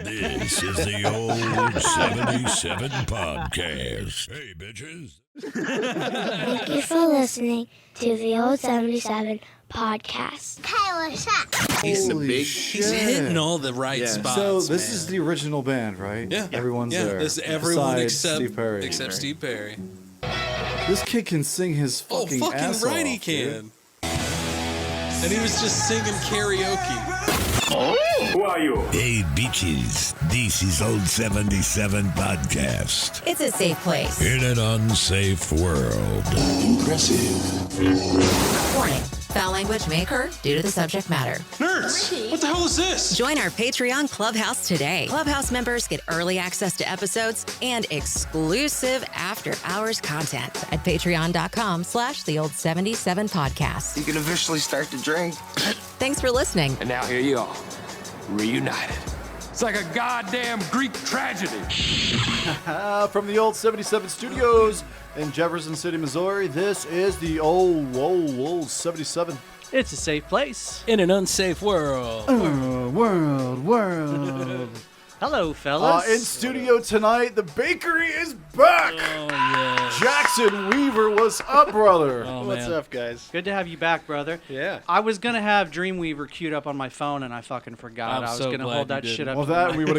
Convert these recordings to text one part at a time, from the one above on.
This is the old 77 podcast. Hey, bitches. Thank you for listening to the old 77 podcast. Hey, what's up? He's hitting all the right spots. So this man. is the original band, right? Yeah. Everyone's there. This is everyone Besides except Steve Perry. Steve Perry. This kid can sing his fucking ass right off, he can. dude. And he was just singing karaoke. Who are you? Hey, bitches. This is old 77 podcast. It's a safe place. In an unsafe world. Impressive. Warning. Foul language may occur due to the subject matter. Nerds! What the hell is this? Join our Patreon Clubhouse today. Clubhouse members get early access to episodes and exclusive after-hours content at patreon.com/theold77podcast. You can officially start to drink. Thanks for listening. And now here you are, reunited. It's like a goddamn Greek tragedy. From the old 77 studios in Jefferson City, Missouri, this is the old 77. It's a safe place. In an unsafe world. World. Hello, fellas. In studio tonight, the bakery is back. Oh, yes. Jackson Weaver, what's up, brother? Oh, What's man. up, guys? Good to have you back, brother. Yeah. I was going to have Dreamweaver queued up on my phone, and I fucking forgot. I'm I was so going to glad hold you that didn't. shit up. Well, to that my- we would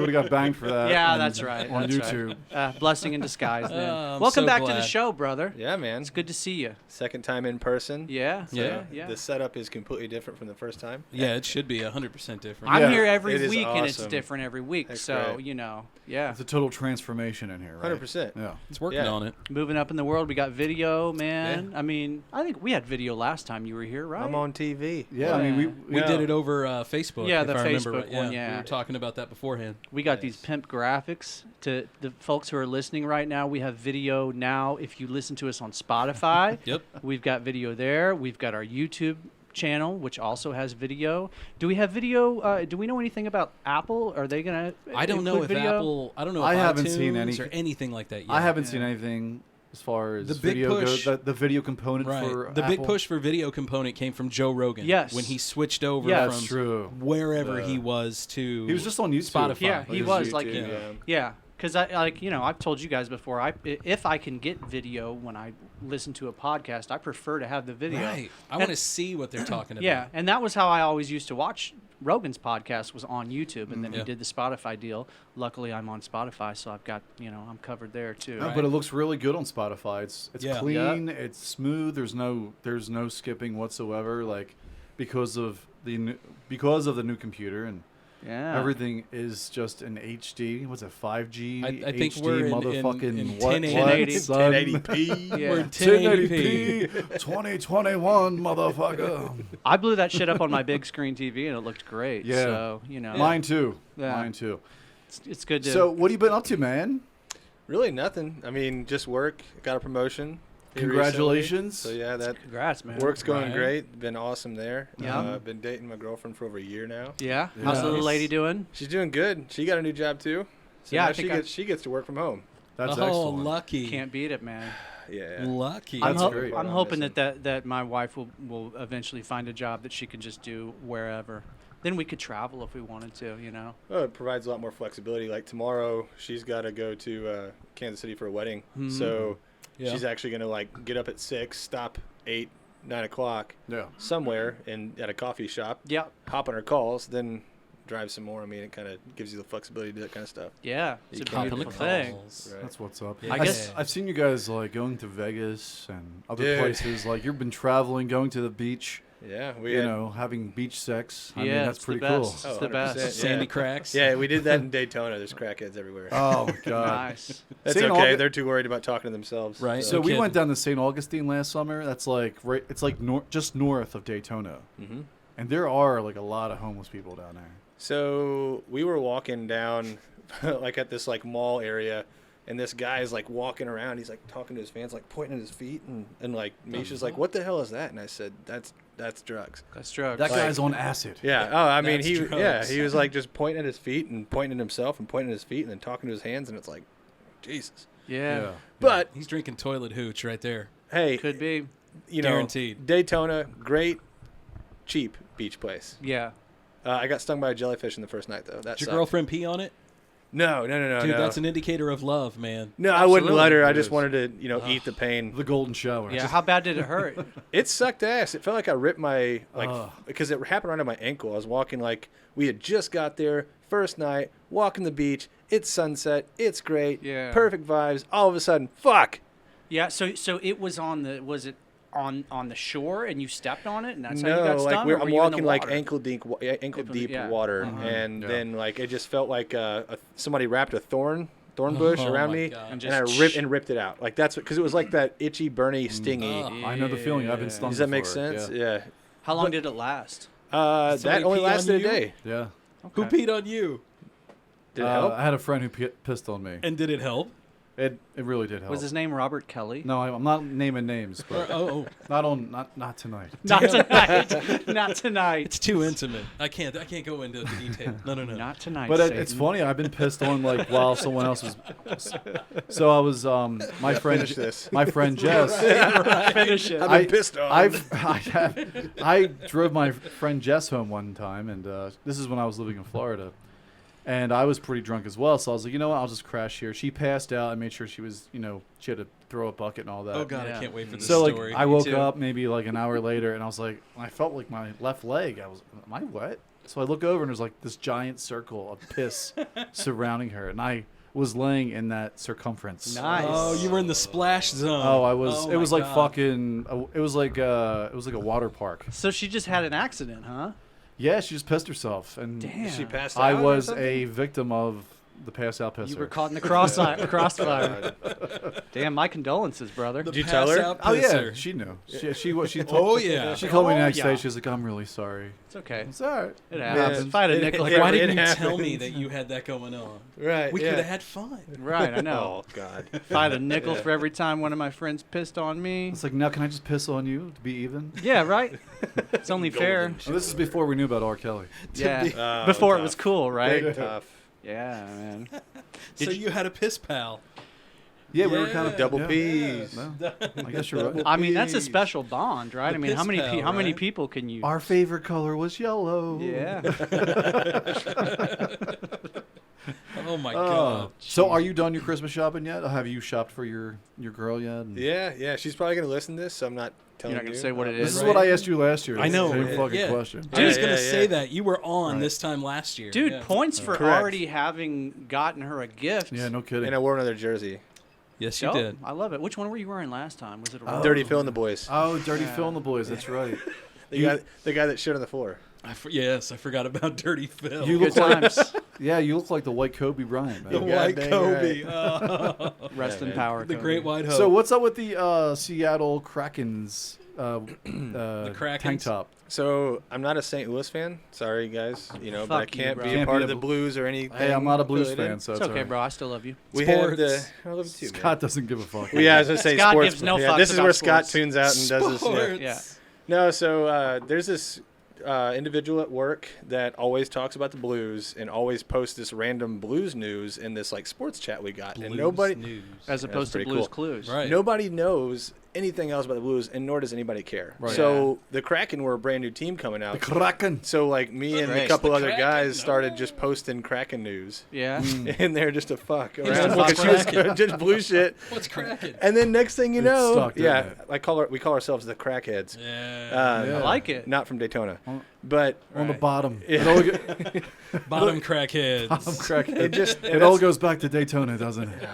have got banged for that. Yeah, on- that's right. On that's YouTube. Right. Blessing in disguise, man. I'm Welcome so back to the glad. show, brother. Yeah, man. It's good to see you. Second time in person. Yeah. Yeah. Yeah. The setup is completely different from the first time. Yeah, it should be 100% different. I'm Yeah. here every It is week, and it's awesome. different every week. That's so, great. you know, yeah. It's a total transformation in here, right? 100%. Yeah. It's working Yeah. on it. Moving up in the world, we got video, man. I mean, I think we had video last time you were here, right? I'm on TV. Yeah, I mean, We did it over Facebook. Yeah, if the I remember Facebook right. one, We yeah. were talking about that beforehand. We got these pimp graphics. To the folks who are listening right now, we have video now. If you listen to us on Spotify, Yep. we've got video there. We've got our YouTube channel, which also has video. Do we have video? Do we know anything about Apple? Are they gonna? I don't know if video? Apple. I don't know if I haven't seen iTunes any- or anything like that yet. I haven't seen anything as far as The big video push- goes. The video component Right. for The big Apple. push for video component came from Joe Rogan. Yes. When he switched over Yeah, from that's true. wherever he was to He was just on YouTube. Spotify. Yeah, he was like, YouTube, yeah. Because I've told you guys before. If I can get video when I listen to a podcast, I prefer to have the video. Right. I And- want to see what they're talking about. Yeah, and that was how I always used to watch Rogan's podcast, was on YouTube, and then he Yeah. did the Spotify deal. Luckily, I'm on Spotify, so I've got, I'm covered there too. No, but it looks really good on Spotify. It's Yeah. clean. It's smooth. There's no skipping whatsoever. Like because of the new computer and Yeah. everything is just in HD. What's it? 5G. I think HD we're in motherfucking 1080. son? 1080p. Yeah. We're in 1080p. 1080p 2021 motherfucker. I blew that shit up on my big screen TV, and it looked great. Yeah. So, Mine too. Yeah. Mine too. it's good to. So what have you been up to, man? Really nothing. I mean, just work. Got a promotion. here Congratulations. recently. So yeah, that congrats, man. work's going Right. great. Been awesome there. Yeah. Been dating my girlfriend for over a year now. Yeah. How's the little Nice. lady doing? She's doing good. She got a new job too. So Yeah, I now think she gets to work from home. That's oh, excellent. lucky. Can't beat it, man. Yeah. Lucky. I'm, That's great. I'm hoping that my wife will eventually find a job that she can just do wherever. Then we could travel if we wanted to, Well, it provides a lot more flexibility. Like tomorrow, she's got to go to Kansas City for a wedding. So Yeah. she's actually going to get up at 6, stop 8, 9 o'clock Yeah. somewhere at a coffee shop, Yeah. hop on her calls, then drive some more. I mean, it kind of gives you the flexibility to do that kind of stuff. Yeah. It's You a can't beautiful Couple thing. calls. Right. That's what's up. Yeah. I guess- I've seen you guys going to Vegas and other Dude. places. Like you've been traveling, going to the beach. Yeah. We You had- know, having beach sex. I Yeah, mean, that's it's the pretty cool. best. It's the 100%, best. Sandy yeah. cracks. Yeah, we did that in Daytona. There's crackheads everywhere. Oh God. Nice. That's St. okay. Augu- They're too worried about talking to themselves. Right. So No we kidding. went down to St. Augustine last summer. That's like right. It's like just north of Daytona, Mhm. and there are like a lot of homeless people down there. So we were walking down at this mall area, and this guy is walking around. He's talking to his fans, pointing at his feet, and Misha's like, "What the hell is that?" And I said, "That's drugs." That's drugs. That guy's on acid. Yeah. Oh, I mean, That's he drugs. he was just pointing at his feet and pointing at himself and pointing at his feet and then talking to his hands, and it's like, Jesus. Yeah. But He's drinking toilet hooch right there. hey, Could be. you know, Guaranteed. Daytona, great, cheap beach place. Yeah. I got stung by a jellyfish in the first night, though. That Did your sucked. girlfriend pee on it? No. Dude, that's an indicator of love, man. No, I wouldn't let her. I It just is. wanted to, eat the pain. The golden shower. Yeah. How bad did it hurt? It sucked ass. It felt like I ripped my because it happened right on my ankle. I was walking we had just got there, first night, walking the beach. It's sunset. It's great. Yeah. Perfect vibes. All of a sudden, fuck. Yeah. So it was on the on the shore and you stepped on it and that's how you got stung. Or were I'm you in the walking like water? ankle deep yeah. water, and then it just felt like somebody wrapped a thorn bush around my me, God. and I ripped it out. Like that's because it was like that itchy, burny, stingy. I know the feeling. I've been stung Does that make before. sense? Yeah. How long did it last? That somebody only pee on lasted a you? day. Yeah. Who peed on you? Did it help? I had a friend who pissed on me. And did it help? It really did help. Was his name Robert Kelly? No, I'm not naming names, but not tonight. Not tonight. Not tonight. It's too intimate. I can't go into the detail. No. Not tonight. But Satan. it's funny. I've been pissed on while someone else was. So I was my friend. Finish this. My friend Jess. Finish it. I've been pissed on. I drove my friend Jess home one time, and this is when I was living in Florida, and I was pretty drunk as well. So I was like, you know what, I'll just crash here. She passed out. I made sure she was, she had to throw a bucket and all that. Oh God, Yeah. I can't wait for this So story. I woke too. up maybe like an hour later, and I was like, I felt like my left leg. Am I wet? So I look over, and there's like this giant circle of piss surrounding her, and I was laying in that circumference. Nice. Oh, you were in the splash zone. Oh, I was. Oh, it was my like God. fucking. It was like a water park. So she just had an accident, huh? Yeah, she just pissed herself, and Damn. She passed out. I or was something? a victim of the pass out pisser. You were caught in the crossfire. Damn, my condolences, brother. The Did you tell her? pass-out Oh yeah, pisser. she knew. She Oh yeah. She called me the next yeah. day. She was like, "I'm really sorry." It's okay. It's all right. It happens. If I had a nickel, it- Why it didn't you happens. tell me that you had that going on? Right. We yeah. could have had fun. right, I know. Oh God. If I had a nickel for every time one of my friends pissed on me. It's like, now can I just piss on you to be even? Yeah, right. It's only fair. And this is before we knew about R. Kelly. Yeah. Before it was cool, right? Big tough. Yeah, man. So you had a piss pal. Yeah, we were Yeah. kind of Double yeah. P's. No, I guess you're right. I mean, that's a special bond, right? The I mean, how piss many pal, how many right? people can you? Our favorite color was yellow. Yeah. Oh my God. So are you done your Christmas shopping yet? Have you shopped for your girl yet? And- Yeah. She's probably gonna listen to this, so I'm not telling You're not you. gonna say what it This is. is what I asked you last year. I know. Same fucking Yeah. question. I was Yeah, gonna yeah, say yeah. that you were on Right. this time last year, Dude, Yeah. points for Correct. already having gotten her a gift. Yeah, no kidding. And I wore another jersey. Yes, you Oh, did. I love it. Which one were you wearing last time? Was it a Oh. Dirty Phil and the boys. Oh, Dirty Phil and the boys. That's right. The guy that shit on the floor. Yes, I forgot about Dirty Phil. You Good look like times. yeah, you look like the white Kobe Bryant, the man. God white dang Kobe. right. Oh. Rest in man. power. The Kobe. great white hope. So what's up with the Seattle Krakens Krakens? tank top? So I'm not a St. Louis fan. Sorry, guys. But I Fuck you, can't bro. be a Can't part be of a the Bl- Blues or anything. Hey, I'm not a Blues affiliated. fan, so It's it's okay, all right. bro. I still love you. We have the. Sports. I love you too, Scott doesn't give a fuck. man. Yeah, I was gonna say Scott sports. gives no yeah, fucks this is about where Scott sports. tunes out and does this. Yeah. Sports. Yeah. No, so there's this individual at work that always talks about the Blues and always posts this random Blues news in this like sports chat we got, and Blues nobody, news. As that's opposed to pretty Blue's cool. Clues. Right. nobody knows anything else about the Blues, and nor does anybody care. Right. So the Kraken were a brand new team coming out. Kraken. So like me and a Right. couple The other Kraken. guys started just posting Kraken news Yeah. in there just to fuck to around fuck because she was Kraken. just blue shit. What's cracking? And then next thing you It's know, stuck, isn't yeah, it? we call ourselves the Crackheads. Yeah. Yeah. I like it. Not from Daytona, but On the Right. bottom. Yeah. It all, go- Bottom crackheads. bottom crackhead. it just It all goes back to Daytona, doesn't it?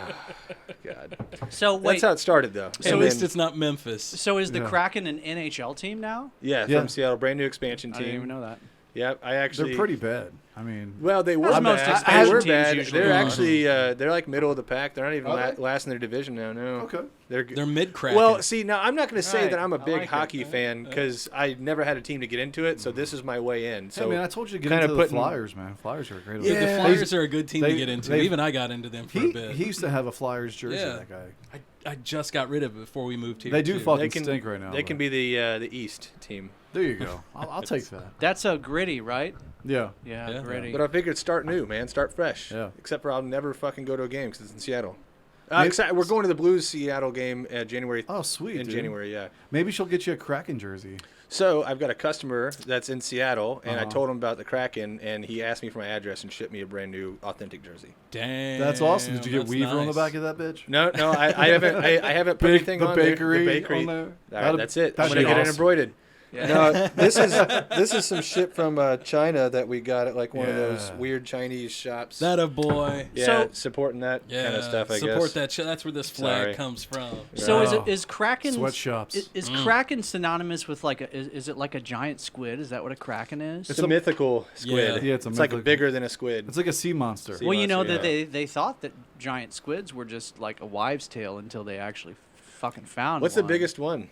God. So wait. That's how it started, though. So at And least then- it's not Memphis. So is the Yeah. Kraken an NHL team now? yeah, Yeah. from Seattle, brand new expansion I didn't even team. know that. Yeah, I actually. They're pretty bad. I mean, Well, they were As most bad. expansion They were teams bad. usually They're are. actually they're like middle of the pack. They're not even Are they? last in their division now. No. okay. They're They're mid crackers. Well, see, now I'm not going to say Right. that I'm a I big like it. hockey fan because I never had a team to get into it, so this is my way in. So Hey, man, I told you to get kinda into the putting- Flyers, man. Flyers are a great. Dude, Yeah. the Flyers are a good team to they- get into. they- Even I got into them for a bit. He used to have a Flyers jersey. Yeah. That guy. I just got rid of it before we moved here. They do too. fucking They can- stink right now. they can but- be the East team. There you go. I'll take that. That's a gritty, right? Yeah. Yeah, Yeah. gritty. But I figured start new, man. Start fresh. Yeah. Except for I'll never fucking go to a game because it's in Seattle. Maybe- Except we're going to the Blues Seattle game January. Oh, sweet. In dude. January, yeah. Maybe she'll get you a Kraken jersey. So I've got a customer that's in Seattle, and I Uh-huh. told him about the Kraken, and he asked me for my address and shipped me a brand new authentic jersey. Damn. That's awesome. Did you get that's Weaver on the nice. back of that bitch? No, I haven't. I haven't put anything the on bakery there. The bakery. on there? All right, That'd- that's it. I'm that'd gonna be get it awesome. embroidered. No, this is some shit from China that we got at like one of those Yeah. weird Chinese shops. That a boy. Yeah, So- supporting that Yeah. kind of stuff. I Support guess. that shit. That's where this flag Sorry. comes from. So Oh. is Kraken Sweatshops. Is Kraken synonymous with like is it like a giant squid? Is that what a Kraken is? It's a mythical squid. Yeah, it's a like mythical- bigger than a squid. It's like a sea monster. Well, you know monster, that yeah. they thought that giant squids were just like a wives' tale until they actually fucking found What's one. the biggest one?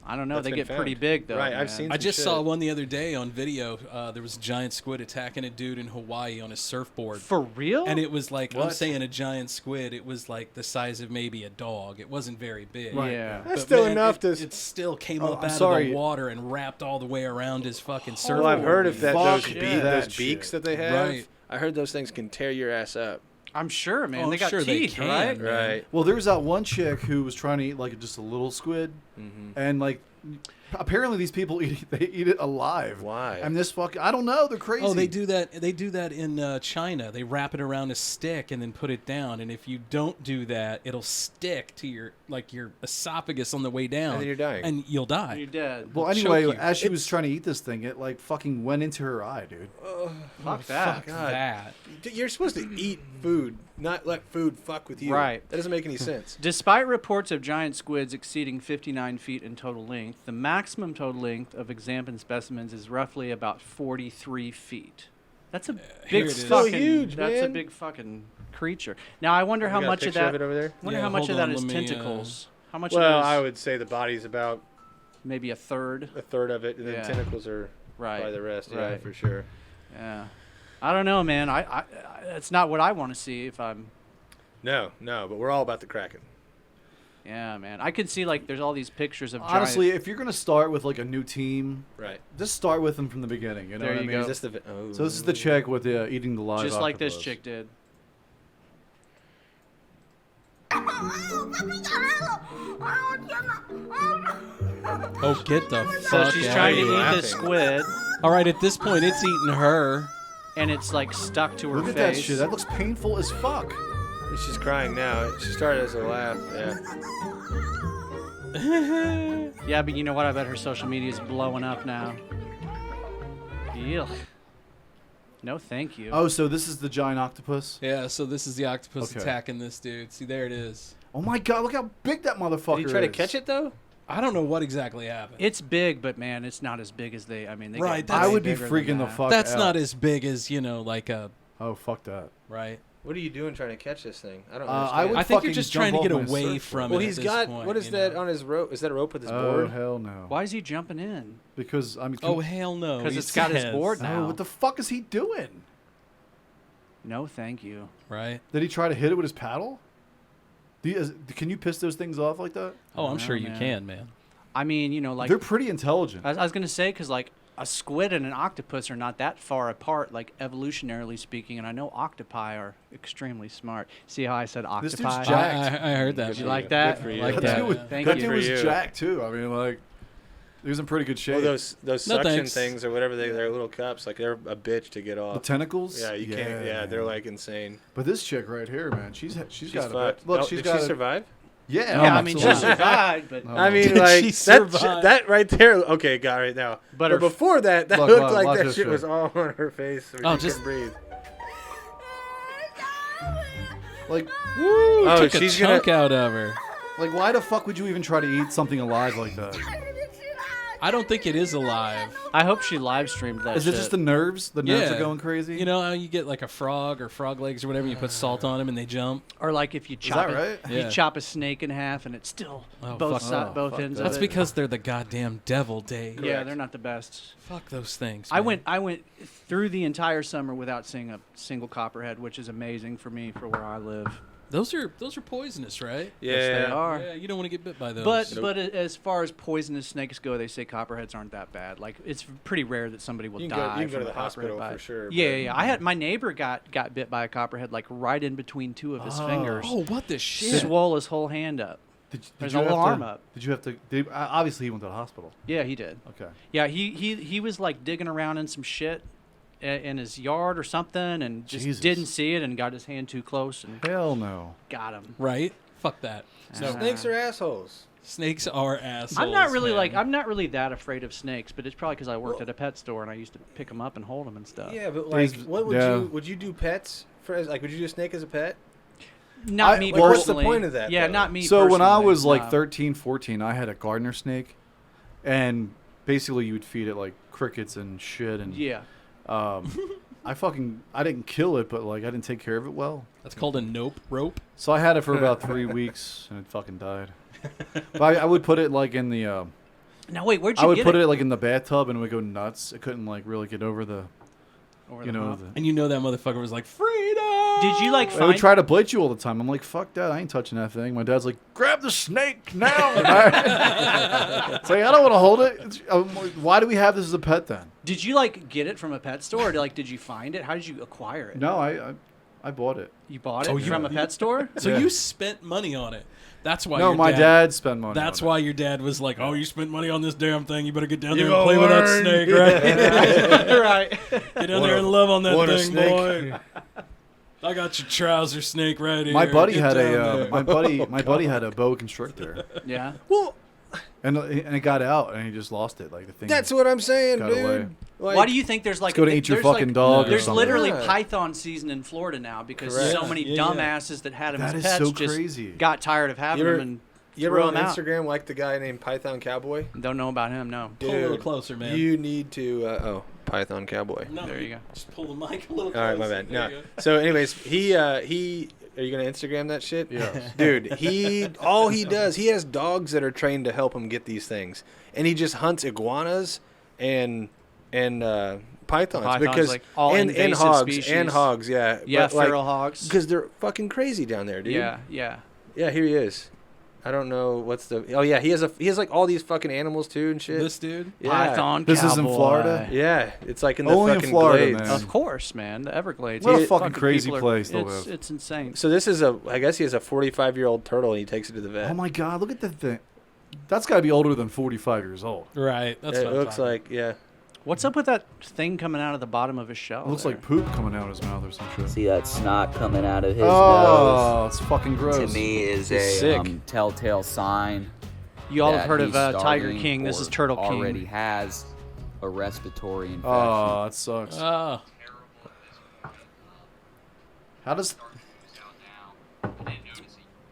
I don't know. that's They been get pretty found? big though. Right, I've man. seen- I just shit. saw one the other day on video. There was a giant squid attacking a dude in Hawaii on a surfboard. For real? And it was like, I'm What? saying a giant squid. It was like the size of maybe a dog. It wasn't very big. Right. Yeah. That's But still man, enough to. It still came Oh, up I'm out of sorry. the water and wrapped all the way around his fucking surfboard. Well, I've heard of that. Fuck Those, yeah. those That beaks shit. that they have. Right. I heard those things can tear your ass up. I'm sure, man. Oh, they I'm got sure they teeth, can, right? man. Right. Well, there was that one chick who was trying to eat like just a little squid, and like apparently these people eat it alive. Why? And this fucking I don't know. They're crazy. Oh, they do that. They do that in China. They wrap it around a stick and then put it down. And if you don't do that, it'll stick to your esophagus on the way down, And then you're dying. and you'll die. You're dead. Well, choke anyway, you. as she was trying to eat this thing, it like fucking went into her eye, dude. Fuck that. Fuck that. You're supposed to eat food, not let food fuck with you. Right. That doesn't make any sense. Despite reports of giant squids exceeding 59 feet in total length, the maximum total length of examined specimens is roughly about 43 feet. That's a here big it is. fucking. So huge, that's a man. big fucking creature. Now I wonder how You got a much of picture that. of it over there? Wonder Yeah, how much hold of that on, is let me, tentacles. How much? Well, of that I is would say the body's about maybe a third. a third of it, and then Yeah. tentacles are Right. probably the rest. Yeah, Right. for sure. Yeah. I don't know, man. I it's not what I want to see if I'm. No, but we're all about the Kraken. Yeah, man. I could see like there's all these pictures of Honestly, giant. if you're gonna start with like a new team, Right. just start with them from the beginning. You know There what you I mean? go. Is this the? Oh. So this is the chick with the eating the live just like this octopus. chick did. Oh, get the So fuck she's out trying to of eat here. this squid, All right, at this point, it's eating her. and it's like stuck to her Look face. at that shit. That looks painful as fuck. She's crying now. She started as a laugh. Yeah. Yeah, but you know what? I bet her social media is blowing up now. Ew. No, thank you. Oh, so this is the giant octopus? Yeah, so this is the octopus Okay. attacking this dude. See, there it is. Oh my god, look how big that motherfucker Did you try to is. catch it though? I don't know what exactly happened. It's big, but man, it's not as big as they. I mean, they Right, get that's- I would be bigger than freaking the that. fuck That's out. not as big as, like a, Oh, fuck that. right? What are you doing trying to catch this thing? I don't I understand. would I think you're fucking just jump trying to off get my away surfboard. from Well, it. he's at got. this point, What is you that know? on his rope? Is that a rope with his Oh, board? hell no. Why is he jumping in? Because, I mean... Oh, hell no. Because he it's got his says. board Oh, now. what the fuck is he doing? No, thank you. Right? Did he try to hit it with his paddle? Can you piss those things off like that? Oh, I'm No, sure you man. can, man. I mean, like They're pretty intelligent. I was gonna say, because like a squid and an octopus are not that far apart, like evolutionarily speaking, and I know octopi are extremely smart. See how I said This dude's octopi? jacked. I heard that. Did you man. like that? Good for you. Like that that. dude was, Thank that you. dude For was you. jacked, too. I mean, like, he was in pretty good shape. Well, those No, suction thanks. things or whatever they're little cups. Like they're a bitch to get the off. tentacles? Yeah, you can't. Yeah, man. they're like insane. But this chick right here, man, she's got She's a fucked. look. Oh, She's did got she a, survive? Yeah, Yeah, I mean, she absolutely. survived, but Oh. I mean, Did like she that, survive? that right there. Okay, got it right now. But But her- before that, that Look, looked look, like watch that this shit shit. was all on her face. Where Oh, she just- couldn't breathe. Like, Woo, Oh, took a she's gonna- chunk out of her. like, why the fuck would you even try to eat something alive like that? I don't think it is alive. I hope she live streamed that. Is it shit. just the nerves? The nerves Yeah. are going crazy. You know how you get like a frog or frog legs or whatever, you put salt on them and they jump? Or like if you chop that it, right? you Yeah. chop a snake in half and it's still Oh, both fuck. both fuck ends that. of That's it. because they're the goddamn devil, Dave. Yeah, Correct. they're not the best. Fuck those things. I man. went through the entire summer without seeing a single copperhead, which is amazing for me for where I live. Those are poisonous, right? Yes, they Yeah. are. Yeah, you don't want to get bit by those. But as far as poisonous snakes go, they say copperheads aren't that bad. Like it's pretty rare that somebody will You can go- die. you can go from to a the hospital copperhead for bite. sure, Yeah, but- yeah. I had my neighbor got bit by a copperhead like right in between two of his fingers. oh, what the shit? Swole his whole hand up. There's you a have little to- arm up. Did you have to? Obviously, he went to the hospital. Yeah, he did. Okay. Yeah, he was like digging around in some shit in his yard or something, and just Jesus. didn't see it and got his hand too close and Hell no. got him. Right? Fuck that. No. Snakes are assholes. Snakes are assholes. I'm not really man. I'm not really that afraid of snakes, but it's probably because I worked at a pet store and I used to pick them up and hold them and stuff. Yeah, but like, These- what would yeah. you do pets for? Like, would you do a snake as a pet? Not me like, what's the personally. point of that, Yeah, though? not me. So when I personally, was like no. 13, 14, I had a gardener snake, and basically you would feed it like crickets and shit, and Yeah. I didn't kill it, but like I didn't take care of it well. That's called a nope rope. So I had it for about 3 weeks, and it fucking died. But I would put it like in the. Now wait, where'd you I would get put it? it like in the bathtub, and it would go nuts. It couldn't like really get over the. Over You the know. hump? The, And you know that motherfucker was like, freedom! Did you like I would find? try to bite you all the time. I'm like, fuck that. I ain't touching that thing. My dad's like, grab the snake now. It's like, I don't want to hold it. I'm like, why do we have this as a pet then? Did you like get it from a pet store? Or did you find it? How did you acquire it? No, I bought it. You bought it Oh, you- from a pet store? So Yeah. you spent money on it. That's why No, your my dad spent money. That's on why your dad was like, "Oh, you spent money on this damn thing. You better get down You there and play with that learn." snake, right? Right. Get down there and love on that want a thing, snake? boy. I got your trouser snake right here. My buddy Get had down a there. my buddy had a boa constrictor, Yeah. Well, and it got out, and he just lost it. Like the thing. that's what I'm saying, Got dude. away. Like, Why do you think there's like go to eat your there's, fucking like, dog or There's something. literally Yeah. python season in Florida now because Correct. so many Yeah, yeah. dumbasses that had them That as is pets so just crazy. got tired of having You ever- them and You ever threw on them out. Instagram like the guy named Python Cowboy? Don't know about him. No. Pull a little Dude, closer, man. You need to. Python Cowboy. No, There you go. Just pull the mic a little closer. All right, my bad. There No. you go. So, anyways, he. Are you gonna Instagram that shit? Yeah. Dude, all he does, he has dogs that are trained to help him get these things, and he just hunts iguanas and pythons, Pythons, because like, all and invasive hogs species. yeah. Yeah, but, like, feral hogs. because they're fucking crazy down there, dude. Yeah, yeah. Yeah, here he is. I don't know what's the. Oh yeah, he has like all these fucking animals too and shit. This dude. Yeah. Python This is in cowboy. Florida? Yeah, it's like in the Only in fucking Florida, glades. man. Of course, man. The Everglades. What a These fucking crazy people place to it's, live. It's insane. So this is I guess he has a 45-year-old turtle and he takes it to the vet. Oh my god, look at that thing. That's got to be older than 45 years old. Right. That's It what I'm looks talking like, yeah. What's up with that thing coming out of the bottom of his shell? It looks there? like poop coming out of his mouth or some shit. See that snot coming out of his Oh, it's fucking nose? gross. To me is It's a sick. telltale sign. You all have that heard of he's Tiger starting King. This or is Turtle King. already has a respiratory infection. Oh, that sucks. Oh. How does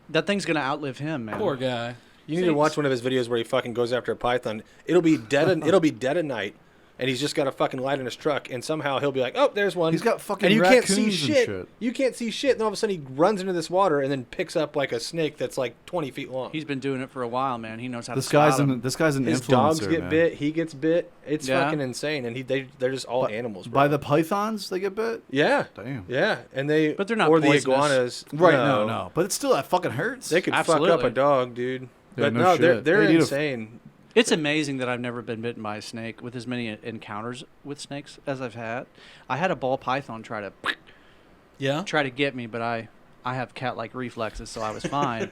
That thing's gonna outlive him, man. Poor guy. You need to watch one of his videos where he fucking goes after a python. It'll be dead. It'll be dead at night, and he's just got a fucking light in his truck, and somehow he'll be like, "Oh, there's one." He's got fucking and you can't see raccoons and shit. shit. You can't see shit. And all of a sudden, he runs into this water and then picks up like a snake that's like 20 feet long. He's been doing it for a while, man. He knows how this to guy's spot 'em. an this guy's an His influencer, dogs get man. bit. He gets bit. It's Yeah. fucking insane, and they're just all animals. Bro. By the pythons, they get bit. yeah, Damn. yeah, and they But they're not or the poisonous. iguanas. Right? No. But it's still that fucking hurts. They could fuck Absolutely. up a dog, dude. Yeah, But no no, shit. they're They need a- insane. It's amazing that I've never been bitten by a snake with as many encounters with snakes as I've had. I had a ball python try to get me, but I have cat-like reflexes, so I was fine.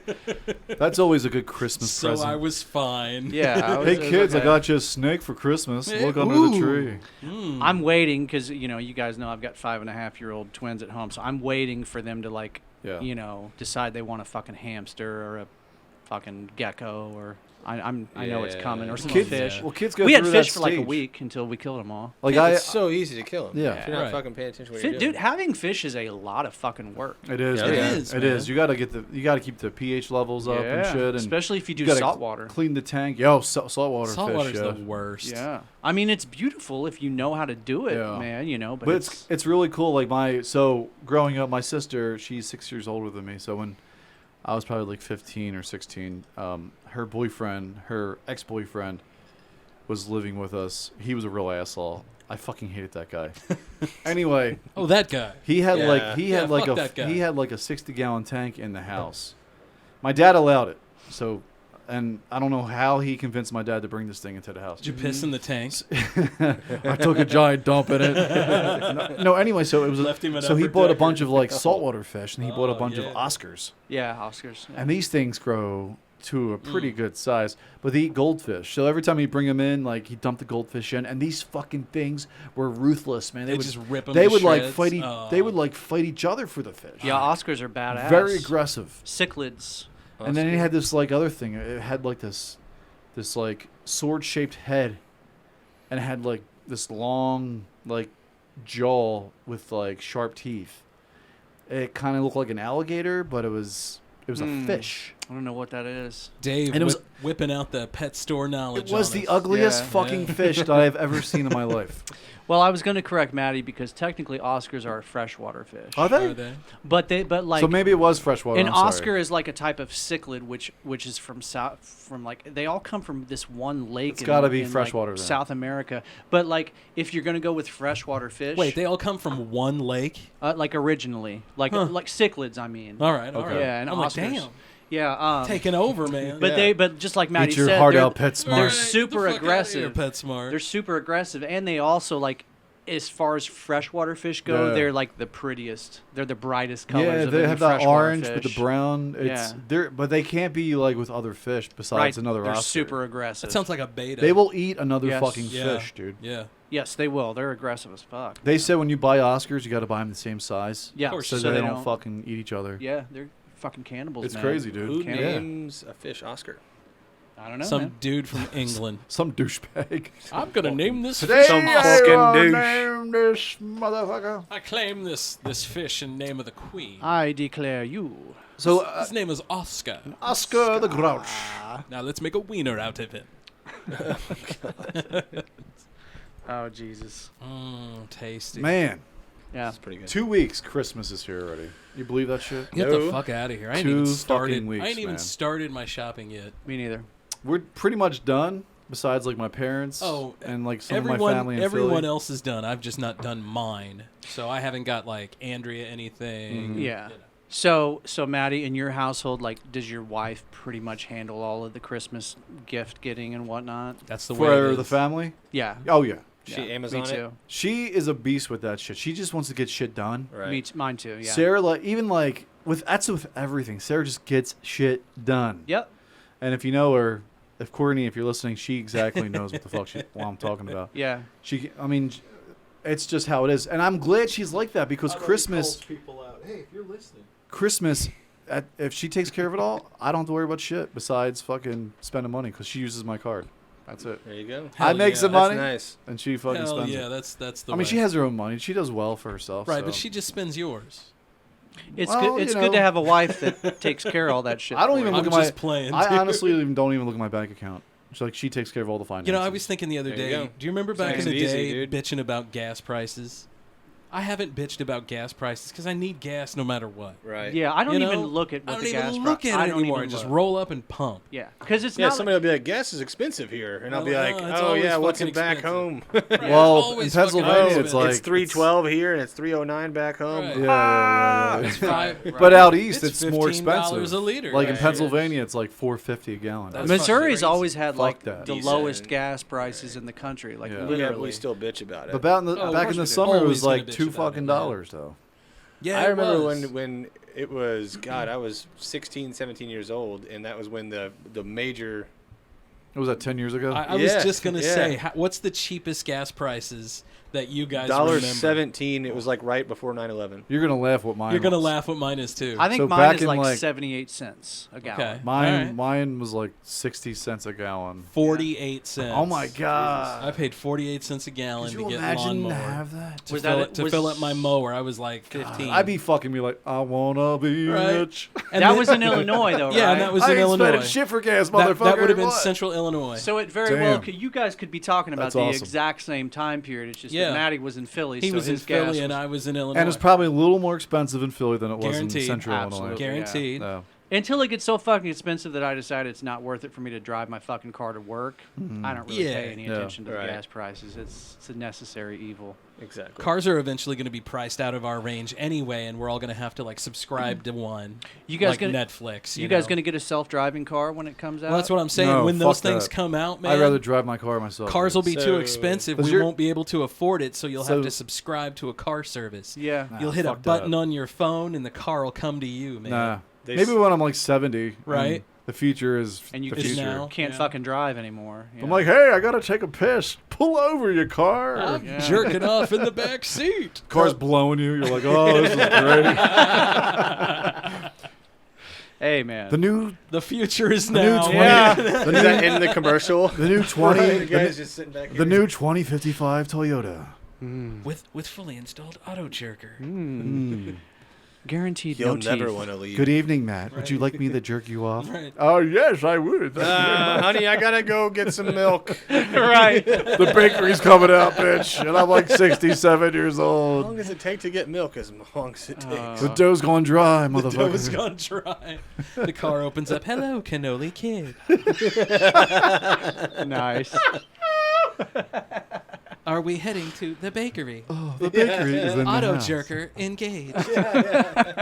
That's always a good Christmas So present. I was fine. Yeah. I was- Hey it was kids, I okay. got you a snake for Christmas. Hey, Look under the ooh. tree. I'm waiting because you guys know I've got 5.5-year-old twins at home, so I'm waiting for them to Yeah. decide they want a fucking hamster or a fucking gecko or I know it's coming or some Kids, fish. well, kids go We had through fish that for like a stage. week until we killed them all. Like It's so easy to kill them. Yeah. if you're not Right. fucking paying attention to what you're doing. Dude, having fish is a lot of fucking work. it is. Yeah, man. it is, It man. is. You gotta keep the pH levels up and shit, and especially if you do gotta salt water. Clean the tank. Yo, saltwater fish. Saltwater's Yeah. the worst. Yeah, I mean it's beautiful if you know how to do it, Yeah. man. But, But it's really cool. Like growing up, my sister, she's 6 years older than me. So when I was probably like 15 or 16, her ex-boyfriend was living with us. He was a real asshole. I fucking hated that guy. Anyway, Oh, that guy. he had Yeah. fuck that guy. he had like a 60-gallon tank in the house. My dad allowed it. So, and I don't know how he convinced my dad to bring this thing into the house. Did you piss in the tank? I took a giant dump in it. No, anyway, so it was. Left him an So he upper bought a decker. bunch of like saltwater fish, and he bought a Oh, bunch yeah. of Oscars. yeah, Oscars. And these things grow to a pretty good size, but they eat goldfish. So every time he bring them in, like he dumped the goldfish in, and these fucking things were ruthless, man. They just rip 'em They to would like shreds? fight. They Oh. would like fight each other for the fish. Yeah, Oscars are badass. Very aggressive. Cichlids. And then he had this like other thing. It had like this like sword-shaped head, and it had like this long like jaw with like sharp teeth. It kind of looked like an alligator, but it was a fish. I don't know what that is. Dave And it was whipping out the pet store knowledge. It was on the us. ugliest fucking fish that I've ever seen in my life. Well, I was going to correct Maddie because technically Oscars are a freshwater fish. Are they? But like So maybe it was freshwater. An I'm sorry. Oscar is like a type of cichlid, which is from they all come from this one lake. It's gotta be in freshwater like then. South America. But like if you're gonna go with freshwater fish, Wait, they all come from one lake? like originally, like cichlids. I mean. All right. Yeah, and I'm like, Oscars. damn. Yeah, Taking over, man. But but just like Maddie Eat your said, heart they're, out, PetSmart. they're Right, super get the fuck outta here, aggressive. PetSmart. They're super aggressive, and they also like. As far as freshwater fish go, Yeah. they're like the prettiest. They're the brightest colors. Yeah, of they any have that freshwater orange with the fish. brown. It's but they can't be like with other fish besides another They're Oscar. super aggressive. That sounds like a beta. They will eat another Yes. fucking Yeah. fish, dude. Yeah. Yes, they will. They're aggressive as fuck. They said when you buy Oscars, you got to buy them the same size. Yeah, so, so they they don't don't- fucking eat each other. Yeah, they're fucking cannibals. It's man. crazy, dude. Who Cannibal. names a fish Oscar? I don't know. Some man. dude from England. Some douchebag. I'm gonna name this Today fish. Some I fucking will douche. name this motherfucker. I claim this fish in name of the queen. I declare you. So His name is Oscar. Oscar the Grouch. Now let's make a wiener out of him. Oh Jesus. Tasty. Man, Yeah. That's pretty good. 2 weeks, Christmas is here already. You believe that shit? Get No. the fuck out of here! I ain't 2 even started. fucking weeks, I ain't even man. started my shopping yet. Me neither. We're pretty much done. Besides, like my parents. Oh, and like some everyone, of my family. In everyone Philly. else is done. I've just not done mine, so I haven't got like Andrea anything. Yeah. So Maddie, in your household, like, does your wife pretty much handle all of the Christmas gift getting and whatnot? That's the way. For it the is. family. Yeah. Oh yeah. She Yeah, Amazon me it? too. She is a beast with that shit. She just wants to get shit done. Right. Mine too. Yeah. Sarah, like even like that's with everything. Sarah just gets shit done. Yep. And if you know her, if Courtney, if you're listening, she exactly knows what the fuck what I'm talking about. Yeah. I mean, it's just how it is, and I'm glad she's like that because Christmas, people out. Hey, if you're listening. Christmas, if she takes care of it all, I don't have to worry about shit besides fucking spending money because she uses my card. That's it. There you go. I Hell make yeah. some That's money, nice. and she fucking Hell spends yeah, it. that's the. I mean, way. she has her own money. She does well for herself. right, so. but she just spends yours. It's Well, good. It's you good to know. have a wife that takes care of all that shit. I don't for even you. look I'm at my. just playing, I dude. honestly don't even look at my bank account. It's like she takes care of all the finances. You know, I was thinking the other There you day. go. Do you remember back in Nice the and easy, day dude. bitching about gas prices? I haven't bitched about gas prices because I need gas no matter what. Right. Yeah, I don't You even know? look at I what don't the even gas look pri- at I it don't anymore. I even just look. roll up and pump. Yeah, because it's Yeah, not. somebody will be like, gas is expensive here. And I'll be like, it's oh, always yeah, what's fucking it back expensive. home? Well, in always fucking Pennsylvania, expensive. it's like it's 312 here and it's 309 back home. Right. Yeah. It's five, But out east, It's it's more $15 expensive. a liter. Like in Right. Pennsylvania, it's like $4.50 a gallon. That's Missouri's fucking always had Fuck like that. the Decent. lowest gas prices in the country. Like Yeah. Yeah, literally. but we still bitch about it. But back in the, Oh, of back course in the we do. summer, it Always was gonna like bitch $2 about it, fucking man. dollars though. Yeah, I it remember was. when it was, God, I was 16, 17 years old, and that was when the major... What was that 10 years ago? I was Yeah, just gonna yeah. say, what's the cheapest gas prices that you guys remember? $1.17. It was like right before 9/11. You're gonna laugh what mine. You're gonna was. laugh what mine is too. I think So mine back is in, like like- 78 cents a gallon. Okay. Mine was like 60 cents a gallon. 48 cents. Oh my god! I paid 48 cents a gallon Could to you get imagine to lawnmower. have that? To, Was fill, that- it, to was- fill up my mower, I was like 15. I'd be fucking me like I wanna be Right. rich. And That then- was in Illinois, though, Yeah, right? and that was I in ain't spending Illinois. shit for gas, That, motherfucker. that would have been What? Central Illinois. So it very well Damn. you guys could be talking about That's the awesome. exact same time period. It's just Yeah. that Maddie was in Philly. He so was in his gas Philly and was- I was in Illinois. And it's probably a little more expensive in Philly than it was Guaranteed. in Central Absolutely. Illinois. guaranteed. No. Until it gets so fucking expensive that I decided it's not worth it for me to drive my fucking car to work. I don't really Yeah. pay any Yeah. attention to Right. the gas prices. It's a necessary evil. Exactly. Cars are eventually going to be priced out of our range anyway, and we're all going to have to like subscribe to one. You guys like gonna Netflix? You guys know? gonna get a self-driving car when it comes out? Well, that's what I'm saying. No, when those fuck things that. come out, man, I'd rather drive my car myself. cars will be too So- expensive. 'Cause We you're- won't be able to afford it, so you'll So- have to subscribe to a car service. Yeah. You'll hit a fuck button that. on your phone, and the car will come to you, man. Nah, Maybe when I'm like 70. Right. The future is And you the just future. can't fucking drive anymore. I'm like, hey, I gotta take a piss. Pull over, your car. I'm jerking off in the back seat. Car's blowing you. You're like, oh, this is great. Hey, man. The future is The new now. 20 Is that in the commercial? The new 20. The guy's just sitting back here. The new 2055 Toyota. With fully installed auto jerker. Guaranteed You'll no never teeth. want to leave. Good evening, Matt. Would you like me to jerk you off? Right. Oh, yes, I would. Honey, I gotta go get some milk. Right. The bakery's coming out, bitch. And I'm like 67 years How old. long does it take to get milk? As long as it takes. The dough's going dry, The dough is motherfucker. gone dry. The car opens up. Hello, cannoli kid. Nice. Are we heading to the bakery? Oh, the bakery is in the Auto house. jerker engaged.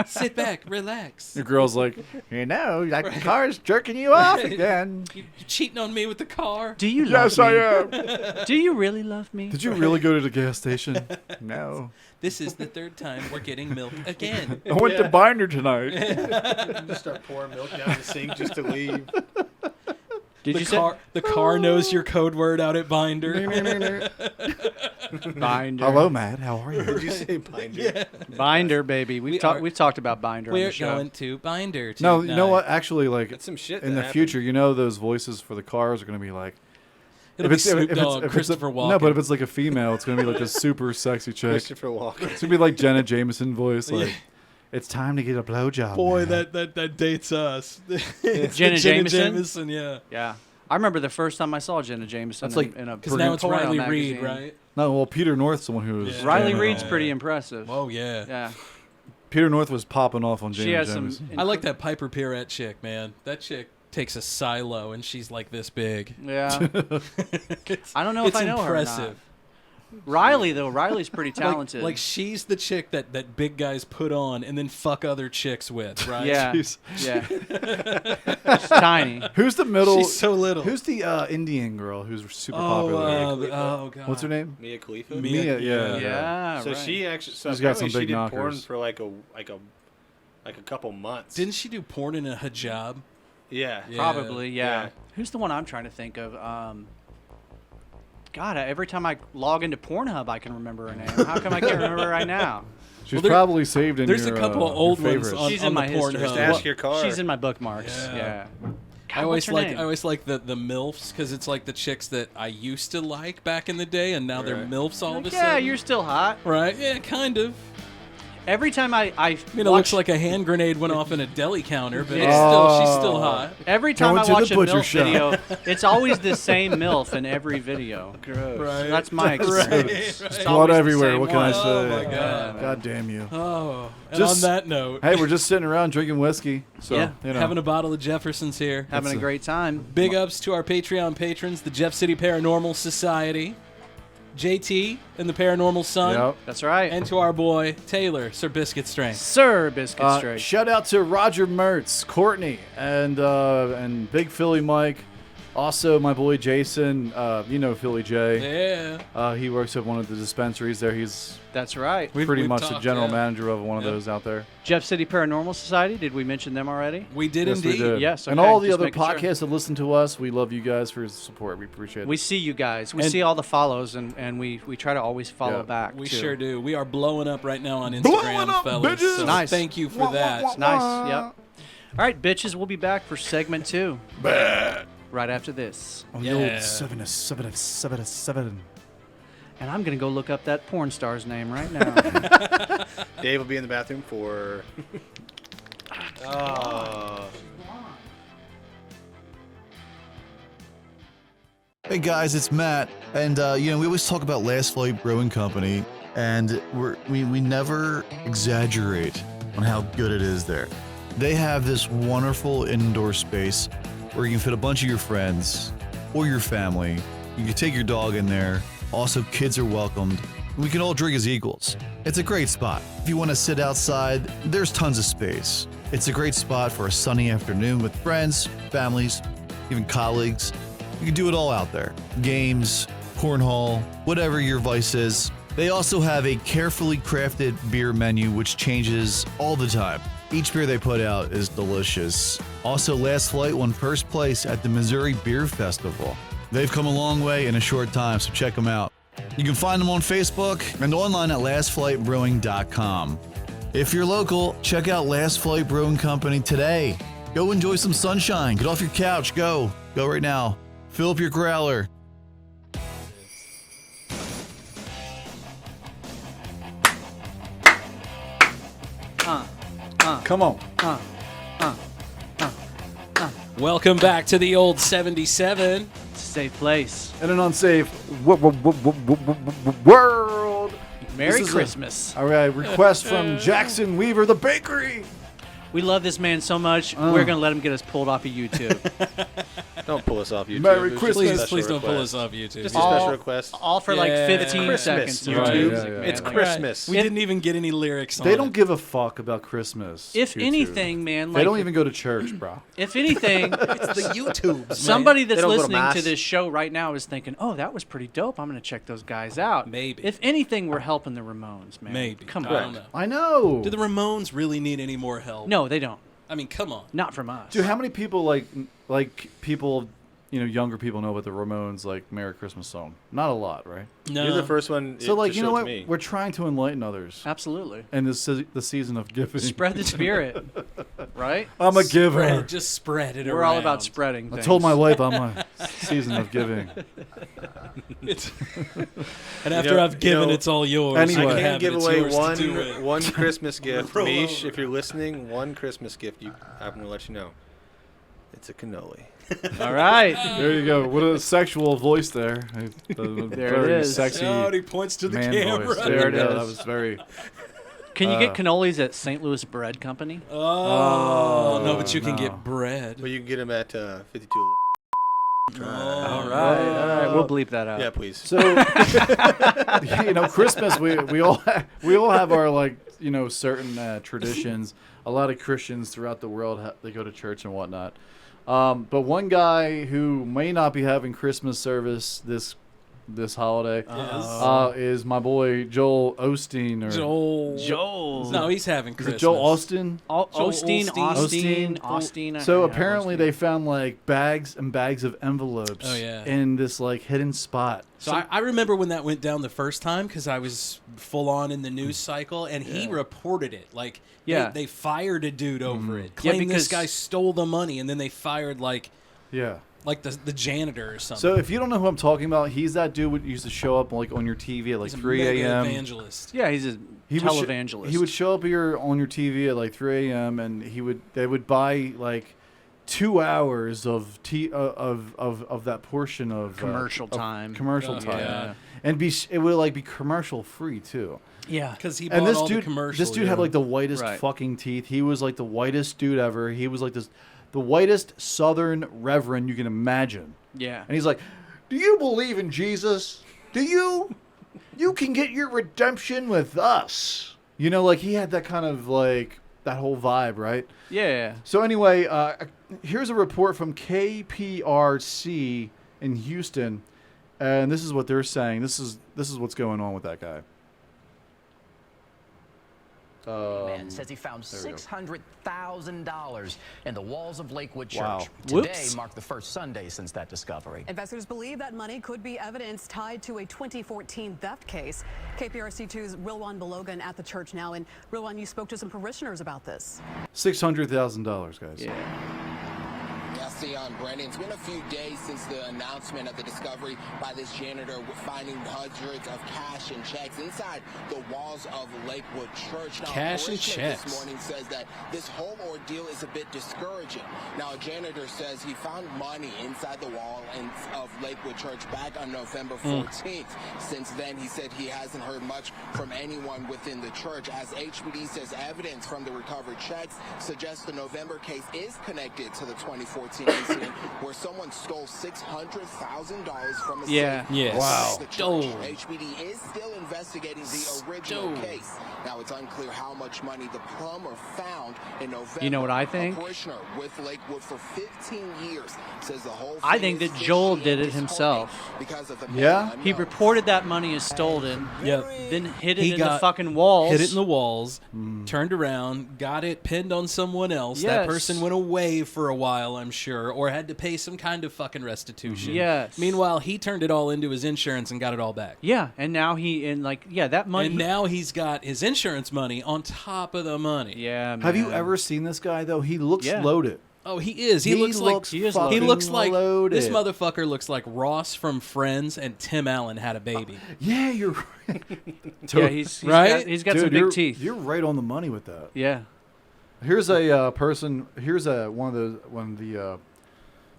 Sit back, relax. Your girl's like, you know, that car's jerking you off again. You cheating on me with the car? Do you love Yes, me? I am. Do you really love me? Did you really go to the gas station? No. This is the third time we're getting milk again. I went to Binder tonight. Just start pouring milk down the sink just to leave. Did you The car knows your code word out at Binder. Binder? Hello, Matt. How are you? Did you say binder? Binder, baby. We've talked about Binder on We're the show. going to Binder tonight. No, you know what? Actually, like That's some shit in that the happened. future, you know, those voices for the cars are going to be like. It'll be Snoop Dogg, Christopher Walken. No, but if it's like a female, it's going to be like this super sexy chick. Christopher Walken. It's going to be like Jenna Jameson voice. Like, it's time to get a blowjob. Boy, man. that dates us. Jenna Jameson? Yeah. Yeah. I remember the first time I saw Jenna Jameson That's like- in a Because now it's porno Riley magazine. Reid, right? No, well, Peter North's the one who was. Yeah. Riley jamming Reid's on. pretty impressive. Oh, yeah. Yeah. Peter North was popping off on She Jenna has some. Jameson. I like that Piper Perrette chick, man. That chick takes a silo and she's like this big. Yeah. It's- I don't know if it's I know her or not. impressive. Riley though, Riley's pretty talented. Like she's the chick that big guys put on and then fuck other chicks with, right? yeah, Jeez. yeah. She's tiny. Who's the middle? She's so little. Who's the Indian girl who's super popular? Oh god. What's her name? Mia Khalifa. Mia, yeah. Yeah. So right. she actually. So She's got apparently some big she did porn knockers. for like a couple months. Didn't she do porn in a hijab? Yeah. Yeah. Probably, yeah. Yeah. Who's the one I'm trying to think of? God, every time I log into Pornhub, I can remember her name. How come I can't remember right now? She's Well, there- probably saved in there's your a couple of your old ones favorites. on, She's on in the my Pornhub. history. Just ask your car. She's in my bookmarks. Yeah. Yeah. I always what's her like name? the MILFs because it's like the chicks that I used to like back in the day, and now they're Right. MILFs all of a Yeah, sudden. you're still hot. right. Yeah, kind of. Every time I I mean, it watch, looks like a hand grenade went off in a deli counter, but Yeah. she's still hot. every time I Going to watch the a butcher MILF shop. video, it's always the same MILF in every video. Gross. Right. That's my experience. Right. It's Blood always the everywhere. same What can I one. say? Oh my God. God damn you. Oh, and Just- on that note, Hey, we're just sitting around drinking whiskey. So, Yeah. you know. having a bottle of Jefferson's here. Having That's a great time. Big ups to our Patreon patrons, the Jeff City Paranormal Society, JT and the Paranormal Sun, Yep. That's right. and to our boy Taylor, Sir Biscuit Strength. Sir Biscuit Straight. Shout out to Roger Mertz, Courtney, and Big Philly Mike. Also, my boy Jason, you know Philly J. Yeah. He works at one of the dispensaries there. He's That's right. pretty much the talked, general yeah. manager of one of Yep. those out there. Jeff City Paranormal Society. Did we mention them already? We did Yes, we indeed. did. Yes, And okay, all the just other making sure. podcasts that listen to us, we love you guys for your support. We appreciate it. We see you guys. We And- see all the follows, and we try to always follow Yeah. back. We too. sure do. We are blowing up right now on Blowing Instagram, up, fellas. bitches! So Nice. thank you for that. It's nice. Yep. All right, bitches. We'll be back for segment 2. Right after this. On the Yeah. old 7. And I'm going to go look up that porn star's name right now. Dave will be in the bathroom for. Oh. Hey guys, it's Matt, and we always talk about Last Flight Brewing Company, and we never exaggerate on how good it is there. They have this wonderful indoor space where you can fit a bunch of your friends or your family. You can take your dog in there. Also, kids are welcomed. We can all drink as equals. It's a great spot. If you want to sit outside, there's tons of space. It's a great spot for a sunny afternoon with friends, families, even colleagues. You can do it all out there. Games, cornhole, whatever your vice is. They also have a carefully crafted beer menu which changes all the time. Each beer they put out is delicious. Also, Last Flight won first place at the Missouri Beer Festival. They've come a long way in a short time, so check them out. You can find them on Facebook and online at lastflightbrewing.com. If you're local, check out Last Flight Brewing Company today. Go enjoy some sunshine. Get off your couch. Go right now. Fill up your growler. Come on. Welcome back to the old 77. It's a safe place. In an unsafe world. Merry This is Christmas. All right, request from Jackson Weaver, the bakery. We love this man so much, we're going to let him get us pulled off of YouTube. Don't pull us off YouTube. Merry It was just a Christmas. special Please don't pull request. us off YouTube. Just a special request. All for like 15 Christmas, seconds. of YouTube. music, man. It's Like, Christmas. We didn't even get any lyrics on They it. don't give a fuck about Christmas. If YouTube. anything, man, They like, don't even go to church, bro. if anything, It's the YouTubes. somebody that's They don't go to listening mass. to this show right now is thinking, "Oh, that was pretty dope. I'm going to check those guys out." Maybe. If anything, we're helping the Ramones, man. Maybe. Come I on. don't know. I know. Do the Ramones really need any more help? No, they don't. I mean, come on. Not from us. Dude, how many people like people, younger people know about the Ramones like Merry Christmas song? Not a lot, right? No. You're the first one. So like, to you know show it what? to me. We're trying to enlighten others. Absolutely. And this is the season of giving. Spread the spirit, right? I'm a giver. Spread, just spread it around. We're all about spreading I things. told my wife I'm a season of giving. And after I've given, it's all yours. Anyway. You I can can't have give it. It's away yours to do it. one Christmas gift. Roll Mish, over. if you're listening, one Christmas gift. I'm going to let you know. It's a cannoli. All right. There you go. What a sexual voice there. There it is. Sexy Oh, and he points to the man camera. voice. There it you go. is. That was very. Can you get cannolis at St. Louis Bread Company? Oh, no, but you can no. get bread. Well, you can get them at 52. All right. We'll bleep that out. Yeah, please. So, Christmas, we all have our certain traditions. A lot of Christians throughout the world they go to church and whatnot. But one guy who may not be having Christmas service this holiday is my boy Joel Osteen. Joel. No, he's having Christmas. Is it Joel Austin? Austin. So apparently they found like bags and bags of envelopes in this like hidden spot. So I remember when that went down the first time because I was full on in the news cycle, and he reported it. Like, they fired a dude over it. Claimed this guy stole the money, and then they fired like the janitor or something. So if you don't know who I'm talking about, he's that dude who used to show up like on your TV at like 3 a.m. evangelist. Yeah, he's a televangelist. He would show up here on your TV at like 3 a.m. and they would buy like 2 hours of that portion of commercial time. Yeah. And it would like be commercial free too. Yeah, because he bought all the commercials. This dude had like the whitest fucking teeth. He was like the whitest dude ever. He was like the whitest Southern reverend you can imagine. Yeah. And he's like, "Do you believe in Jesus? Do you? You can get your redemption with us." Like he had that kind of like that whole vibe, right? Yeah. So anyway, here's a report from KPRC in Houston, and this is what they're saying. This is what's going on with that guy. Man says he found $600,000 in the walls of Lakewood Church. Wow. Today marked the first Sunday since that discovery. Investigators believe that money could be evidence tied to a 2014 theft case. KPRC2's Rilwan Belogan at the church now. And Rilwan, you spoke to some parishioners about this. $600,000, guys. Yeah. Brandon, it's been a few days since the announcement of the discovery by this janitor finding hundreds of cash and checks inside the walls of Lakewood Church. Now, cash and checks. This morning says that this whole ordeal is a bit discouraging. Now, a janitor says he found money inside the wall of Lakewood Church back on November 14th. Since then, he said he hasn't heard much from anyone within the church, as HPD says evidence from the recovered checks suggests the November case is connected to the 2014 incident where someone stole $600,000 from a Yeah. safe. Yes. Wow. The church. Stole. HBD is still investigating the original case. Now, it's unclear how much money the plumber found in November. You know what I think? A parishioner with Lakewood for 15 years says the whole I thing think is that Joel fishy did and it himself. disheartening because of the Yeah? many He unknowns. reported that money as stolen. Yep. Then hid it He in the got fucking walls. Hit it in the walls, turned around, got it pinned on someone else. That Yes. person went away for a while, I'm sure, or had to pay some kind of fucking restitution. Yes. Meanwhile, he turned it all into his insurance and got it all back. Yeah, and now that money. And now he's got his insurance money on top of the money. Yeah, man. Have you ever seen this guy though? He looks Yeah. loaded. Oh, he is. He looks like he is he looks like loaded. this motherfucker looks like Ross from Friends and Tim Allen had a baby. Yeah, you're right. Yeah, he's Right? He's got Dude, some big you're- teeth. You're right on the money with that. Yeah. Here's a person. Here's one of the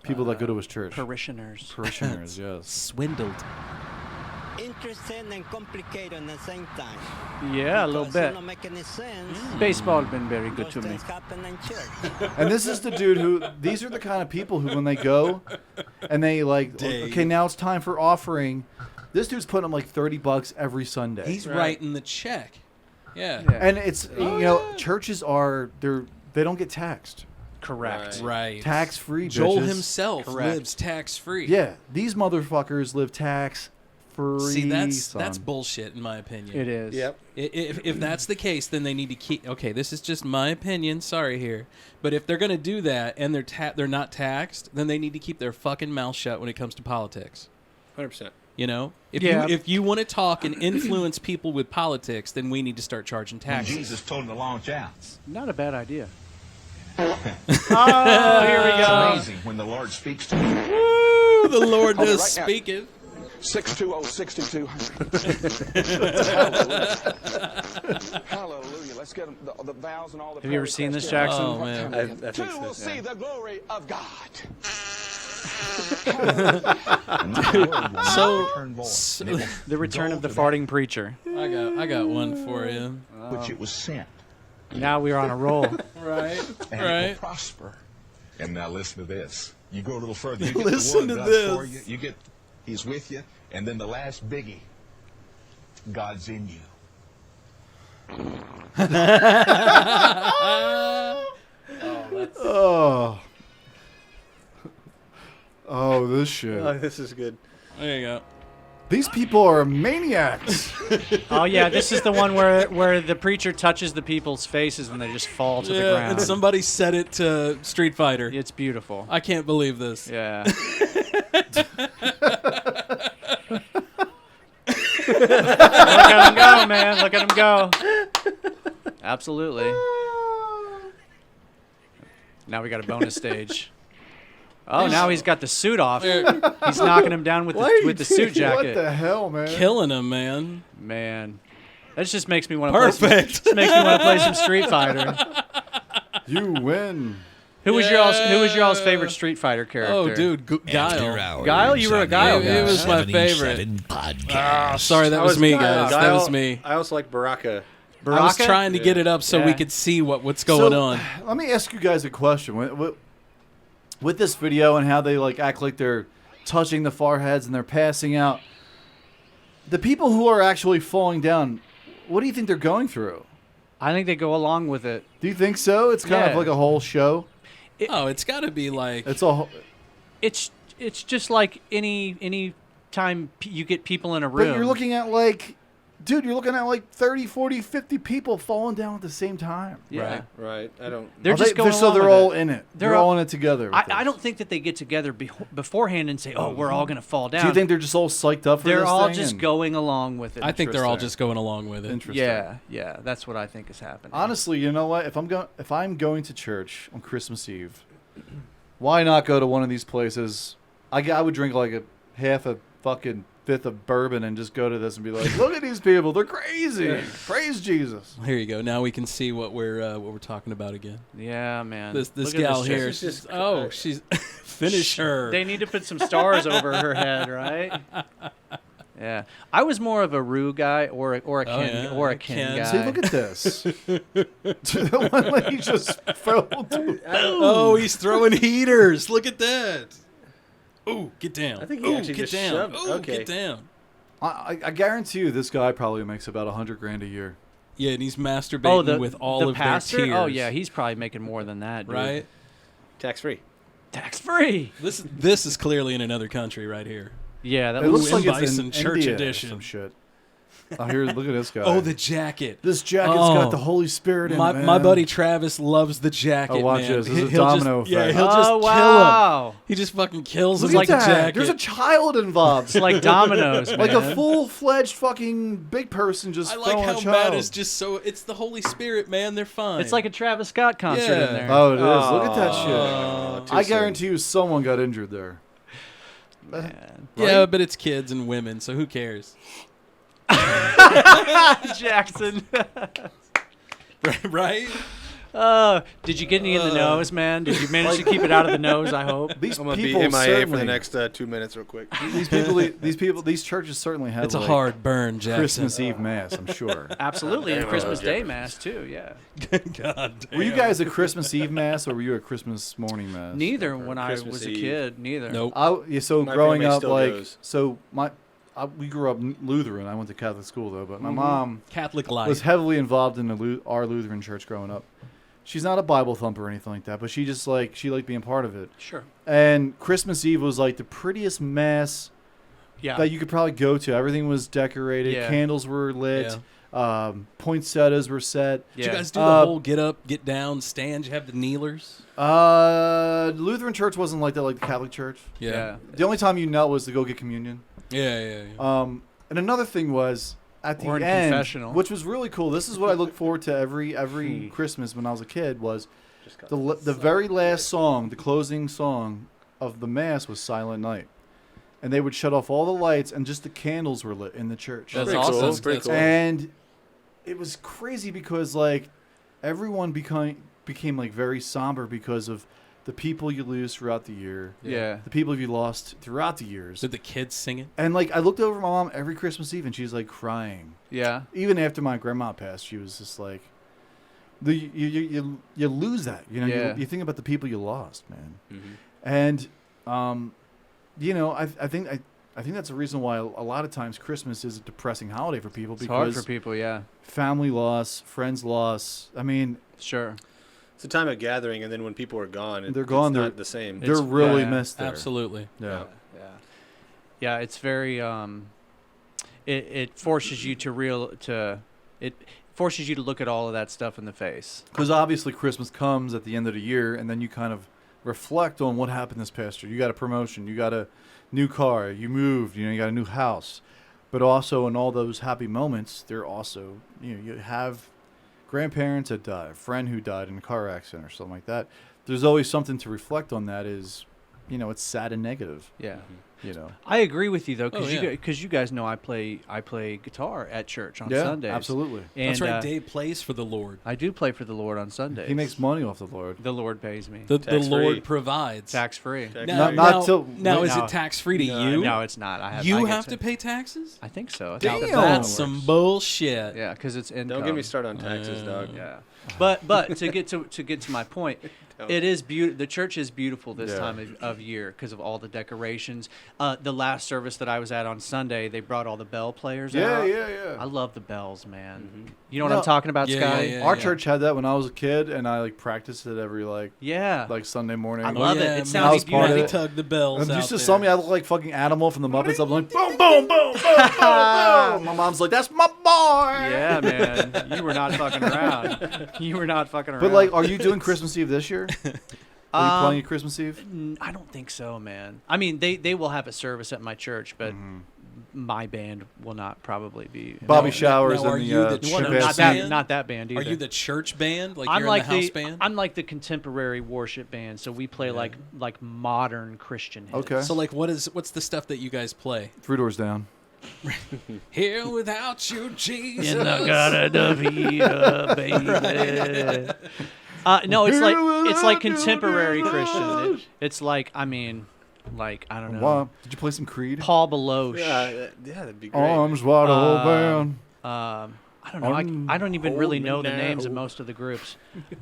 people that go to his church. Parishioners. Parishioners, yes. Swindled. Interesting and complicated at the same time. Yeah, a little Because bit. It don't make any sense. Baseball been very good Those to me. things happen in church. And this is the dude who. These are the kind of people who, when they go, and they like, Dave. okay, now it's time for offering. This dude's putting them like $30 every Sunday. He's writing the check. Yeah. And it's churches are they don't get taxed. Correct. Right. Tax free. Joel bitches. himself Correct. lives tax free. Yeah, these motherfuckers live tax free. See, that's son. bullshit in my opinion. It is. Yep. If that's the case, then they need to keep. Okay, this is just my opinion. Sorry here, but if they're gonna do that and they're not taxed, then they need to keep their fucking mouth shut when it comes to politics. 100%. You know, Yeah. if you want to talk and influence people with politics, then we need to start charging taxes. Jesus told him to launch out. Not a bad idea. Oh, here we go. It's amazing when the Lord speaks to me. Woo, the Lord Hold it is right now. speaking. 620-6200. Hallelujah. Let's get the vows and all the Have you ever prayer seen this, requests Jackson? here. Oh, man. I think Two so, will yeah. see the glory of God. So The return of the farting preacher. I got one for you. Which it was sent. Now we're on a roll. Right. And it Right. will prosper. And now listen to this. You go a little further. You get Listen the to one done for this. you. You get He's with you. And then the last biggie. God's in you. Oh, this shit. Oh, this is good. There you go. These people are maniacs. Oh yeah, this is the one where the preacher touches the people's faces and they just fall to the ground. And somebody set it to Street Fighter. It's beautiful. I can't believe this. Yeah. Look at him go, man. Look at him go. Absolutely. Now we got a bonus stage. Oh, now he's got the suit off. He's knocking him down with the suit jacket. What the hell, man? Killing him, man. Man, that just makes me want to Perfect. Just makes me want to play some Street Fighter. You win. Who was your all's favorite Street Fighter character? Oh, dude, Guile. Guile, you were a Guile guy. It was my favorite. Ah, sorry, that was me, guys. That was me. I also like Baraka. I was trying to get it up so we could see what's going on. Let me ask you guys a question. With this video and how they like act like they're touching the foreheads and they're passing out, the people who are actually falling down, what do you think they're going through? I think they go along with it. Do you think so? It's kind of like a whole show. It's got to be like It's just like any time you get people in a room. But you're looking at like 30, 40, 50 people falling down at the same time. Yeah. Right. I don't. They're just going so along they're with all it. in it. They're all in it together. with I don't think that they get together beforehand and say, "Oh, we're all going to fall down." Do you think they're just all psyched up for this They're all thing just and- going along with it. I think they're all just going along with it. Interesting. Yeah, that's what I think is happening. Honestly, you know what? If I'm going to church on Christmas Eve, why not go to one of these places? I would drink like a half a fucking fifth of bourbon and just go to this and be like, look at these people, they're crazy. Yeah. Praise Jesus. Here you go. Now we can see what we're talking about again. Yeah, man. This Look at gal this here. chick. She's finish her. They need to put some stars over her head, right? Yeah, I was more of a Rue guy or a Ken guy. See, look at this. The one lady just fell. Oh, he's throwing heaters. Look at that. Ooh, get down. I think he actually get just down. shoved. Ooh, Okay. get down. I guarantee you, this guy probably makes about $100,000 a year. Yeah, and he's masturbating with all of pastor? their tears. Oh yeah, he's probably making more than that, dude. Right? Tax free. Tax free. This is clearly in another country right here. Yeah, that It looks like Bison it's in Church India or Edition. some shit. Oh, here, look at this guy. Oh, the jacket. This jacket's got the Holy Spirit in it, man. My buddy Travis loves the jacket, Oh, watch man. this. This is a He'll domino just, Yeah, effect. he'll just wow. kill him. He just fucking kills Look him at like that. a jacket. There's a child involved. It's like dominoes, man. Like a full-fledged fucking big person just I like throwing how a child. Matt is just so... It's the Holy Spirit, man. They're fine. It's like a Travis Scott concert Yeah. in there. Oh, it is. Look at that Oh, shit. too I soon. guarantee you someone got injured there. Man. Yeah, but it's kids and women, so who cares? Jackson. Right? Did you get any in the nose, man? Did you manage to keep it out of the nose? I hope. These I'm gonna be people MIA for the certainly- next 2 minutes, real quick. These churches certainly have. It's a like, hard burn, Jackson. Christmas Eve mass, I'm sure. Absolutely, and Christmas Day mass too. Yeah. God damn. Were you guys a Christmas Eve mass or were you a Christmas morning mass? Neither when I Christmas was a Eve. kid. Neither. Nope. So My growing family up, still like, goes. we grew up Lutheran. I went to Catholic school though, but my Mm-hmm. mom Catholic life. was heavily involved in our Lutheran church growing up. She's not a Bible thumper or anything like that, but she just she liked being part of it. Sure. And Christmas Eve was like the prettiest mass that you could probably go to. Everything was decorated. Yeah. Candles were lit. Poinsettias were set. Did you guys do the whole get up, get down, stand? Did you have the kneelers? Lutheran church wasn't like that, like the Catholic church. Yeah. The only time you knelt was to go get communion. Yeah. And another thing was at the Or in end, confessional. which was really cool. This is what I looked forward to every Christmas when I was a kid. Was the very last song, the closing song of the mass was Silent Night, and they would shut off all the lights and just the candles were lit in the church. That's Pretty awesome. cool. Pretty cool. And it was crazy because like everyone became like very somber because of the people you lose throughout the year. Yeah. The people you lost throughout the years. Did the kids sing it? And like I looked over at my mom every Christmas Eve and she's like crying. Yeah. Even after my grandma passed, she was just like, you lose that. You know, Yeah. you think about the people you lost, man. Mm-hmm. And I think that's a reason why a lot of times Christmas is a depressing holiday for people It's hard because for people. Yeah. family loss, friends loss. I mean, Sure. It's a time of gathering, and then when people are gone, They're gone, It's they're- not the same. they're really yeah, missed there. Absolutely. Yeah. Yeah, it's very it forces you it forces you to look at all of that stuff in the face. Because obviously Christmas comes at the end of the year, and then you kind of reflect on what happened this past year. You got a promotion, you got a new car, you moved, you got a new house. But also in all those happy moments, there also, you have grandparents that died, a friend who died in a car accident or something like that. There's always something to reflect on that is, it's sad and negative. Yeah. You I agree with you though, because Oh, yeah. you guys know I play guitar at church on Yeah, Sundays. absolutely. And, That's right. Dave plays for the Lord. I do play for the Lord on Sundays. He makes money off the Lord. The Lord pays me. The Tax-free. Lord provides. Tax free. Now, is it tax free to you? No, it's not. I You get have to pay taxes? I think so. Damn. That's some bullshit. Yeah, because it's income. Don't get me started on taxes, dog. Yeah, but to get to my point, it is beautiful. The church is beautiful this time of year because of all the decorations. The last service that I was at on Sunday, they brought all the bell players out. Yeah. I love the bells, man. You know what I'm talking about, Scotty? Our church had that when I was a kid, and I practiced it every Yeah. Sunday morning. I love it. It man, sounds was part of beautiful. it. Tug the bells And out used to there. saw me, I look like fucking Animal from the Muppets. I'm like, boom, boom, boom, boom, boom. My mom's like, that's my boy. Yeah, man. You were not fucking around. You were not fucking around. But like, are you doing Christmas Eve this year? Are you playing at Christmas Eve? I don't think so, man. I mean, they will have a service at my church, but my band will not probably be. Bobby Showers now, are and you the the Well, no, church not band? that, not that band either. Are you the church band? Like I'm you're like in the house band? I'm like the contemporary worship band, so we play like modern Christian hits. Okay. So like, what's the stuff that you guys play? Three Doors Down. Here without you, Jesus. In the garden of Eden, baby. No, it's like contemporary Christian. It's like, I mean, Like, I don't know. Wow. Did you play some Creed? Paul Beloche. Yeah, that'd be great. Arms wide open. I don't know. I don't even really know the names of most of the groups.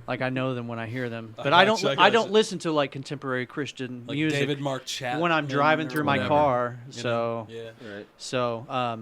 Like I know them when I hear them, but I don't listen to like contemporary Christian like music. David Mark Chapman when I'm driving through my car. So right. So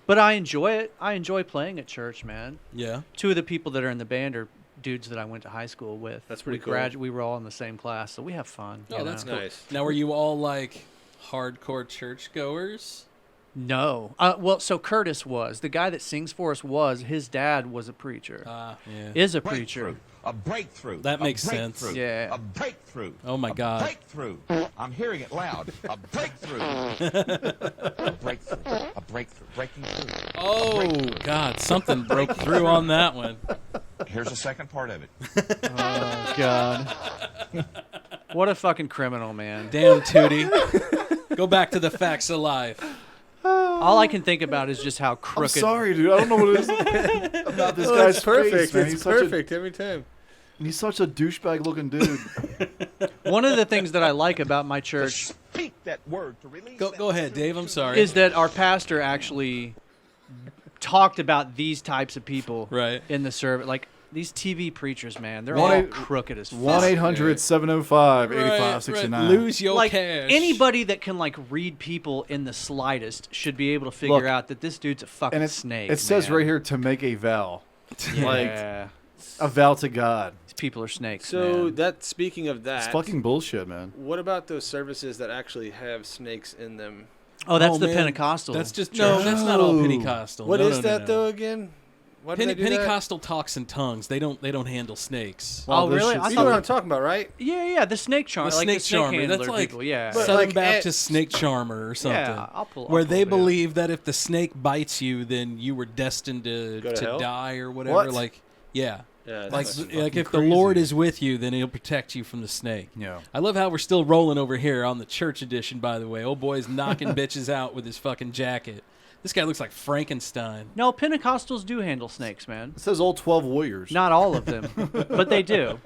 but I enjoy it. I enjoy playing at church, man. Yeah. 2 of the people that are in the band are dudes that I went to high school with. That's pretty cool. We were all in the same class, so we have fun. Oh, that's cool. Nice. Now, were you all like hardcore churchgoers? No. Well, so Curtis was. The guy that sings for us his dad was a preacher. Is a preacher. A breakthrough. That makes sense. Yeah. A breakthrough. Oh, my God. A breakthrough. I'm hearing it loud. A breakthrough. A breakthrough. A breakthrough. Breaking through. Oh, God. Something broke through on that one. Here's the second part of it. Oh, God. What a fucking criminal, man. Damn, Tootie. Go back to the facts of life. All I can think about is just how crooked. I'm sorry, dude. I don't know what it is about this guy's perfect. face, man. It's perfect every time. He's such a douchebag looking dude. One of the things that I like about my church. Speak that word to release. Go ahead, Dave. I'm sorry. Is that our pastor actually talked about these types of people in the service? Like these TV preachers, man, they're all crooked as fuck. 1-800-705-8569. Lose your like cash. Anybody that can like read people in the slightest should be able to figure out that this dude's a fucking snake. It says right here to make a vow. Yeah. Like a vow to God. These people are snakes. So man. speaking of that, It's fucking bullshit, man. what about those services that actually have snakes in them? Oh, that's the man. Pentecostal. That's just that's not all Pentecostal. What No, is no, that no. though again? Why do they do that? Pentecostal talks in tongues. They don't handle snakes. Oh, really? You know what I'm talking about, right? Yeah, the snake charmer. The like snake the snake charmer. handler That's like people. Yeah. Southern like Baptist snake charmer or something. Yeah, I'll pull where they it up. believe that if the snake bites you, then you were destined to hell? die or whatever. What? Like, yeah. Yeah, like that's if crazy. the Lord is with you, then He'll protect you from the snake. Yeah. I love how we're still rolling over here on the church edition. By the way, old boy's knocking bitches out with his fucking jacket. This guy looks like Frankenstein. No, Pentecostals do handle snakes, man. It says all 12 warriors. Not all of them, but they do.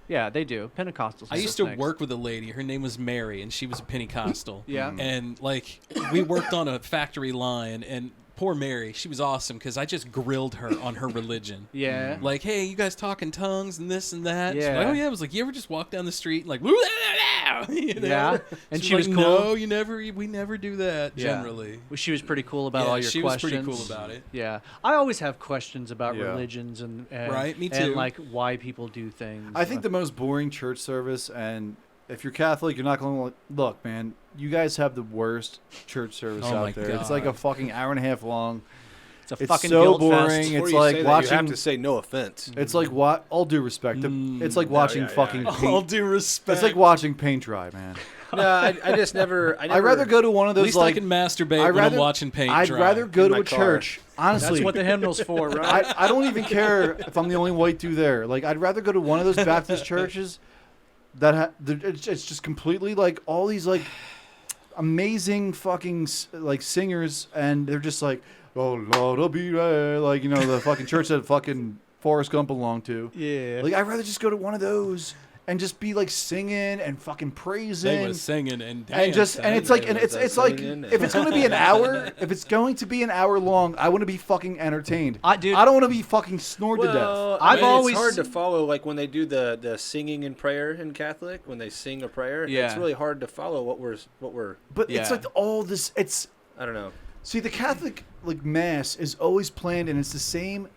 Yeah, they do. Pentecostals. I used to work with a lady. Her name was Mary, and she was a Pentecostal. Yeah. And, like, we worked on a factory line, and poor Mary, she was awesome because I just grilled her on her religion. Yeah. Like, hey, you guys talk in tongues and this and that? She's Yeah. like, oh, yeah. I was like, you ever just walk down the street and, like, you know? Yeah. And she was like, cool. No, we never do that, Yeah. generally. Well, she was pretty cool about Yeah, all your she was questions. pretty cool about it. Yeah. I always have questions about Yeah. religions and Right, me and too. like why people do things. I think the most boring church service, and if you're Catholic, you're not going to look, man. You guys have the worst church service Oh my out there. It's like a fucking hour and a half long. it's a It's fucking so guilt boring. fest. It's Before you like say that, watching. you have to say no offense. It's like what? All due respect. It's like watching fucking paint. All due respect. It's like watching paint dry, man. No, I just never. I'd rather go to one of At those least like I can masturbate when I'm watching paint I'd dry. rather go in to my a car. church. Honestly, That's what the hymnal's for, right? I don't even care if I'm the only white dude there. Like, I'd rather go to one of those Baptist churches that it's just completely like all these like amazing fucking like singers, and they're just like, oh Lord, I'll be there. Like, you know, the fucking church that fucking Forrest Gump belonged to. Yeah. Like, I'd rather just go to one of those and just be like singing and fucking praising. They was singing and And it's like, and it's like, if it's going to be an hour, if it's going to be an hour long, I want to be fucking entertained. I don't want to be fucking snored to death. I mean, it's hard to follow, like when they do the singing and prayer in Catholic, when they sing a prayer. Yeah. It's really hard to follow what we're. But it's like all this. It's I don't know. See, the Catholic like mass is always planned, and it's the same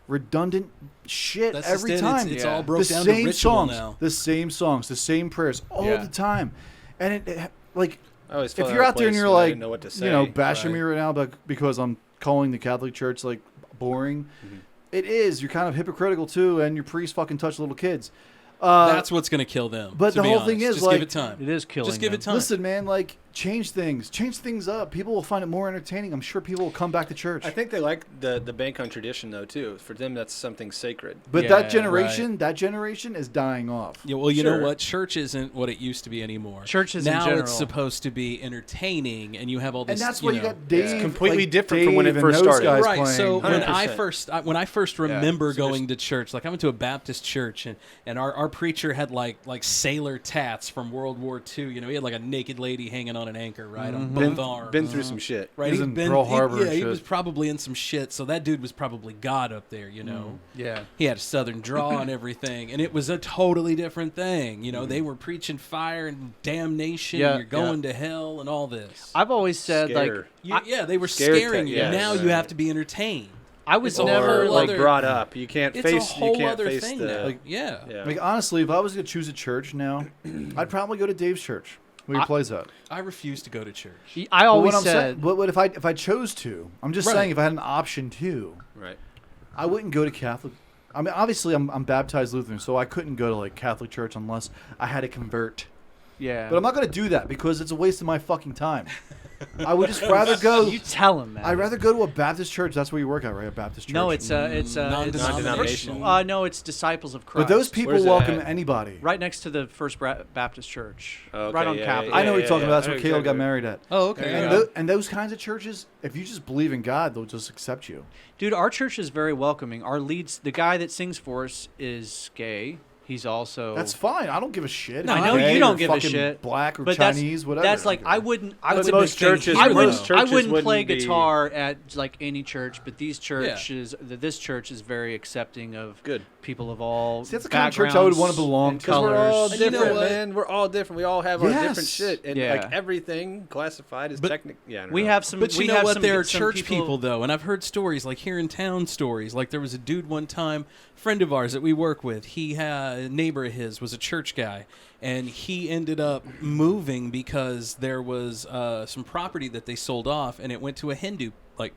redundant shit That's every just it. time. It's all broke the down to same ritual songs, now. the same songs, the same prayers all Yeah. the time, and it like I always if felt you're out out of there and place you're when I like, didn't know what to you know, say. bashing me Right. right now, but because I'm calling the Catholic Church like boring, it is. You're kind of hypocritical too, and your priests fucking touch little kids. That's what's going to kill them. But to the be whole honest. thing is just like, give it time. It is killing Just give it time. Listen, man, like change things up. People will find it more entertaining. I'm sure people will come back to church. I think they like the bank on tradition though too. For them, that's something sacred. But that generation is dying off. Yeah, well, you know what? Church isn't what it used to be anymore. Church is now in it's supposed to be entertaining, and you have all this. And that's why you got Dave. It's completely different Dave from when it first started. Right. Playing. So 100%. when I first remember going to church, like I went to a Baptist church, and our preacher had like sailor tats from World War II. You know, he had like a naked lady hanging on an anchor, right, on both arms. Been through some shit. Right, He was in Pearl Harbor. He was probably in some shit. So that dude was probably God up there. You know. Yeah. He had a southern draw and everything, and it was a totally different thing. You know, they were preaching fire and damnation. Yeah, you're going to hell and all this. I've always said they were scaring you. Now you have to be entertained. I was It's never like brought up. You can't It's face. a whole you can't other face thing the. now. Like, yeah. Like honestly, if I was gonna choose a church now, I'd probably go to Dave's church where he plays at. I refuse to go to church. I always what said. but what if I chose to? I'm just saying if I had an option to, Right. I wouldn't go to Catholic. I mean, obviously I'm baptized Lutheran, so I couldn't go to like Catholic church unless I had to convert. Yeah. But I'm not gonna do that because it's a waste of my fucking time. I would just rather go. You tell him, man. I'd rather go to a Baptist church. That's where you work at, right? A Baptist church. No, it's non-denominational. No, it's Disciples of Christ. But those people Where's it welcome at? anybody. right next to the First Baptist Church, Okay, right on yeah, Capitol. I know what you're talking about. That's I where know Caleb exactly. got married at. Oh, okay. And those kinds of churches, if you just believe in God, they'll just accept you. Dude, our church is very welcoming. Our leads, the guy that sings for us, is gay. He's also. That's fine. I don't give a shit. No, If I know you're gay you don't or give a fucking shit. Black or but Chinese, whatever. That's like I wouldn't. I That's wouldn't. most churches. I most churches wouldn't play wouldn't be- guitar at like any church, but these churches, this church is very accepting of people of all. See, that's the kind of church I would want to belong to. Because we're all colors. different, man. We're all different. We all have our different Yes. shit, and Yeah. like everything classified as technical. Yeah, I don't We know. have some. But you we know have what? some, There are some church people though, and I've heard stories like here in town stories. Like there was a dude one time, friend of ours that we work with. He had a neighbor of his was a church guy, and he ended up moving because there was some property that they sold off, and it went to a Hindu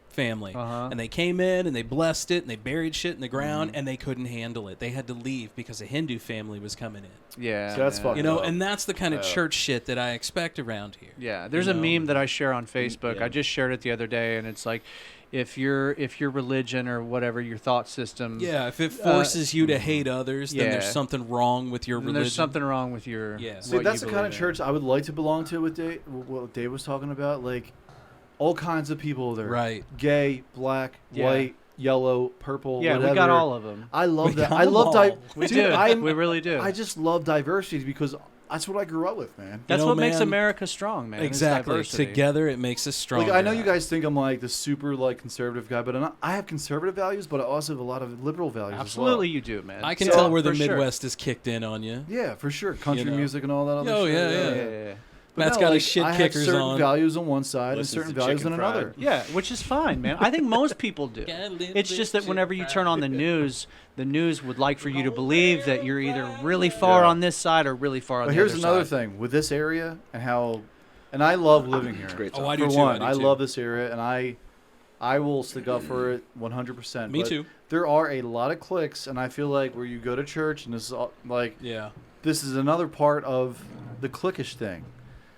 family, and they came in and they blessed it and they buried shit in the ground, and they couldn't handle it. They had to leave because a Hindu family was coming in. Yeah, So that's fucked You know, up. and that's the kind of church shit that I expect around here. Yeah, there's you a know? meme that I share on Facebook. Yeah. I just shared it the other day, and it's like, if your religion or whatever your thought system, Yeah, if it forces you to hate others, then there's yeah. something wrong with your then religion. there's something wrong with your. Yeah. See, what that's you the kind of believe in. church I would like to belong to. With Dave, what Dave was talking about, like all kinds of people there. Right. Gay, black, Yeah. white, yellow, purple. Yeah, whatever. we got all of them. I love We that. got I them love all. We Dude, do. We really do. I just love diversity because that's what I grew up with, man. That's know, what makes man, America strong, man. is Exactly. diversity. Together, it makes us stronger. Like I know you guys think I'm like the super conservative guy, but I have conservative values, but I also have a lot of liberal values. Absolutely, you do, man. I can So- tell where the for sure. Midwest is kicked in on you. as well. Yeah, for sure. Country know. music and all that other Oh, shit. yeah. But Matt's no, got like, his shit I have kickers certain on. values on one side Listens and certain to values on Chicken Fried. another. Yeah, which is fine, man. I think most people do. It's just that whenever you turn on the news would like for you to believe that you're either really far on this side or really far on But the here's other another side. thing with this area and how, and I love living here. great Oh, I For do too. one, I do too. love this area, and I will stick up for it 100%. Me but too. There are a lot of cliques, and I feel like where you go to church, and this is all, like, Yeah. this is another part of the cliquish thing.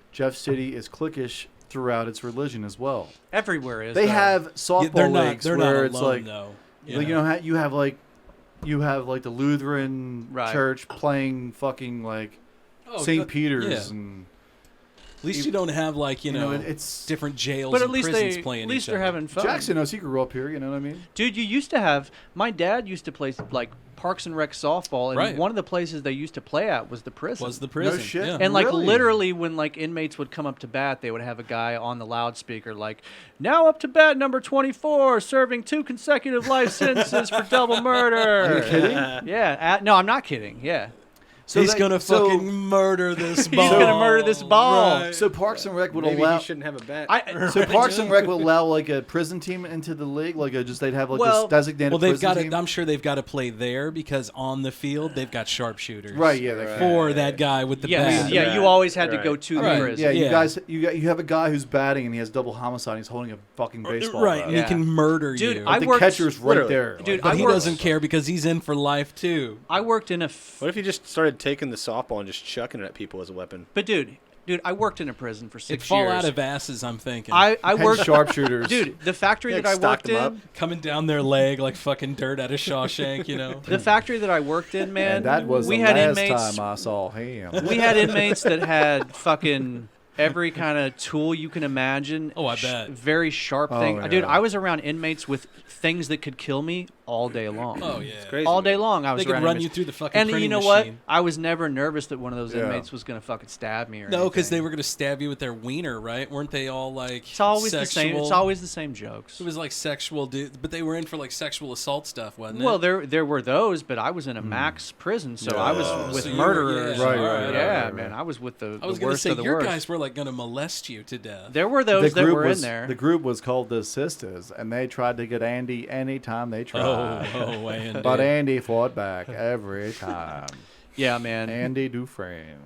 Jeff City is cliquish throughout its religion as well. Everywhere is. They though. have softball they're not, leagues they're where not it's alone, like, though. you know, you have like the Lutheran Right. church playing fucking like Oh, St. good. Peter's Yeah. and At least you don't have it's different jails But at and least prisons playing at least each they're other. having fun. Jackson knows he grew up here. You know what I mean? Dude, you used to have. My dad used to play like Parks and Rec softball, and Right. one of the places they used to play at was the prison. Was the prison. No shit. Yeah. And like Really? literally, when like inmates would come up to bat, they would have a guy on the loudspeaker like, "Now up to bat number 24, serving 2 consecutive life sentences for double murder." Are you kidding? Yeah. No, I'm not kidding. Yeah. So He's they- gonna so- fucking murder this He's ball. gonna murder this ball. Right. So Parks and Rec would Maybe allow. he shouldn't have a bat. So Parks and Rec would allow like a prison team into the league, like they'd have like Well- this designated Well, they've prison got team. to. I'm sure they've got to play there because on the field they've got sharpshooters. Right, yeah, they- For that guy with the Yeah, bat. yeah. You always had to go Right. to the Right. prison. Yeah, you Yeah. guys, you have a guy who's batting and he has double homicide. And he's holding a fucking baseball Right, bat. and Yeah. he can murder Dude, you. I the worked- catcher's right literally. there. Dude, but I he worked- doesn't care because he's in for life too. I worked in a. What if you just started taking the softball and just chucking it at people as a weapon? But dude, Dude, I worked in a prison for 6 years. It'd fall out of asses, I'm thinking. I worked sharpshooters. Dude, the factory that I worked in, coming down their leg like fucking dirt out of Shawshank, you know. The factory that I worked in, man. And that was we the had last inmates, time I saw him. We had inmates that had fucking every kind of tool you can imagine. Oh, I bet. Very sharp thing. yeah. Dude, I was around inmates with things that could kill me all day long. Oh, yeah. It's crazy, all day man. long I was They could around run inmates. you through the fucking And you printing know what? machine. I was never nervous that one of those Yeah. inmates was going to fucking stab me or No, because anything. they were going to stab you with their wiener, right? Weren't they all like It's always sexual? the same. It's always the same jokes. It was like sexual, but they were in for like sexual assault stuff, wasn't it? Well, there were those, but I was in a max prison, so I was with So you were- murderers. yeah, right, yeah, right. man, I was with the I was the going to worst say of the your worst. guys were like going to molest you to death. There were those that were was, in there. The group was called the Sisters, and they tried to get Andy anytime they tried. Oh, Andy. But Andy fought back every time. Yeah, man. Andy Dufresne,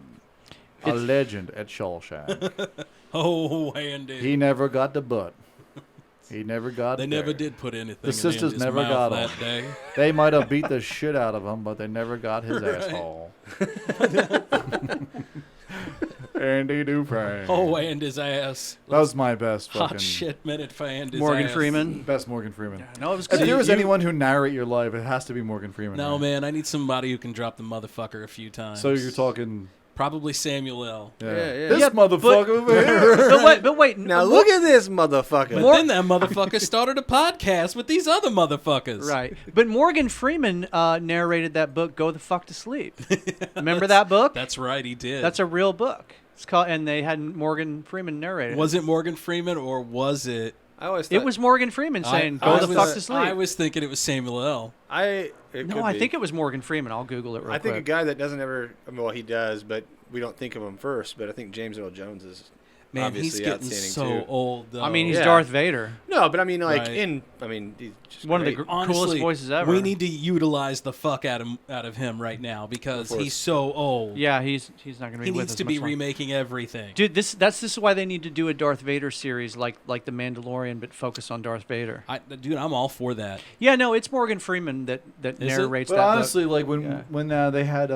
a legend at Shawshank. Oh, Andy. He never got the butt. He never got They there. never did put anything The in Sisters Andy's never mouth got that him. day. They might have beat the shit out of him, but they never got his Right. asshole. Andy Dufresne. Oh, Andy's ass. That was my best Hot fucking shit minute for Andy's Morgan ass. Freeman. best Morgan Freeman. No, it was If good. there was You- anyone who narrate your life, it has to be Morgan Freeman. No, right? man, I need somebody who can drop the motherfucker a few times. So you're talking. Probably Samuel L. Yeah. Yeah, yeah. This Yeah, motherfucker over here. but wait. Now look at this motherfucker. But then that motherfucker started a podcast with these other motherfuckers. Right. But Morgan Freeman narrated that book, Go the Fuck to Sleep. Remember that book? That's right, he did. That's a real book. It's called, and they had Morgan Freeman narrate it. Was it Morgan Freeman or was it? I always thought, It was Morgan Freeman saying, "Go the fuck to sleep." I was thinking it was Samuel L. It No, could I be. think it was Morgan Freeman. I'll Google it real I think a quick. guy that doesn't ever. I mean, well, he does, but we don't think of him first. But I think James Earl Jones is Man, he's obviously getting outstanding so too. old, though. I mean, he's Yeah. Darth Vader. No, but I mean, like Right. he's just One of the great. coolest Honestly, voices ever. we need to utilize the fuck out of him right now because Of course. he's so old. Yeah, he's not going to be He with needs us to be much longer. remaking everything. Dude, this is why they need to do a Darth Vader series like the Mandalorian, but focus on Darth Vader. Dude, I'm all for that. Yeah, no, it's Morgan Freeman that Is it? narrates But that honestly, book. like Yeah. when they had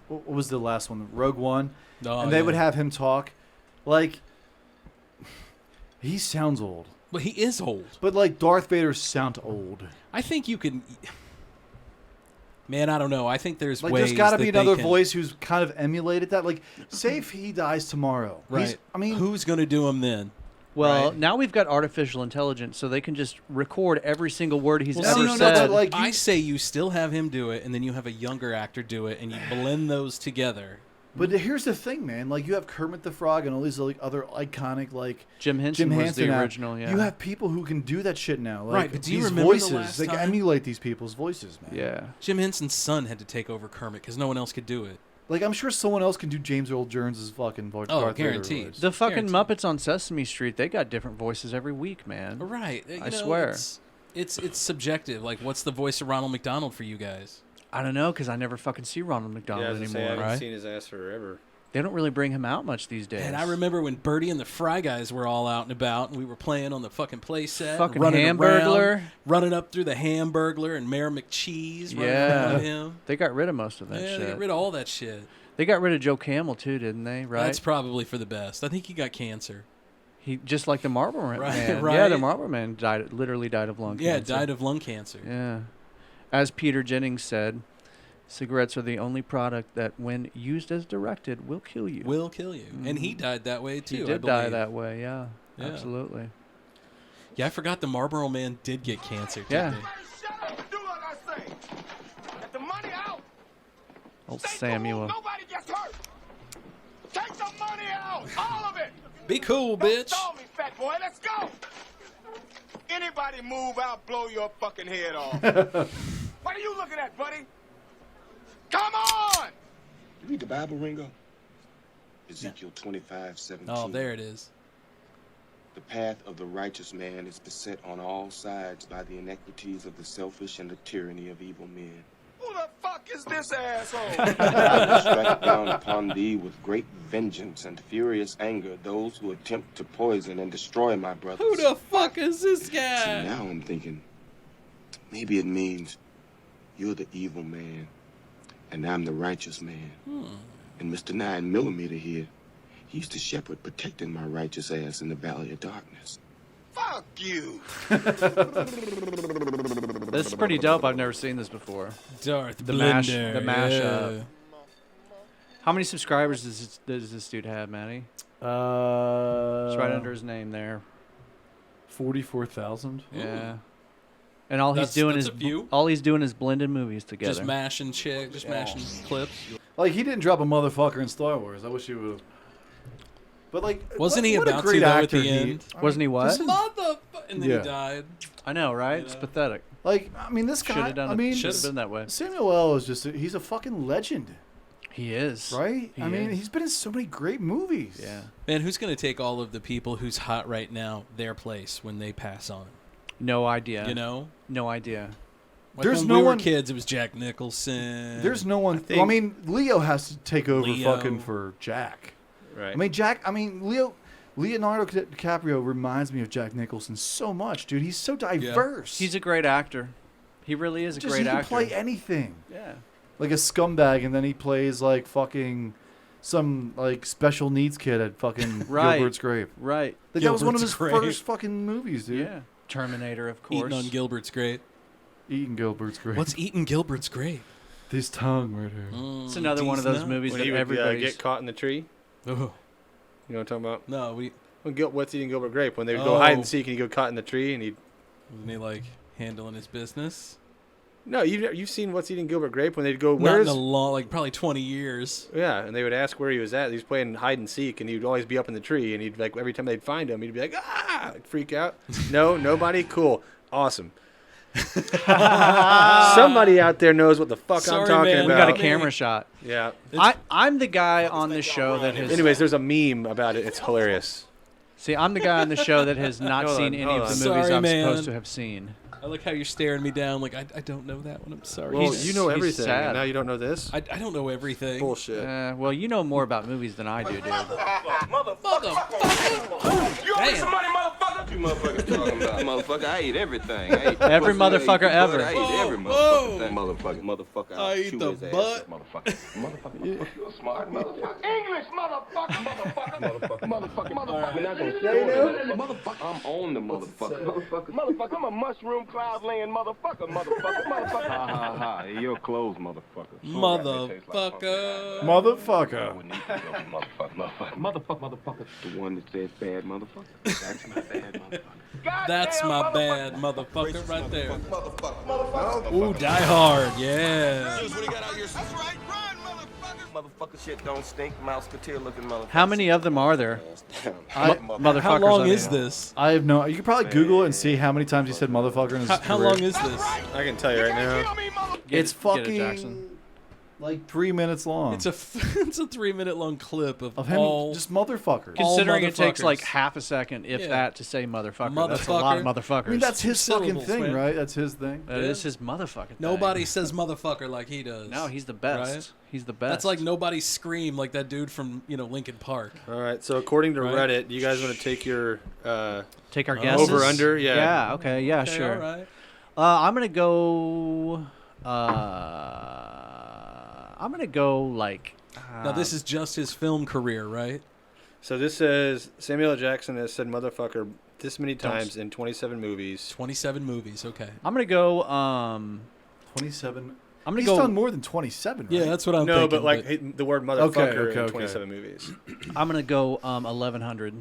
what was the last one? Rogue One, Oh, and they yeah. would have him talk, like he sounds old. But he is old. But like Darth Vader sound old. I think you can. Man, I don't know. I think there's Like ways there's got to that be they another can- voice who's kind of emulated that. Like, say if he dies tomorrow, Right. I mean, who's going to do him then? Well, Right. now we've got artificial intelligence, so they can just record every single word he's Well, ever see, said. but like I say you still have him do it, and then you have a younger actor do it, and you blend those together. But here's the thing, man. Like you have Kermit the Frog and all these like other iconic like Jim Henson was the now. original, yeah. You have people who can do that shit now. Like, Right, but do you these remember the voices? last They can time? emulate these people's voices, man. Yeah. Jim Henson's son had to take over Kermit because no one else could do it. Like I'm sure someone else can do James Earl Jones's fucking Darth Oh, Vader guaranteed. voice. The fucking Guaranteed. Muppets on Sesame Street, they got different voices every week, man. Right. You I know, swear. It's subjective. Like, what's the voice of Ronald McDonald for you guys? I don't know, because I never fucking see Ronald Yeah, McDonald I was gonna say, I anymore. haven't Right? seen his ass forever. They don't really bring him out much these days. And I remember when Bertie and the Fry Guys were all out and about, and we were playing on the fucking play set, Fucking running Hamburglar. around, running up through the Hamburglar and Mayor McCheese, running Yeah. around him. They got rid of most of that Yeah, shit. they got rid of all that shit. They got rid of Joe Camel too, didn't they? Right? That's probably for the best. I think he got cancer. He just like the Marlboro Man. Right, Yeah, right. the Marlboro Man literally died of lung Yeah, cancer. died of lung cancer. Yeah. As Peter Jennings said, cigarettes are the only product that, when used as directed, will kill you. Will kill you. And he died that way, too, He I did die believe. that way, yeah. Yeah. Absolutely. Yeah, I forgot the Marlboro Man did get cancer, Yeah. didn't Get the money out. Old Samuel. Nobody gets hurt. Take the money out. All of it. he? Be cool, bitch. Stall me, fat boy. Let's go. Anybody move, I'll blow your fucking head off. What are you looking at, buddy? Come on. You read the Bible, Ringo? Ezekiel 25:17. Oh, there it is. The path of the righteous man is beset on all sides by the inequities of the selfish and the tyranny of evil men. Who the fuck is this asshole? I will strike down upon thee with great vengeance and furious anger those who attempt to poison and destroy my brothers. Who the fuck is this See, guy? now I'm thinking, maybe it means you're the evil man and I'm the righteous man. And Mr. 9mm here, He's the shepherd protecting my righteous ass in the valley of darkness. Fuck you. This is pretty dope. I've never seen this before. Darth the Blender, the mashup. yeah. How many subscribers does this dude have, Matty? It's right under his name there. 44,000. Yeah. And all he's doing is blending movies together. Just mashing mashing clips. Like, he didn't drop a motherfucker in Star Wars. I wish he would have. But, like, wasn't he what a about great to, though, at actor the end? Wasn't he what? And then he died. I know, right? It's pathetic. Like, I mean, this guy. Should have done I mean, should have been that way. Samuel L. is he's a fucking legend. He is. Right? He I mean, is. he's been in so many great movies. Yeah. Man, who's going to take all of the people who's hot right now, their place when they pass on? No idea. You know? No idea. Like There's when no we were one- kids, it was Jack Nicholson. There's no one. think- I mean, Leo has to take over Leo. fucking for Jack. Right. I mean, Leonardo DiCaprio reminds me of Jack Nicholson so much, dude. He's so diverse. He's a great actor. He really is a great he can actor. play anything. Yeah. Like a scumbag, and then he plays like fucking some like special needs kid at fucking Right. Gilbert's Grape. Right. Like, that was one of Gilbert's his Grape. first fucking movies, dude. Yeah. Terminator, of course. Eating on Gilbert's Grape. Eating Gilbert's Grape. What's eating Gilbert's Grape? This tongue right here. It's another one of those movies When that he would everybody's... get caught in the tree. Oh. You know what I'm talking about? No, What's Eating Gilbert Grape? When they would go hide and seek and he'd go caught in the tree and he'd... Wasn't he, like, handling his business? No, you've seen What's Eating Gilbert Grape when they'd go, Not where's... in a long, like, probably 20 years. Yeah, and they would ask where he was at. He was playing hide and seek, and he'd always be up in the tree, and he'd, like, every time they'd find him, he'd be like, ah! Like, freak out. No, nobody? Cool. Awesome. Somebody out there knows what the fuck I'm talking about. We got a camera shot. Yeah. I'm the guy on this show that has... Anyways, there's a meme about it. It's hilarious. See, I'm the guy on the show that has not Hold seen on, any hold of the on. movies Sorry, I'm man. supposed to have seen. I like how you're staring me down like, I don't know that one. I'm sorry. Well, you know he's everything. sad. And now you don't know this? I don't know everything. Bullshit. Well, you know more about movies than I do, dude. You owe me some money, motherfucker. You motherfuckers talking about? Motherfucker, I eat everything. I eat Every pussy, motherfucker I eat ever. butt, I eat every motherfucking thing. Motherfucker. I'll I eat chew the his ass butt. up, motherfucker. Motherfucker. You a smart motherfucker. English, motherfucker. Motherfucker. We're not gonna say that. Motherfucker. I'm on the motherfucker. Motherfucker, I'm a mushroom cloud laying motherfucker. Ha ha ha. Your clothes, motherfucker. Motherfucker. Motherfucker. Motherfucker. The one that says bad motherfucker. That's my bad motherfucker. That's my bad motherfucker right there. Ooh, Die Hard, yeah. Motherfucker shit don't stink. Mouseketeer looking motherfucker. How many of them are there? Motherfuckers. How long I mean. is this? I have no. You could probably Google it and see how many times he said motherfucker in his How career. long is this? I can tell you right now. It's Get it, fucking Jackson. like 3 minutes long. It's a 3-minute long clip of him all just motherfuckers. Considering it takes motherfuckers. like half a second, if Yeah. that, to say motherfucker. That's a lot of motherfuckers. I mean, that's his fucking syllables, thing, man. right? That's his thing. That is his motherfucker thing. Nobody says motherfucker like he does. No, he's the best. Right? He's the best. That's like nobody scream like that dude from Linkin Park. All right, so according to Right. Reddit, you guys want to take your Take our guesses? over under? Yeah. Yeah. Okay. Yeah. Okay, sure. all right. I'm gonna go. I'm gonna go like. Now this is just his film career, right? So this says Samuel L. Jackson has said motherfucker this many times in 27 movies. 27 movies. Okay. I'm gonna go. 27. I'm gonna He's go. done more than 27. Right? Yeah, that's what I'm No, thinking. but like the word motherfucker in okay. 27 movies. I'm gonna go 1100.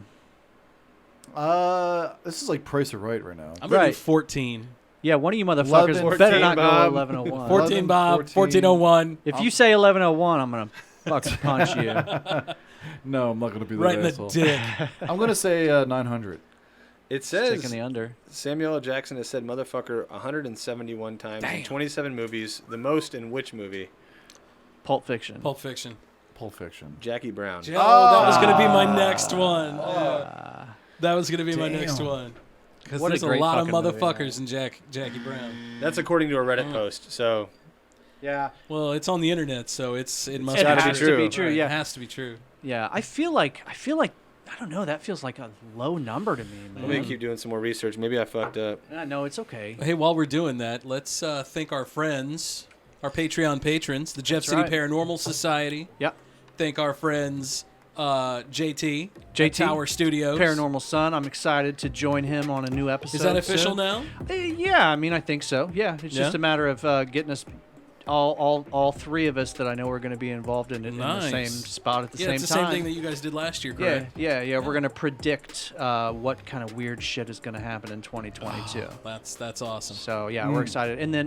This is like Price or Right now. I'm gonna do Right. 14. Yeah, one of you motherfuckers 11, better not 14, go Bob. 1101. 14 Bob. 1401. If you say 1101, I'm gonna fucking punch you. No, I'm not going to be that Right in the asshole. dick. I'm going to say 900. It says Taking the under. Samuel L. Jackson has said motherfucker 171 times in 27 movies. The most in which movie? Pulp Fiction. Pulp Fiction. Pulp Fiction. Jackie Brown. Oh, that was gonna be my next one. That was gonna be my next Damn. one. Because What a there's a great lot of fucking movie, motherfuckers in Jackie Brown. That's according to a Reddit post. So Yeah. Well, it's on the internet, so it must It be has true. to be true. Right, Yeah. It has to be true. Yeah. I feel like I don't know. That feels like a low number to me, man. let me keep doing some more research. Maybe I fucked up. No, it's okay. Hey, while we're doing that, let's thank our friends, our Patreon patrons, the Jeff That's City right. Paranormal Society. Yep. Thank our friends, JT at Tower Studios. Paranormal Sun. I'm excited to join him on a new episode. Is that official now? Yeah, I mean, I think so. Yeah, it's just a matter of getting us all three of us that I know are going to be involved in the same spot at the same time. Yeah, it's the same thing that you guys did last year, correct? Yeah. We're going to predict what kind of weird shit is going to happen in 2022. Oh, that's awesome. So, yeah, we're excited. And then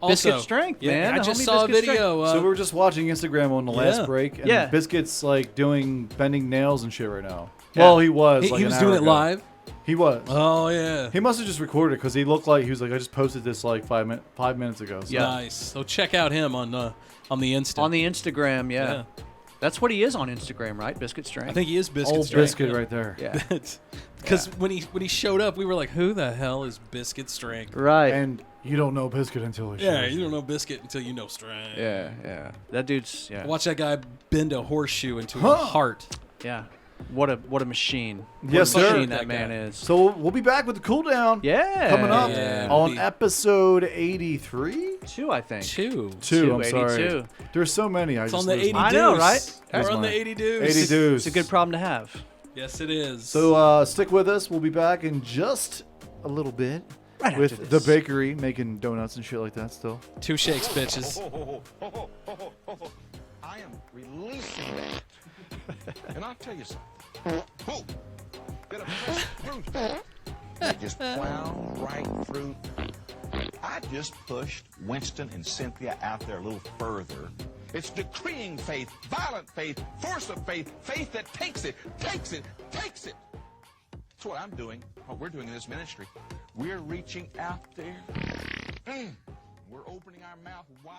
Biscuit Strength, man. I just saw a video. So we were just watching Instagram on the last break, and Biscuit's like bending nails and shit right now. Yeah. Well, he was. He was doing it live? He was. Oh, yeah. He must have just recorded it because he looked like, he was like, I just posted this like 5 minutes ago. So. Yeah. Nice. So check out him on the Insta. On the Instagram, yeah. That's what he is on Instagram, right? Biscuit Strength. I think he is Biscuit Old Strength. Biscuit right there. Yeah. Because when he showed up, we were like, who the hell is Biscuit Strength? Right. And you don't know Biscuit until he shows. Yeah, you don't know Biscuit until you know Strength. Yeah. That dude's, Watch that guy bend a horseshoe into a heart. Yeah. What a machine. Yes, what a sir. machine that man is. So we'll be back with the cool down. Yeah. Coming up on episode 83? 2, I think. 2. I'm sorry. There's so many. It's on the 80 dudes. I know, right? We're on the 80 dudes. 80 dudes. It's a good problem to have. Yes, it is. So stick with us. We'll be back in just a little bit. Right with the bakery making donuts and shit like that still. 2 shakes, bitches. I am releasing that. And I'll tell you something. Whoa! Bit of fresh fruit. They just plowed right through. I just pushed Winston and Cynthia out there a little further. It's decreeing faith, violent faith, force of faith, faith that takes it. That's what I'm doing, what we're doing in this ministry. We're reaching out there. We're opening our mouth wide.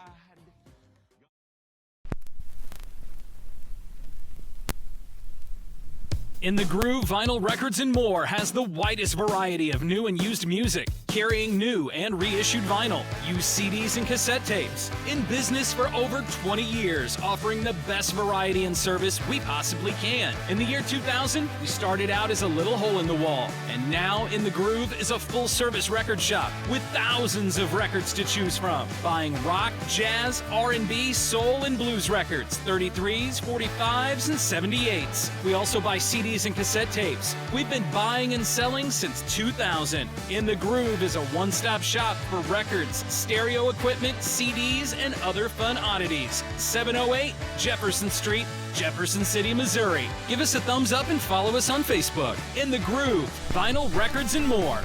In the Groove, Vinyl Records and More has the widest variety of new and used music, carrying new and reissued vinyl, used CDs and cassette tapes. In business for over 20 years, offering the best variety and service we possibly can. In the year 2000, we started out as a little hole in the wall, and now In the Groove is a full-service record shop with thousands of records to choose from. Buying rock, jazz, R&B, soul, and blues records, 33s, 45s, and 78s. We also buy CDs and cassette tapes. We've been buying and selling since 2000. In the Groove is a one-stop shop for records, stereo equipment, CDs, and other fun oddities. 708 Jefferson Street, Jefferson City, Missouri. Give us a thumbs up and follow us on Facebook. In the Groove, Vinyl Records and More.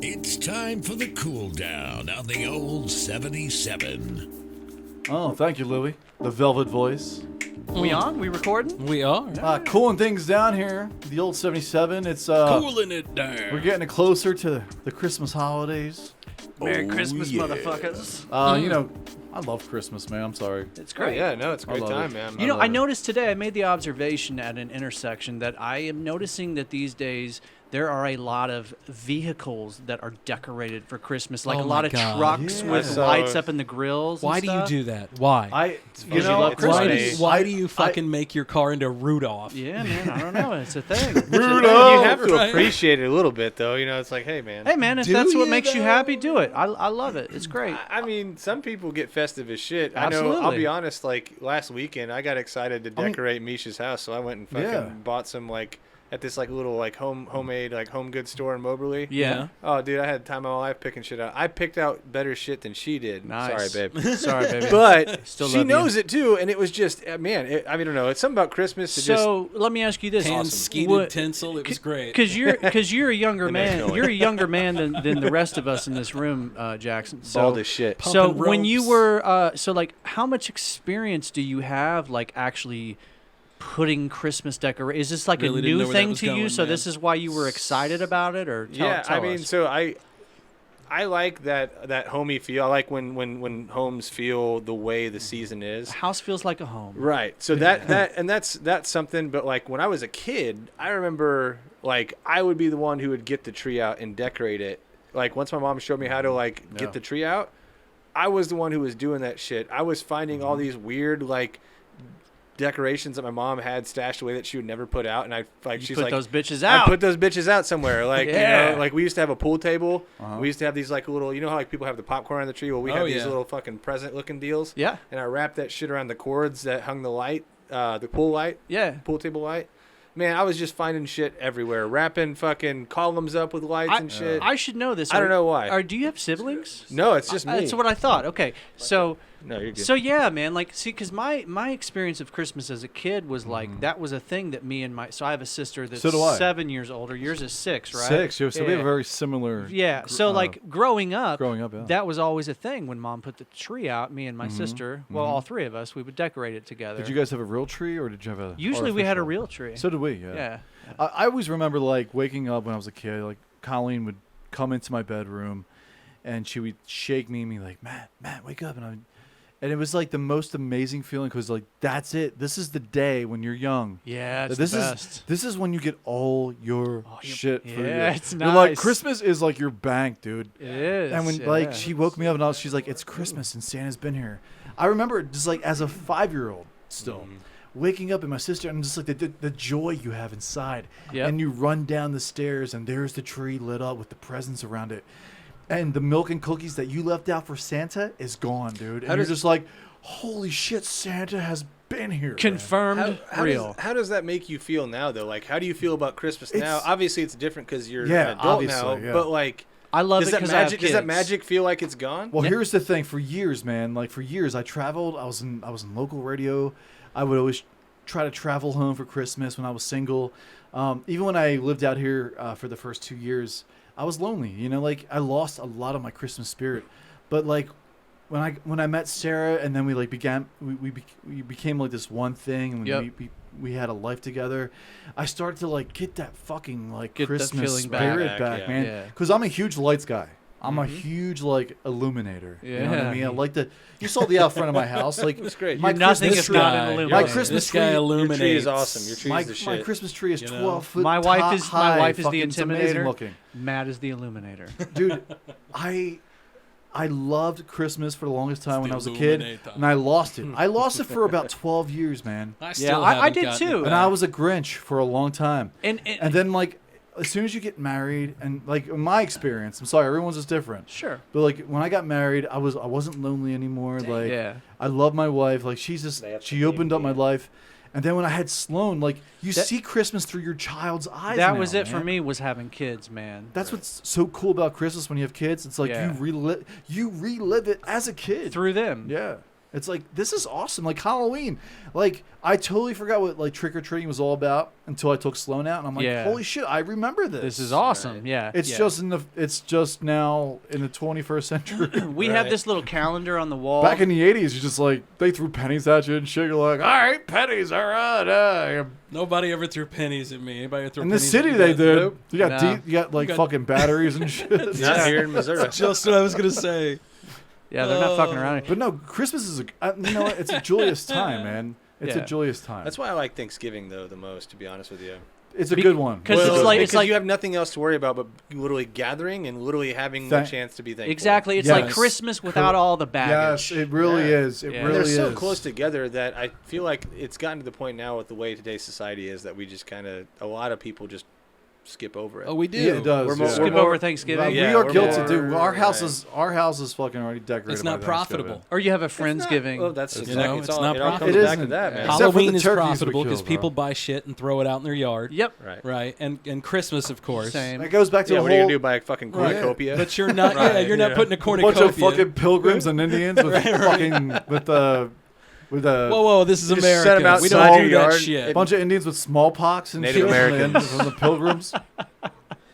It's time for the cool down on the old 77. Oh, thank you, Louie. The velvet voice. We on? We recording? We are. Cooling things down here. The old 77. It's cooling it down. We're getting it closer to the Christmas holidays. Merry Christmas, motherfuckers. You know, I love Christmas, man. I'm sorry. It's great. Yeah, no, it's a great time, man. You know, I noticed today, I made the observation at an intersection that I am noticing that these days there are a lot of vehicles that are decorated for Christmas, like a lot of trucks with lights up in the grills. Why do you do that? Why? Why do you fucking make your car into Rudolph? Yeah, man, I don't know. It's a thing. Rudolph! You have to appreciate it a little bit, though. You know, it's like, hey, man. Hey, man, if that's what makes you happy, do it. I love it. It's great. I mean, some people get festive as shit. Absolutely. I know, I'll be honest, like, last weekend, I got excited to decorate Misha's house, so I went and fucking bought some, like, at this like little like homemade like home goods store in Moberly. Yeah. Oh, dude, I had time of my life picking shit out. I picked out better shit than she did. Nice. Sorry, babe. Sorry, baby. But Still she knows it too, and it was just man. I mean, I don't know. It's something about Christmas. So let me ask you this: hand-skeeted tinsel. It was great. Because you're a younger man. You're a younger man than the rest of us in this room, Jackson. So, bald as shit. So when you were like, how much experience do you have like actually putting Christmas decoration? Is this like a new thing to you? So this is why you were excited about it, or tell I mean, us. so I like that homey feel. I like when homes feel the way the season is. A house feels like a home, right? So that's something. But like when I was a kid, I remember like I would be the one who would get the tree out and decorate it. Like once my mom showed me how to like get the tree out, I was the one who was doing that shit. I was finding all these weird like decorations that my mom had stashed away that she would never put out, and she's put like, those bitches out. I put those bitches out somewhere. Like Yeah. you know, like we used to have a pool table. We used to have these like little, you know how like people have the popcorn on the tree. Well, we had these little fucking present looking deals. Yeah. And I wrapped that shit around the cords that hung the light, the pool light. Yeah. Pool table light. Man, I was just finding shit everywhere, wrapping fucking columns up with lights and shit. I should know this. I don't know why. Do you have siblings? No, it's just me. That's what I thought. Okay, so no, you're good. So yeah, man. Like, see, because my experience of Christmas as a kid was like that was a thing that me and so I have a sister that's So do I. 7 years older. Yours is 6, right? 6. So we have a very similar. Yeah. So like growing up, yeah. that was always a thing when Mom put the tree out. Me and my sister, well, all 3 of us, we would decorate it together. Did you guys have a real tree or did you have a? Usually we had a artificial? real tree. So did we. Yeah. Yeah. I always remember like waking up when I was a kid. Like Colleen would come into my bedroom, and she would shake me and be like, "Matt, wake up!" And it was like the most amazing feeling because like that's it. This is the day when you're young. Yeah, it's this the is best. This is when you get all your shit for you. Yeah, it's You're like nice. Christmas is like your bank, dude. It is. And when like she woke me up and she's like, "It's Christmas and Santa's been here." I remember just like as a 5-year-old still. Waking up and my sister and just like the joy you have inside. Yep. And you run down the stairs and there's the tree lit up with the presents around it. And the milk and cookies that you left out for Santa is gone, dude. And you're just like, holy shit, Santa has been here. Confirmed. Real. How does that make you feel now, though? Like, how do you feel about Christmas now? Obviously, it's different because you're an adult now. Yeah. But like, I love does it that 'cause I have magic? Does that kids. magic feel like it's gone? Well, here's the thing. For years, man, like for years, I traveled. I was in local radio. I would always try to travel home for Christmas when I was single. Even when I lived out here for the first 2 years, I was lonely. You know, like I lost a lot of my Christmas spirit. But like when I met Sarah and then we like we became like this one thing and we had a life together. I started to like get that fucking like Get that Christmas feeling spirit back, back, yeah. man. Yeah. Because I'm a huge lights guy. I'm a huge like illuminator. You know what I mean? I like the. You saw the out front of my house. Like it's great. My Nothing Christmas is not tree- an illuminator. My Christmas This guy tree. illuminates. Your tree is awesome. Your tree is the shit. My Christmas tree is 12 foot. My wife top is high. my wife is the Fucking- it's amazing intimidator. looking. Matt is the illuminator. Dude, I loved Christmas for the longest time It's when the I was a kid, illuminator. and I lost it. I lost it for about 12 years, man. I Yeah, still I haven't did gotten too. it And back. I was a Grinch for a long time. And then like as soon as you get married and like in my experience, I'm sorry, everyone's is different. Sure. But like when I got married, I wasn't lonely anymore. Like Yeah. I love my wife. Like she opened up my life. And then when I had Sloan, like you see Christmas through your child's eyes. That now, was it for man. me, was having kids, man. That's what's so cool about Christmas when you have kids. It's like Yeah. you relive it as a kid Through them. Yeah. It's like this is awesome. Like Halloween. Like I totally forgot what like trick or treating was all about until I took Sloan out and I'm like, Yeah. holy shit, I remember this. This is awesome. Yeah. It's yeah. just now in the 21st century. We have this little calendar on the wall. Back in the 80s, you just like they threw pennies at you and shit. You're like, all right, pennies, all right. Nobody ever threw pennies at me. Anybody throw In the pennies city, at they you? did. Nope. You got No. you got like got- fucking batteries and shit. Not here in Missouri. Just what I was gonna say. Yeah, they're not fucking around. But no, Christmas is you know what? It's a joyous time, man. It's Yeah. a joyous time. That's why I like Thanksgiving though the most, to be honest with you. It's a good one. Because it's like because you have nothing else to worry about but literally gathering and literally having the chance to be thankful. Exactly. It's like Christmas without all the baggage. Yes, it really is. It Yeah. really They're is. so close together that I feel like it's gotten to the point now with the way today's society is that we just kind of a lot of people just skip over it. Oh, we do. Yeah, it does. We're yeah. more- Skip over Thanksgiving. Yeah, we are we're guilty, more- dude. Our house right. is fucking already decorated. It's by not Thanksgiving. profitable. Or you have a Friendsgiving. Well, that's You exactly. know, it's it's all, not it all comes profitable. back to that, man. Except for Halloween the is turkeys we profitable because kill, people bro. buy shit and throw it out in their yard. Yep. Right. Right. And Christmas, of course. Same. That goes back to Yeah, the what are you whole gonna do? Buy a fucking Right. cornucopia? But you're not. Right, Yeah, you're not yeah. putting a bunch cornucopia. of fucking pilgrims and Indians with fucking with the. Whoa! This is You just America. set 'em We outside don't do your that yard. shit. A bunch of Indians with smallpox and Native shit. Americans. From the pilgrims.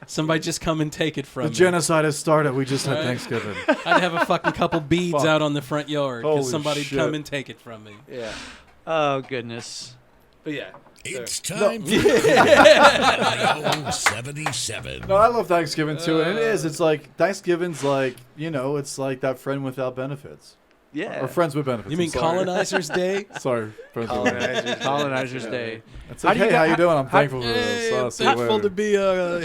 Somebody just come and take it from The me. genocide has started. We just had Right. Thanksgiving. I'd have a fucking couple beads Fuck. out on the front yard Holy because somebody'd shit. come and take it from me. Yeah. Oh, goodness. But yeah. It's So- time for Radio 77. No, I love Thanksgiving too, and it is. It's like Thanksgiving's like it's like that friend without benefits. Yeah. Or friends with benefits. You mean I'm sorry. Colonizers Day? Sorry, friends with benefits. Colonizers Day. It's like, hey, how you doing? I'm thankful for this. Hey, I'll I'm see you thankful later. to be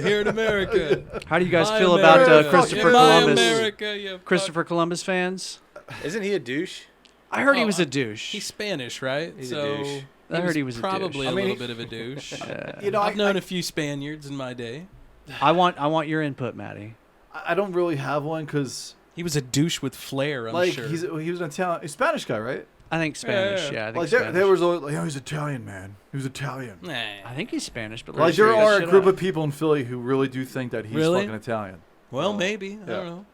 here in America. How do you guys My feel America. about Christopher My Columbus? America, you Christopher Columbus fans? Isn't he a douche? I heard he was a douche. He's Spanish, right? He's so a douche. I heard he was probably a douche. little bit of a douche. You know, I've known a few Spaniards in my day. I want your input, Matty. I don't really have one because he was a douche with flair. I'm like sure. he was an Italian, Spanish guy, right? I think Spanish. Yeah, I think like Spanish. there was always like, he's Italian, man. He was Italian. Nah. I think he's Spanish, but Like there are a group of people in Philly who really do think that he's Really? fucking Italian. Well, maybe. I don't know.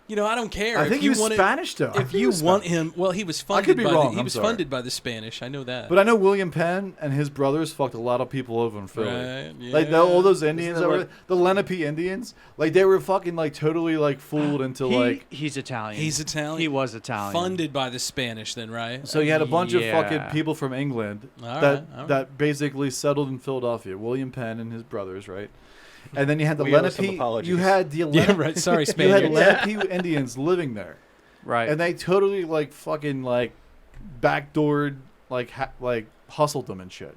You know, I don't care. I If think you he was wanted- Spanish, though. I If think he you was want Spanish. him, well, he was I funded could be by wrong. he I'm was sorry. funded by the Spanish. I know that. But I know William Penn and his brothers fucked a lot of people over in Philly. Right, Like yeah. all those Indians, Isn't that it were, like- the Lenape Indians, like they were fucking like totally like fooled into like. He's Italian. He's Italian. He was Italian. Funded by the Spanish, then, right? So you had a bunch of Yeah. fucking people from England All that right, all right. that basically settled in Philadelphia. William Penn and his brothers, right? And then you had the We owe some Lenape. apologies. You had the Yeah, Lenape, right. Sorry, You had Spaniards. Lenape Indians living there, Right. and they totally like fucking like backdoored like like hustled them and shit.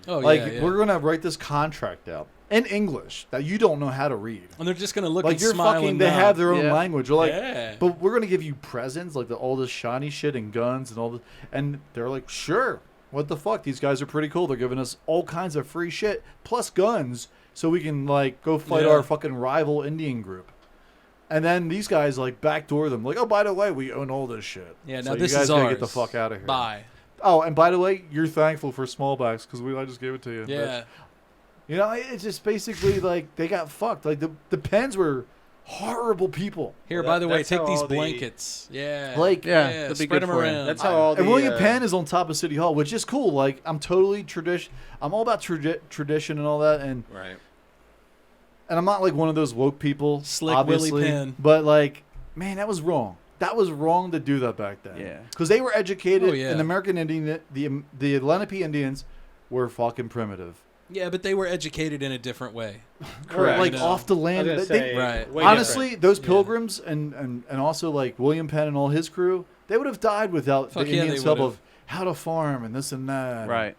Oh, like yeah, yeah. we're gonna write this contract out in English that you don't know how to read. And they're just gonna look Like and you're smile fucking. and They nod. have their own Yeah. language. They're like, Yeah. but we're gonna give you presents, like all this shiny shit and guns and all the. And they're like, sure. What the fuck? These guys are pretty cool. They're giving us all kinds of free shit plus guns, so we can like go fight Yeah. our fucking rival Indian group. And then these guys like backdoor them, like, oh, by the way, we own all this shit. Yeah, so now you this guys is gotta ours. get the fuck out of here. Bye. Oh, and by the way, you're thankful for Smallbacks because I just gave it to you. But, Yeah. you know, it's just basically like they got fucked. Like the Penns were horrible people. Here, Well, by the way, that's take how these all the- blankets. Yeah. Like, yeah, that'd be spread good them for you. around. That's how all the. And William Penn is on top of City Hall, which is cool. Like I'm totally tradition. I'm all about tradition and all that, and Right. I'm not like one of those woke people, Slick obviously. Willie Penn. But like, man, that was wrong. That was wrong to do that back then. Yeah. because they were educated. Oh, yeah. And the American Indian, the Lenape Indians were fucking primitive. Yeah, but they were educated in a different way. Correct. Like You know. off the land. I was They- gonna say, Right. way honestly, different. those pilgrims and also like William Penn and all his crew, they would have died without Fuck the yeah, Indians' they help would've. of how to farm and this and that. Right.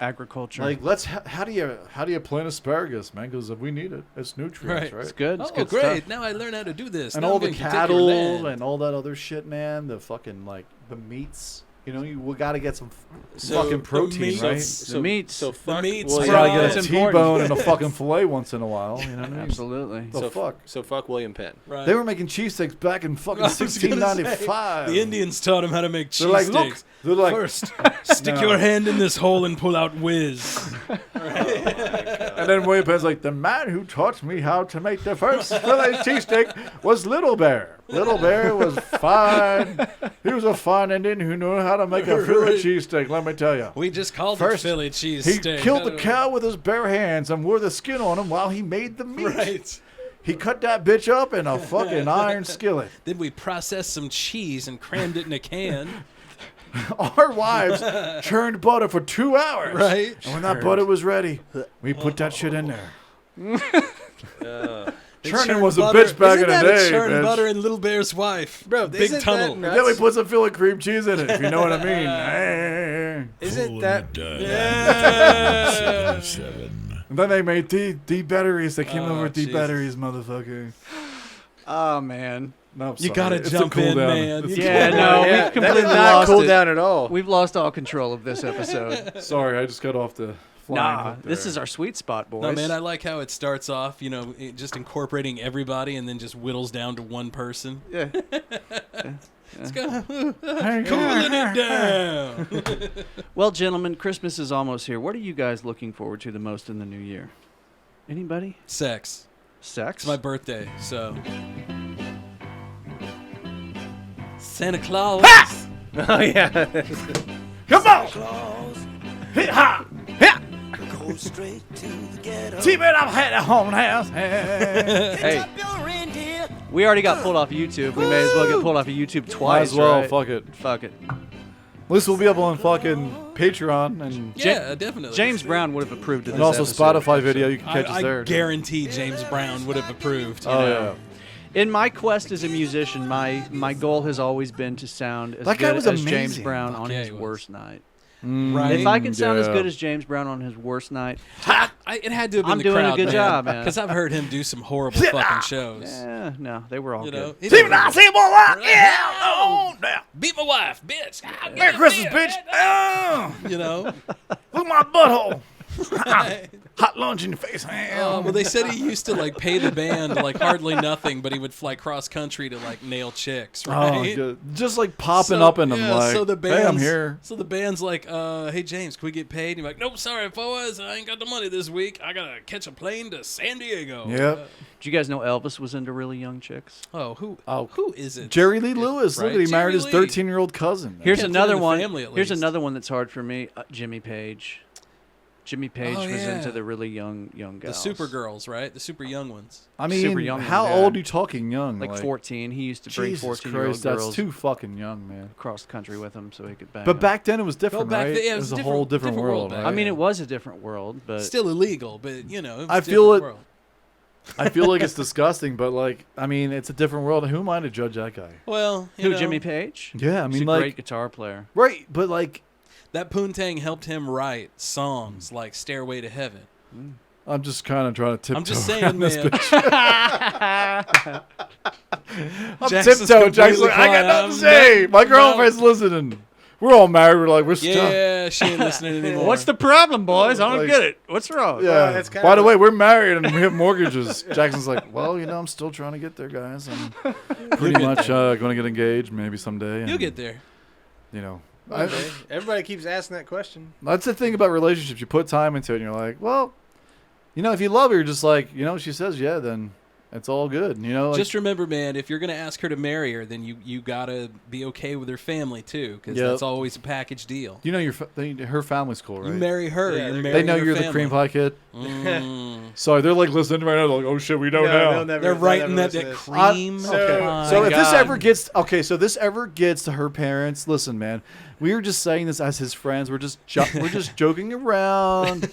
Agriculture. Like how do you plant asparagus, man? Because we need it. It's nutrients, Right. right? it's good. It's Oh, good great! stuff. Now I learn how to do this. And Now all I'm the going to take your cattle land. and all that other shit, man. The fucking like the meats. You know, we got to get some So, fucking the protein, meats- right? So, The meats. So fuck meats, William You gotta bro. get It's a important. T-bone and a fucking fillet once in a while. You know what I mean? Absolutely. The fuck. So fuck William Penn. Right. They were making cheesesteaks back in fucking I was gonna say, 1695. The Indians taught him how to make They're like, look. cheesesteaks. They're like, First, stick No. your hand in this hole and pull out whiz. And then William Penn's like, the man who taught me how to make the first Philly cheesesteak was Little Bear. Little Bear was fine. He was a fine Indian who knew how to make a Philly cheesesteak, let me tell you. We just called First, it Philly He cheesesteak. killed the cow with his bare hands and wore the skin on him while he made the meat. Right. He cut that bitch up in a fucking iron skillet. Then we processed some cheese and crammed it in a can. Our wives churned butter for 2 hours. Right. And when that butter was ready, we put that shit in there. They Churning churned was a butter. bitch back Isn't in the that day, a churned bitch. butter and Little Bear's wife. Bro, Big isn't that tunnel. nuts? Then we put some Philly cream cheese in it, if you know what I mean. Hey. Isn't that? Yeah. 77. And then they made D batteries. They came Oh, over with D jeez. batteries, motherfucker. Oh man. No, I'm You sorry. gotta It's a jump cool in, down. man. It's You a Yeah, cool no, down. we've that completely did not lost cool it. down at all. We've lost all control of this episode. Sorry, I just got off the flying Nah, hook this there. is our sweet spot, boys. No, man, I like how it starts off, you know, just incorporating everybody and then just whittles down to one person. Yeah. Let's go. Cooling it down. Well, gentlemen, Christmas is almost here. What are you guys looking forward to the most in the new year? Anybody? Sex. Sex? It's my birthday, so. Santa Claus. Oh yeah. Come on! Hit ha! Hit! Keep it up at the home house. Hey, we already got pulled off of YouTube. We may as well get pulled off of YouTube twice. Might as well, right? fuck it. Fuck it. At least we'll be up on fucking Patreon and Yeah, definitely. James Brown would have approved of and this also episode. Spotify video. You can catch us I there. guarantee James Brown would have approved. Oh you know? yeah. In my quest as a musician, my goal has always been to sound as That guy good was as James amazing. Brown Fuck on yeah, his he was. worst night. Right. If I can sound as yeah. good as James Brown on his worst night, It had to have been I'm the doing a crowd, good job, man. Because I've heard him do some horrible fucking shows. no, they were all You know, good. See what I see, boy? Yeah, oh, now. beat my wife, bitch. Merry Christmas, bitch. Oh. You know, Look at my butthole. Hot lunch in your face. Well, they said he used to like pay the band like hardly nothing, but he would fly cross country to like nail chicks, right? Oh, just like popping up in them, like, so the band's, hey, I'm here. So the band's like, hey James, can we get paid? And you're like, nope, sorry, boys, I ain't got the money this week. I gotta catch a plane to San Diego. Yep. Did you guys know Elvis was into really young chicks? Who isn't? Jerry Lee Lewis. Right? Look at he married his Jerry Lee. 13-year-old cousin. Here's another one. family, at Here's least. another one that's hard for me. Jimmy Page. Jimmy Page was yeah. into the really young The gals. super girls, right? The super young ones. I mean, Super young how ones, yeah. old are you talking young? Like 14. He used to bring Jesus 14-year-old Christ, girls that's too fucking young, man. across the country with him so he could bang But them. back then it was different, back right? then, yeah, it was a whole different world, back right? I mean, it was a different world, but Still illegal, but you know, it was I a feel different it. world. I feel like it's disgusting, but like, I mean, it's a different world. Who am I to judge that guy? Well, you who, know, Jimmy Page? Yeah, I He's mean, a like, great guitar player. right? But like, that Poontang helped him write songs like "Stairway to Heaven." I'm just kind of trying to tiptoe. I'm just saying, around this man. bitch. I'm Jackson's tiptoeing. Jackson's completely like, I got quiet. nothing to say. My girlfriend's listening. We're all married. We're like, we're stuck. Yeah, she ain't listening anymore. What's the problem, boys? I don't Like- get it. What's wrong? Yeah. it's kind By of the a- way, we're married and we have mortgages. Jackson's like, well, you know, I'm still trying to get there, guys. I'm pretty get much there. going to get engaged maybe someday. You'll and, get there. You know, Okay. Everybody keeps asking that question. that's the thing about relationships. You put time into it, and you're like, well, you know, if you love her, you're just like, you know, she says yeah, then it's all good. You know, like, Just remember, man, if you're gonna ask her to marry her, then you gotta be okay with her family too, because Yep. that's always a package deal. you know, her family's cool, right? You marry her, Yeah, you're they They marrying know her you're the family. cream pie kid. Mm. So they're like listening right now. They're like, oh shit, we know now. They're writing that cream. pie. So if this God. ever gets so this ever gets to her parents, listen, man, we were just saying this as his friends. We're just joking around,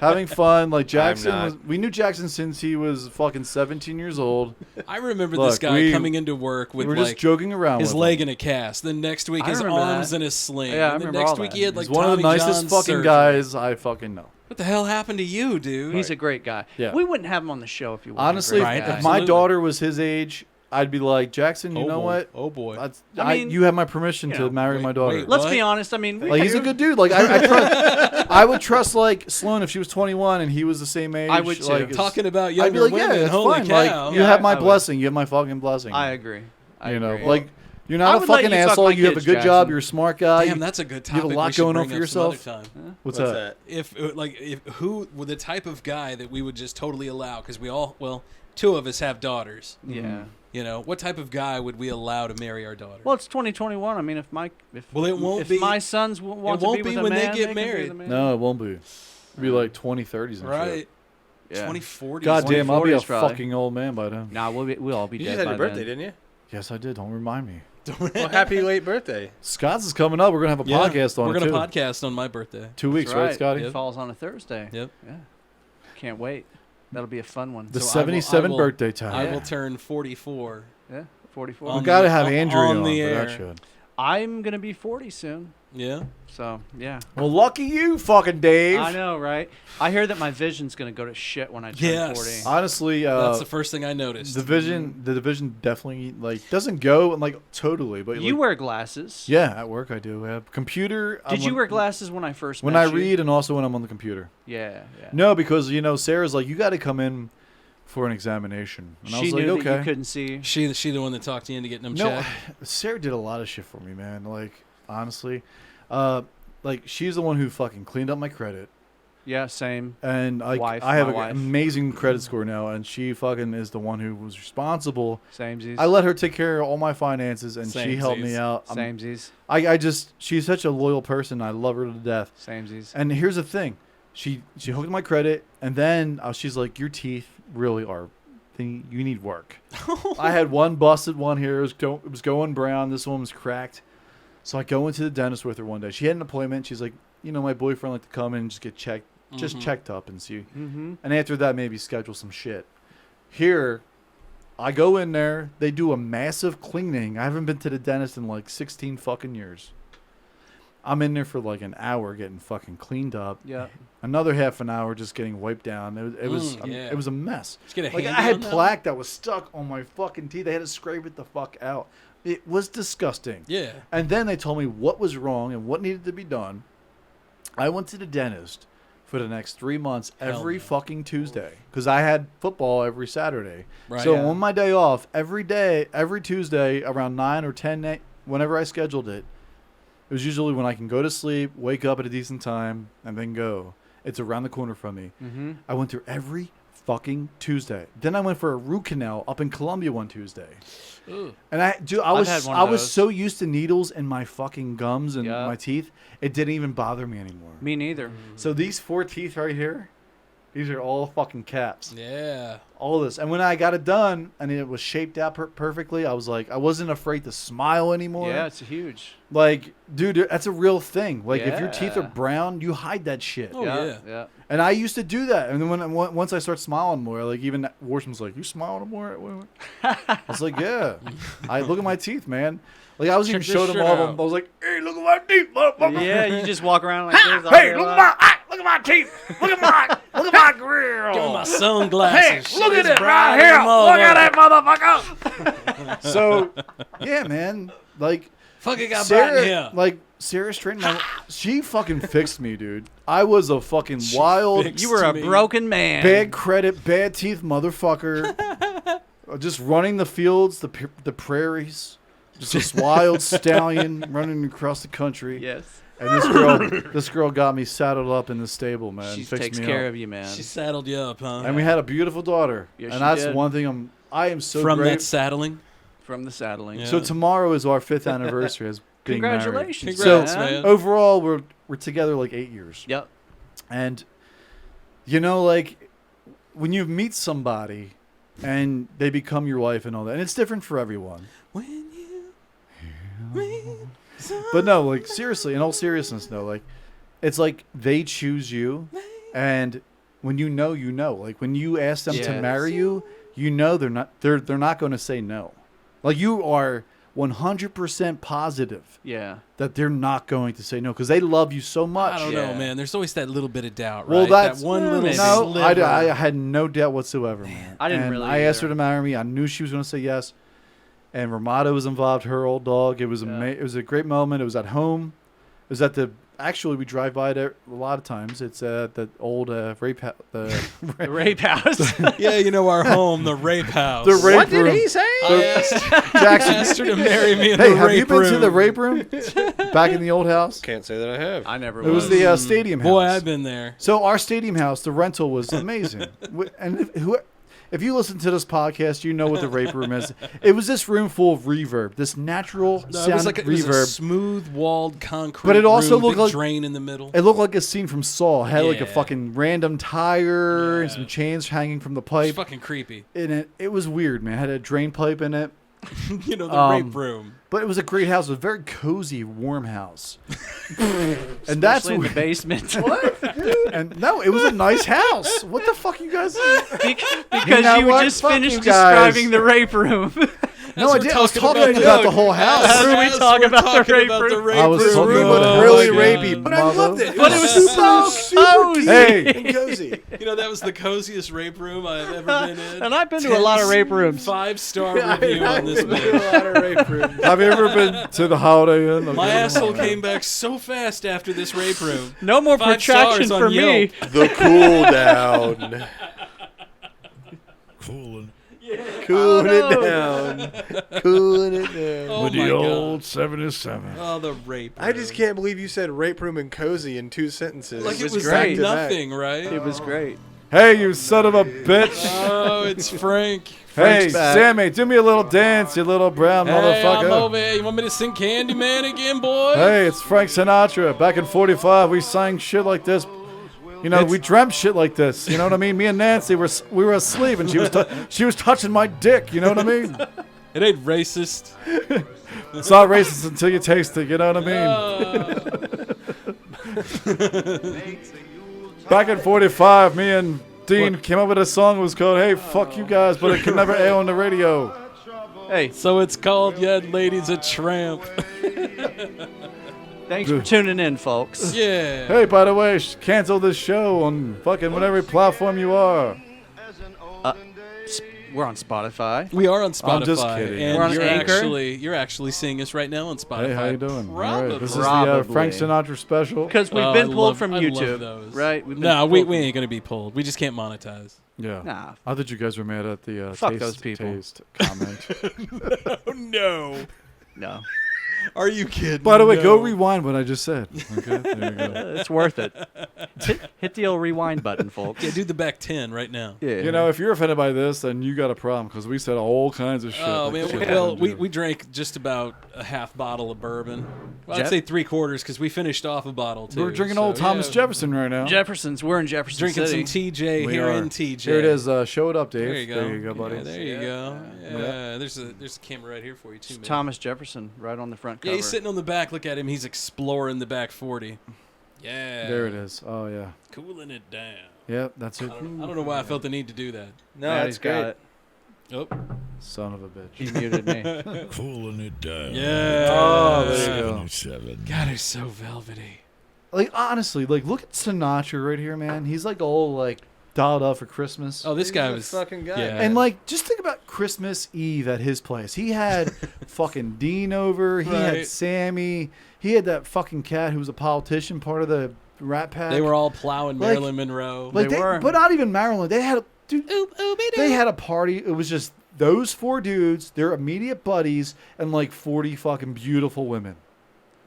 having fun. Like Jackson we knew Jackson since he was fucking 17 years old. I remember Look, this guy coming into work with we're like just joking around his with leg him. in a cast. Then next week I his remember arms that. in a sling. Yeah, I and then remember next all week that. he had like He's one of the Tommy nicest John fucking surgery. guys I fucking know. What the hell happened to you, dude? He's a great guy. Yeah. We wouldn't have him on the show if he wasn't Honestly, a great guy. if my daughter was his age, I'd be like, Jackson, you Oh, know boy. what? Oh boy. I mean, you have my permission you to know, marry my daughter. wait, Let's What? be honest. I mean, Like he's a good dude. Like I would trust like Sloan if she was 21 and he was the same age. I would too. Like, Talking about I'd younger be like, yeah, women. that's Holy fine. cow. Like you Yeah, have my I would. blessing. You have my fucking blessing. I agree. I you know, agree. like you're I not a would let fucking you suck asshole. my You have a kids, good job. Jackson. You're a smart guy. Damn, that's a good You have topic. a lot we should going on bring for up some other yourself. time. What's What's that? that? If who were the type of guy that we would just totally allow? Because we all, well, two of us have daughters. yeah. You know, what type of guy would we allow to marry our daughter? Well, it's 2021. I mean, if Well, it won't if be- my sons want it won't to be be with when a they man, get can be married. with a man. No, it won't be. It'll be like 2030s and right. shit. Yeah. 2040. God damn, I'll be a 2040s probably. fucking old man by then. Nah, we'll all be You dead just had by your birthday, then. didn't you? Yes, I did. Don't remind me. Well, happy late birthday. Scott's is coming up. We're gonna have a podcast on We're it gonna too. podcast on my birthday. 2 weeks, That's right, Scotty? It falls on a Thursday. Yep. Yeah. Can't wait. That'll be a fun one. The So I will- 77 I will- birthday time. I will turn 44. Yeah, 44. We on gotta the- have on- Andrew on on the for that air. shit. I'm gonna be 40 soon. Yeah. So yeah. Well, lucky you, fucking Dave. I know, right? I hear that my vision's gonna go to shit when I turn Yes. 40. Honestly, That's the first thing I noticed. the division definitely like doesn't go and like totally. But You like, wear glasses. yeah, at work I do. I have computer. Did you wear glasses when I first when met I you? read and also when I'm on the computer? Yeah, yeah. No, because you know Sarah's like you got to come in for an examination, and I She was like, knew okay. that you couldn't see. She the one that talked you into getting them No, checked. Sarah did a lot of shit for me, man. Like honestly, like she's the one who fucking cleaned up my credit. Yeah, same. And like Wife, I have my an wife. amazing credit score now, and she fucking is the one who was responsible. Samesies. I let her take care of all my finances, and she helped me Samesies. out. Samesies. I just she's such a loyal person. I love her to death. Samesies. And here's the thing, she hooked my credit, and then she's like, your teeth really are. You need work. I had one busted one here. It was going brown. This one was cracked. So I go into the dentist with her one day. She had an appointment. She's like, you know, my boyfriend like to come in and just get checked, just checked up and see. Mm-hmm. And after that, maybe schedule some shit. Here, I go in there. They do a massive cleaning. I haven't been to the dentist in like 16 fucking years. I'm in there for like an hour getting fucking cleaned up. Yeah. Another half an hour just getting wiped down. It was yeah. it was a mess. Just get a Like handy I had on that plaque that was stuck on my fucking teeth. They had to scrape it the fuck out. It was disgusting. Yeah. And then they told me what was wrong and what needed to be done. I went to the dentist for the next 3 months every fucking Tuesday because I had football every Saturday. Right. So on my day off, every Tuesday around 9 or 10, whenever I scheduled it, it was usually when I can go to sleep, wake up at a decent time, and then go. It's around the corner from me. Mm-hmm. I went there every fucking Tuesday. Then I went for a root canal up in Columbia one Tuesday. Ooh. And I was so used to needles in my fucking gums and my teeth, it didn't even bother me anymore. Me neither. So these 4 teeth right here, these are all fucking caps. Yeah. All this. And when I got it done and it was shaped out perfectly, I was like, I wasn't afraid to smile anymore. Yeah, it's huge. Like, dude, that's a real thing. Like, if your teeth are Yeah. brown, you hide that shit. Oh, yeah. Yeah. And I used to do that. And then once I start smiling more, like, even Warsman's like, you smiling more? I was like, yeah. I look at my teeth, man. Like, I was even showing them all of them. I was like, hey, look at my teeth, motherfucker. Yeah, you just walk around like this. Hey, look at my teeth. Look at my grill. Give him my sunglasses. Hey, look at It's it bright right here. as a Look at motherfucker. that motherfucker. So, yeah, man. Like, fucking got bright in here. Like, Sarah straightened my... She fucking fixed me, dude. I was a fucking wild... You were a broken man. Bad credit, bad teeth motherfucker. Just running the fields, the prairies. Just this wild stallion running across the country. Yes. And this girl got me saddled up in the stable, man. She Fixed takes me care up. of you, man. She saddled you up, huh? And we had a beautiful daughter. Yes, and she that's did. one thing I am so From that grateful. saddling? From the saddling. Yeah. So tomorrow is our 5th anniversary as being married. Congratulations. Congrats, so man. overall, we're together like 8 years. Yep. And, you know, like, when you meet somebody and they become your wife and all that, and it's different for everyone. But no, like, seriously, in all seriousness, no, like, it's like they choose you, and when you know, like, when you ask them to marry you, you know they're not going to say no. Like, you are 100% positive that they're not going to say no because they love you so much. I don't know, man. There's always that little bit of doubt, right? Well, that's that one little no. sliver. I had no doubt whatsoever, man. I didn't and really I asked her either. to marry me. I knew she was going to say yes. And Ramada was involved, her old dog. It was it was a great moment. It was at home. It was at the. Actually, we drive by there a lot of times. It's at the old rape house. The rape house. Yeah, you know our home, the rape house. The rape What room. did he say? Jackson asked her to marry me in hey, the have rape you been room. to the rape room back in the old house? Can't say that I have. I never It was the stadium house. Boy, I've been there. So our stadium house, the rental was amazing. And if you listen to this podcast, you know what the rape room is. It was this room full of reverb, this natural sound It was like it was a reverb. smooth-walled concrete But it also room, looked big like drain in the middle. It looked like a scene from Saw. It had like a Yeah. fucking random tire and some chains hanging from the It's pipe. fucking creepy. And it was weird, man. It had a drain pipe in it. You know, the rape room. But it was a great house. It was a very cozy, warm house. And that's Especially in the what- basement. What? Dude? And no, it was a nice house. What the fuck, you guys? Because know you what? just Fuck finished you guys. describing the rape room. No, I did. I was talking about the whole house. That's what we talk about the rape room. I was talking room about was the really really rapey, But I loved it. But it was so cozy. Hey. and cozy. You know, that was the coziest rape room I've ever been in. And I've been to a lot of rape rooms. 5-star review on this Been to a bitch. lot of rape rooms. Have you ever been to the Holiday Inn? My asshole came back so fast after this rape room. No more 5 protraction stars for on me. Yelp. The cool down. Cooling. Cooling it down. Cooling it down. Oh With my the God. old 77. Oh, the rape room. I just can't believe you said rape room and cozy in 2 sentences. Like it was was great. nothing, right? It was great. Hey, you son of a bitch. Oh, it's Frank. Hey, Frank's back. Sammy, do me a little dance, you little brown Hey, I'm motherfucker. over here. You want me to sing Candyman again, boy? Hey, it's Frank Sinatra. Back in 45, we sang shit like this. You know, we dreamt shit like this. You know what I mean? Me and Nancy we were asleep, and she was touching my dick. You know what I mean? It ain't racist. It's not racist until you taste it. You know what I mean? Back in 45, me and Dean came up with a song. It was called "Hey, Fuck You Guys," but it could never air on the radio. Hey, so it's called "Yeah, Lady's a Tramp." Thanks for tuning in, folks. Yeah. Hey, by the way, cancel this show on fucking whatever platform you are. We're on Spotify. We are on Spotify. I'm just kidding. And We're on you're Anchor. you're actually seeing us right now on Spotify. Hey, how you doing? Probably. All right. This is the Frank Sinatra special. Because we've been pulled from YouTube, those. right? No, we ain't gonna be pulled. We just can't monetize. Yeah. Nah. I thought you guys were mad at the Fuck taste, those people. taste comment. No. No. Are you kidding? By the way, go No. rewind what I just said. Okay, there you go. It's worth it. Hit the old rewind button, folks. Yeah, do the back 10 right now. Yeah. You know, if you're offended by this, then you got a problem because we said all kinds of shit. Oh, like man. shit Well, happened to we drank just about a half bottle of bourbon. Well, I'd Jeff- say 3/4 because we finished off a bottle, too. We're drinking so, old Thomas yeah. Jefferson right now. Jefferson's. We're in Jefferson Drinking City. some TJ We here are. in TJ. Here it is. Show it up, Dave. There you go. There you go, buddy. Yeah, there you go. Yeah. Yeah. There's a camera right here for you, too, man. Thomas Jefferson right on the front cover. Yeah, he's sitting on the back. Look at him. He's exploring the back 40. Yeah. There it is. Oh, yeah. Cooling it down. Yep, that's it. I don't know why I felt the need to do that. No, Yeah, that's he's got great. it. Oh. Son of a bitch. He muted me. Cooling it down. Yeah. Oh, there you go. 77. God, he's so velvety. Like, honestly, like, look at Sinatra right here, man. He's, like, all, like, dialed up for Christmas. Oh, this He's guy a was fucking guy. Yeah. And, like, just think about Christmas Eve at his place. He had fucking Dean over. He had Right. Sammy. He had that fucking cat who was a politician, part of the Rat Pack. They were all plowing Like- Marilyn Monroe. Like, They were. But not even Marilyn. They had, they had a party. It was just those 4 dudes, their immediate buddies, and, like, 40 fucking beautiful women.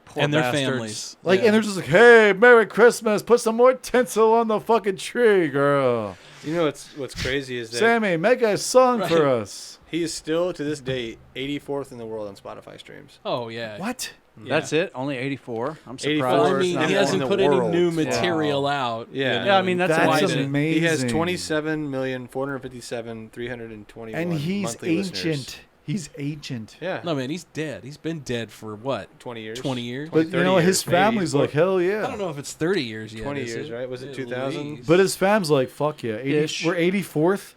Poor and their bastards. families. Like, Yeah. and they're just like, hey, Merry Christmas. Put some more tinsel on the fucking tree, girl. You know what's crazy is that Sammy, make a song for us. he is still to this day 84th in the world on Spotify streams. Oh, yeah. What? That's it? Only 84? I'm 84 surprised. Well, I mean, not he in hasn't the put any world. new material out. Yeah. you know, Yeah, I mean, that's That's why amazing. He has 27,457,321 And he's monthly ancient. listeners. He's ancient. Yeah. No, man, he's dead. He's been dead for what? 20 years. 20 years? But, you 30 know, his years, maybe. family's like, hell yeah. I don't know if it's 30 years yet. 20 is years, it? right? Was it At 2000? least. But his fam's like, fuck yeah. Ish. We're 84th?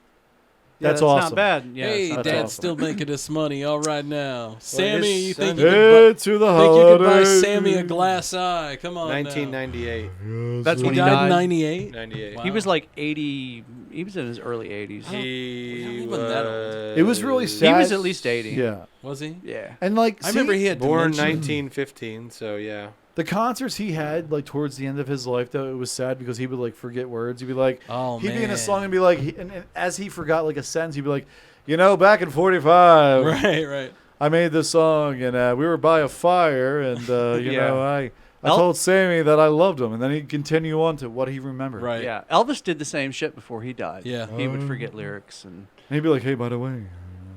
Yeah, That's that's awesome. not bad. Yeah, Hey, it's not Dad's bad. still making us money all right now. Sammy, his you think son- you Hey, could to the buy, think you could buy holidays. Sammy a glass eye? Come on 1998. That's now. when He he died in died. 98? 98. He was like 80. He was in his early 80s. He wasn't that old. It was really sad. He was at least 80. Yeah. Was he? Yeah. And like, I remember he had born dementia. 1915, so yeah. the concerts he had, like, towards the end of his life, though, it was sad because he would, like, forget words. He'd be like, Oh, he'd be in a man. song and be like, and as he forgot, like, a sentence, he'd be like, you know, back in 45. Right, right. I made this song, and we were by a fire, and, you Yeah. know, I told Sammy that I loved him, and then he'd continue on to what he remembered. Right. Yeah. Elvis did the same shit before he died. Yeah. He would forget lyrics and. And he'd be like, hey, by the way,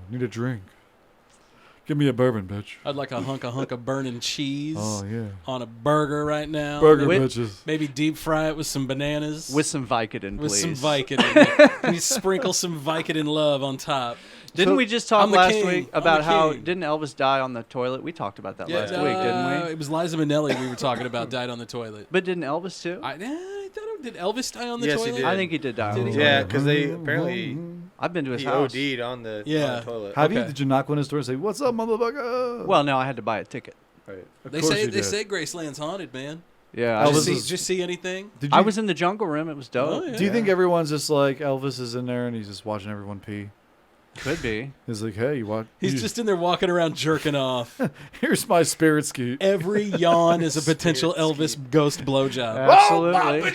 need a drink. Give me a bourbon, bitch. I'd like a hunk of burning cheese Oh, yeah. on a burger right now. Burger With- bitches. Maybe deep fry it with some bananas. With some Vicodin, With please. some Vicodin. Can you sprinkle some Vicodin love on top? Didn't we just talk I'm the last king. week I'm about the how king. didn't Elvis die on the toilet? We talked about that last week, didn't we? It was Liza Minnelli we were talking about died on the toilet. But didn't Elvis too? I thought did Elvis die on the Yes, he toilet? did. I think he did die. Did on he? the Yeah, toilet. because they apparently I've been to his he house. OD'd on the Yeah. toilet. Have you? Okay. Did you knock on his door and say, what's up, motherfucker? Well, no, I had to buy a ticket. Right. Of They course say you they did. say Graceland's haunted, man. Yeah, Elvis Did you is- see anything? Did you, I was in the jungle room. It was dope. Oh, yeah. Do you think everyone's just like, Elvis is in there and he's just watching everyone pee? Could be. He's like, hey, you want? He's just in there walking around jerking off. Here's my spirit ski. Every yawn is a potential Elvis ghost blowjob. Absolutely.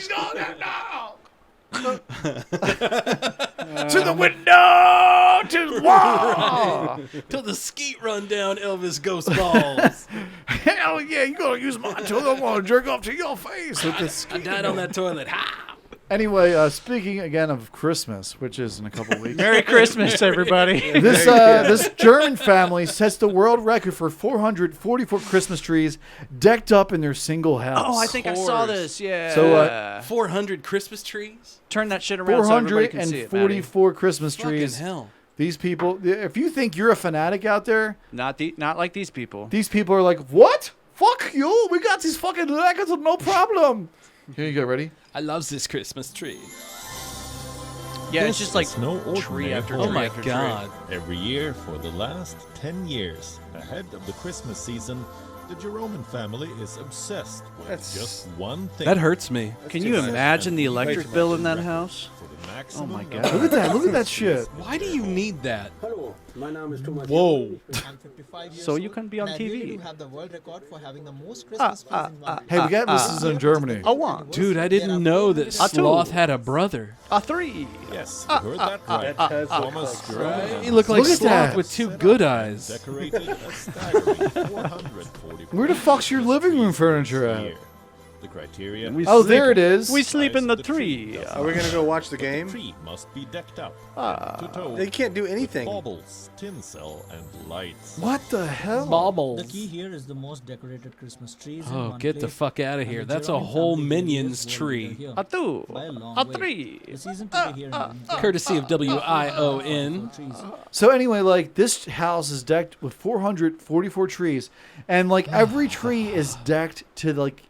To the window, to the wall. Till the skeet run down Elvis ghost balls. Hell yeah, you gotta use my tool. I want to jerk off to your face with this. I died on that toilet. Ha! Anyway, speaking again of Christmas, which is in a couple weeks. Merry Christmas, everybody. This German family sets the world record for 444 Christmas trees decked up in their single house. Oh, I think I saw Course. this. Yeah. So, 400 Christmas trees? turn that shit around so everybody can see it. Maddie. 444 Christmas trees. Fucking hell. These people, if you think you're a fanatic out there, Not like these people. these people are like, what? Fuck you. We got these fucking records, no problem. Here you go. Ready? I love this Christmas tree. Yeah, it's just like It's no tree ordinary after holiday. Oh my after tree. God. Every year for the last 10 years, ahead of the Christmas season, The Jeroman family is obsessed with just one thing. That hurts me. Can you imagine the electric bill in that house? Oh my god. Look at that. Look at that shit. Why do you need that? Hello, my name is Thomas. Whoa. I'm 55 years So you old, can be on and I really TV. do have the world record for having the most Christmas trees in one Hey, we got this is in Germany. Dude, I didn't know that Sloth had a brother. A 3. Yes, you heard that right. Thomas Jeroman. He looked like Look at Sloth that. with two good eyes. Decorated a staggering 444 Where the fuck's your living room furniture at? The criteria. Oh, there it is. We sleep in the tree. Are we gonna go watch the game? The tree must be decked up. To toe. They can't do anything. Baubles, tinsel, and lights. What the hell? Baubles. The key here is the most decorated Christmas trees. in Oh, one get the place, fuck out of and here. the That's a Jeroman whole family Minions lives world leader tree. here A 2. by a long A way. 3. The season to be here in winter. Courtesy of WION. So anyway, like this house is decked with 444 trees, and like every tree is decked to like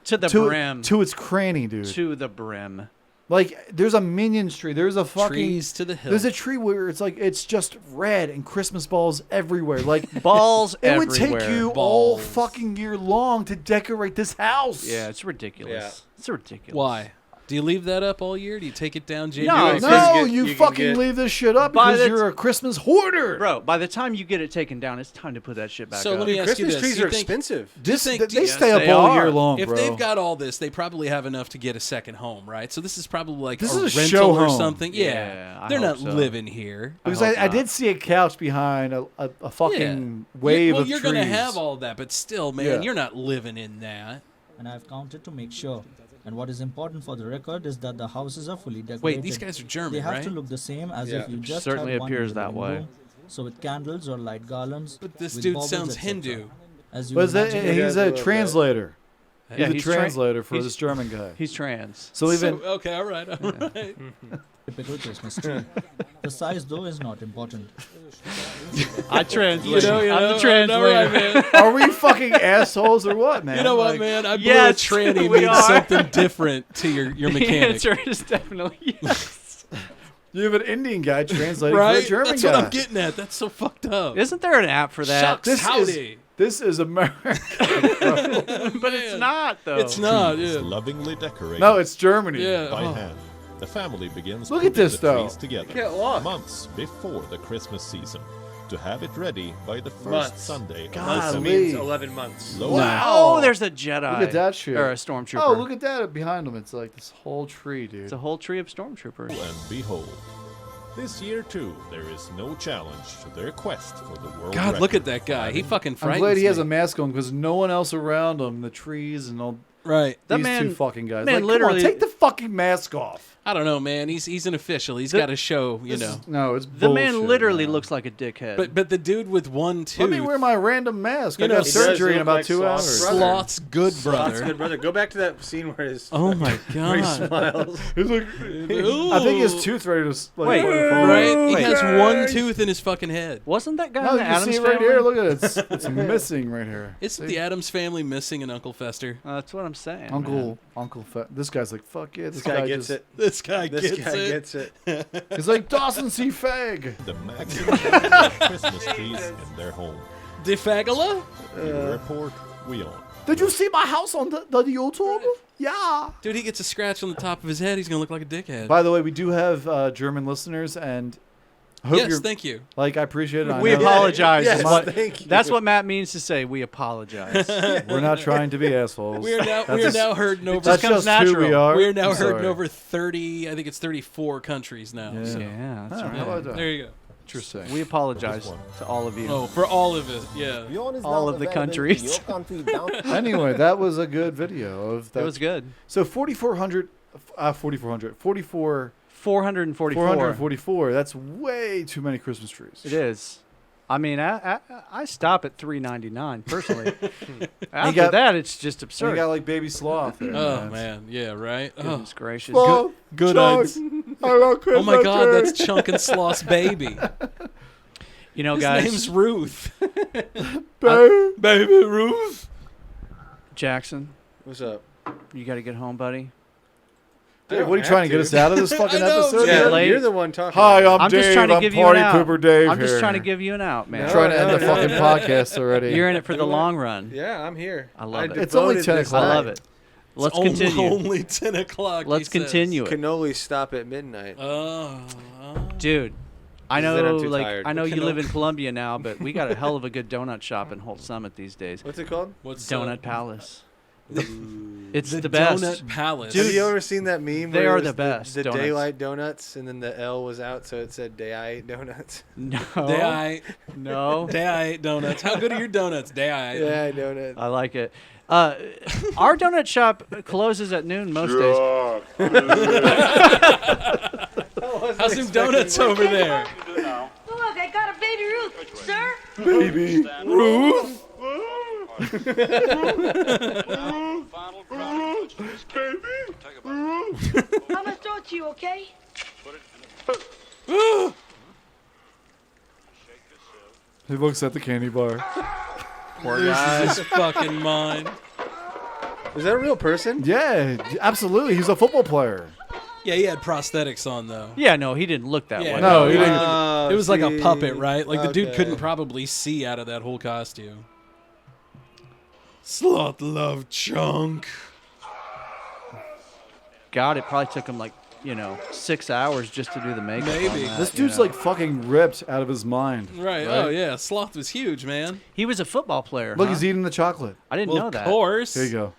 To the brim. to its cranny, dude. To the brim. Like there's a Minions tree. There's a fucking Trees to the hill. There's a tree where it's like it's just red and Christmas balls everywhere. Like Balls it would take everywhere. you all Balls. fucking year long to decorate this house. Yeah, it's ridiculous. It's ridiculous. Why? Do you leave that up all year? Do you take it down January? No, you fucking leave this shit up because you're a Christmas hoarder. Bro, by the time you get it taken down, it's time to put that shit back So up. let me ask you Christmas this. trees You are think- expensive. They stay up all year long, If bro. they've got all this, they probably have enough to get a second home, right? So this is probably like This a is a rental show or home. something. Yeah, Yeah, I they're hope not so. living here. Because I did see a couch behind a fucking wave well, of you're trees. gonna have all that, but still, man, Yeah. you're not living in that. And I've counted to make sure. And what is important for the record is that the houses are fully decorated. Wait, these guys are German, They have to right? look the same as Yeah. if you just Certainly had one appears in the that living way. room. So with candles or light garlands. But this with dude baubles, sounds etc. Hindu. As you But is that, imagine- he's a translator. Yeah, he's a he's translator for he's- this German guy. He's trans. So even Okay, all right, all right. Typical Christmas tree. The size, though, is not important. I translate. You know, I'm the all translator. right, man. are we fucking assholes or what, man? You know what, Like, man? I blew Yes, a tranny we means are. something different to your The mechanic. answer is definitely yes. You have an Indian guy translating Right? for a German That's guy. what I'm getting at. That's so fucked up. Isn't there an app for that? Shucks, howdy. This is America. But it's not though. It's not, Trees yeah. lovingly decorated. No, it's Germany. Yeah. by Oh. hand. The family begins Look at putting this, the though. trees together Can't walk. months before the Christmas season to have it ready by the first Months. Sunday. of God. Months Golly. means 11 months. Wow. Oh, there's a Jedi. Look at that shit. Or a stormtrooper. Oh, look at that behind him. It's like this whole tree, dude. It's a whole tree of stormtroopers. And behold, this year too, there is no challenge to their quest for the world God, record. look at that guy. He fucking I'm frightens glad he has me. a mask on because no one else around him, the trees and all. Right. That These man- two fucking guys. man Like, literally- come on, take the fucking mask off. I don't know, man. He's an official. He's got to show, you know. No, it's The man bullshit, literally man. looks like a dickhead. But the dude with one tooth. Let me wear my random mask. You I know, got he surgery in look about like 2 Sloth's hours. brother. Sloth's good brother. Sloth's good brother. Go back to that scene where his Oh my where he God. smiles. He's like, I think his tooth ready to like. Wait, fall off. Right? He Wait. has one tooth in his fucking head. Wasn't that guy No, in you the can Addams see it right Family? here. Look at it. It's missing right here. Isn't See? the Addams family missing an Uncle Fester? That's what I'm saying. Uncle This guy's like, fuck yeah. This guy gets just, it. This guy This gets guy it. gets it. He's like, Dawson C. Fag. The maximum number of Christmas trees in their home. Defagala? Your report, we own. Did you see my house on the YouTube? Yeah. Dude, he gets a scratch on the top of his head. He's going to look like a dickhead. By the way, we do have German listeners, and I hope Yes, you're, thank you. Like, I appreciate it. I We know- apologize. Yes, That's- thank you. That's what Matt means to say. We apologize. We're not trying to be assholes. We are now heard in over. That's comes just who we natural. are. We are now I'm heard in sorry. over 30. I think it's 34 countries now. Yeah. So. Yeah, that's Oh, right. how about that? There you go. Interesting. We apologize to all of you. Oh, for all of it. Yeah. All of the countries. Anyway, that was a good video of that. It was good. So 4,400, 444. 444. 444. That's way too many Christmas trees. It is. I mean, I stop at $3.99 personally. After got- that, it's just You absurd. got like baby sloth there. Oh, man. Yeah, right? Goodness gracious. Sloth, Good Chunk, odds. I love Oh, my Christmas God. tree. That's Chunk and Sloth's baby. You know, His guys, name's Ruth. Baby Ruth. Jackson, What's up? you got to get home, buddy. Dave, what are you trying to get us out of this fucking episode? Yeah, late. you're the one talking. Hi, about I'm just Dave. trying to I'm give you Party an out. Pooper Dave I'm just here. trying to give you an out, man. I'm trying to end the fucking podcast already. You're in it for the long run. Yeah, I'm here. I love it. It's only 10 o'clock. I love it. Let's continue. Only 10 o'clock. Let's continue it. Cannolis stop at midnight. Dude, I Then I'm know, too like, tired. I know What you can live I- in Columbia now, but we got a hell of a good donut shop in Holt Summit these days. What's it called? Donut Palace. It's The the best. Donut Palace. Have you ever seen that meme? They where it are was the best The donuts. daylight donuts, and then the L was out, so it said daylight donuts. No. No. Day donuts. How good are your donuts? Day Yeah, donuts. I like it. Our donut shop closes at noon most days. How's some donuts over there? Look, I got a baby Ruth, sir. Baby Ruth. I'm gonna throw it to you, okay? He looks at the candy bar. Poor This guy. is his fucking mind. Is that a real person? Yeah, absolutely. He's a football player. Yeah, he had prosthetics on though. Yeah, no, he didn't look that Yeah, way. No, he didn't. It was like a see. puppet, right? Like the dude Okay. couldn't probably see out of that whole costume. Sloth love chunk. God, it probably took him like, 6 hours just to do the makeup. Maybe. on that, This you dude's know. like fucking ripped out of his mind. Right. Oh yeah, Sloth was huge, man. He was a football player. Look, huh? he's eating the chocolate. I didn't Well, know of that. course. Here you go.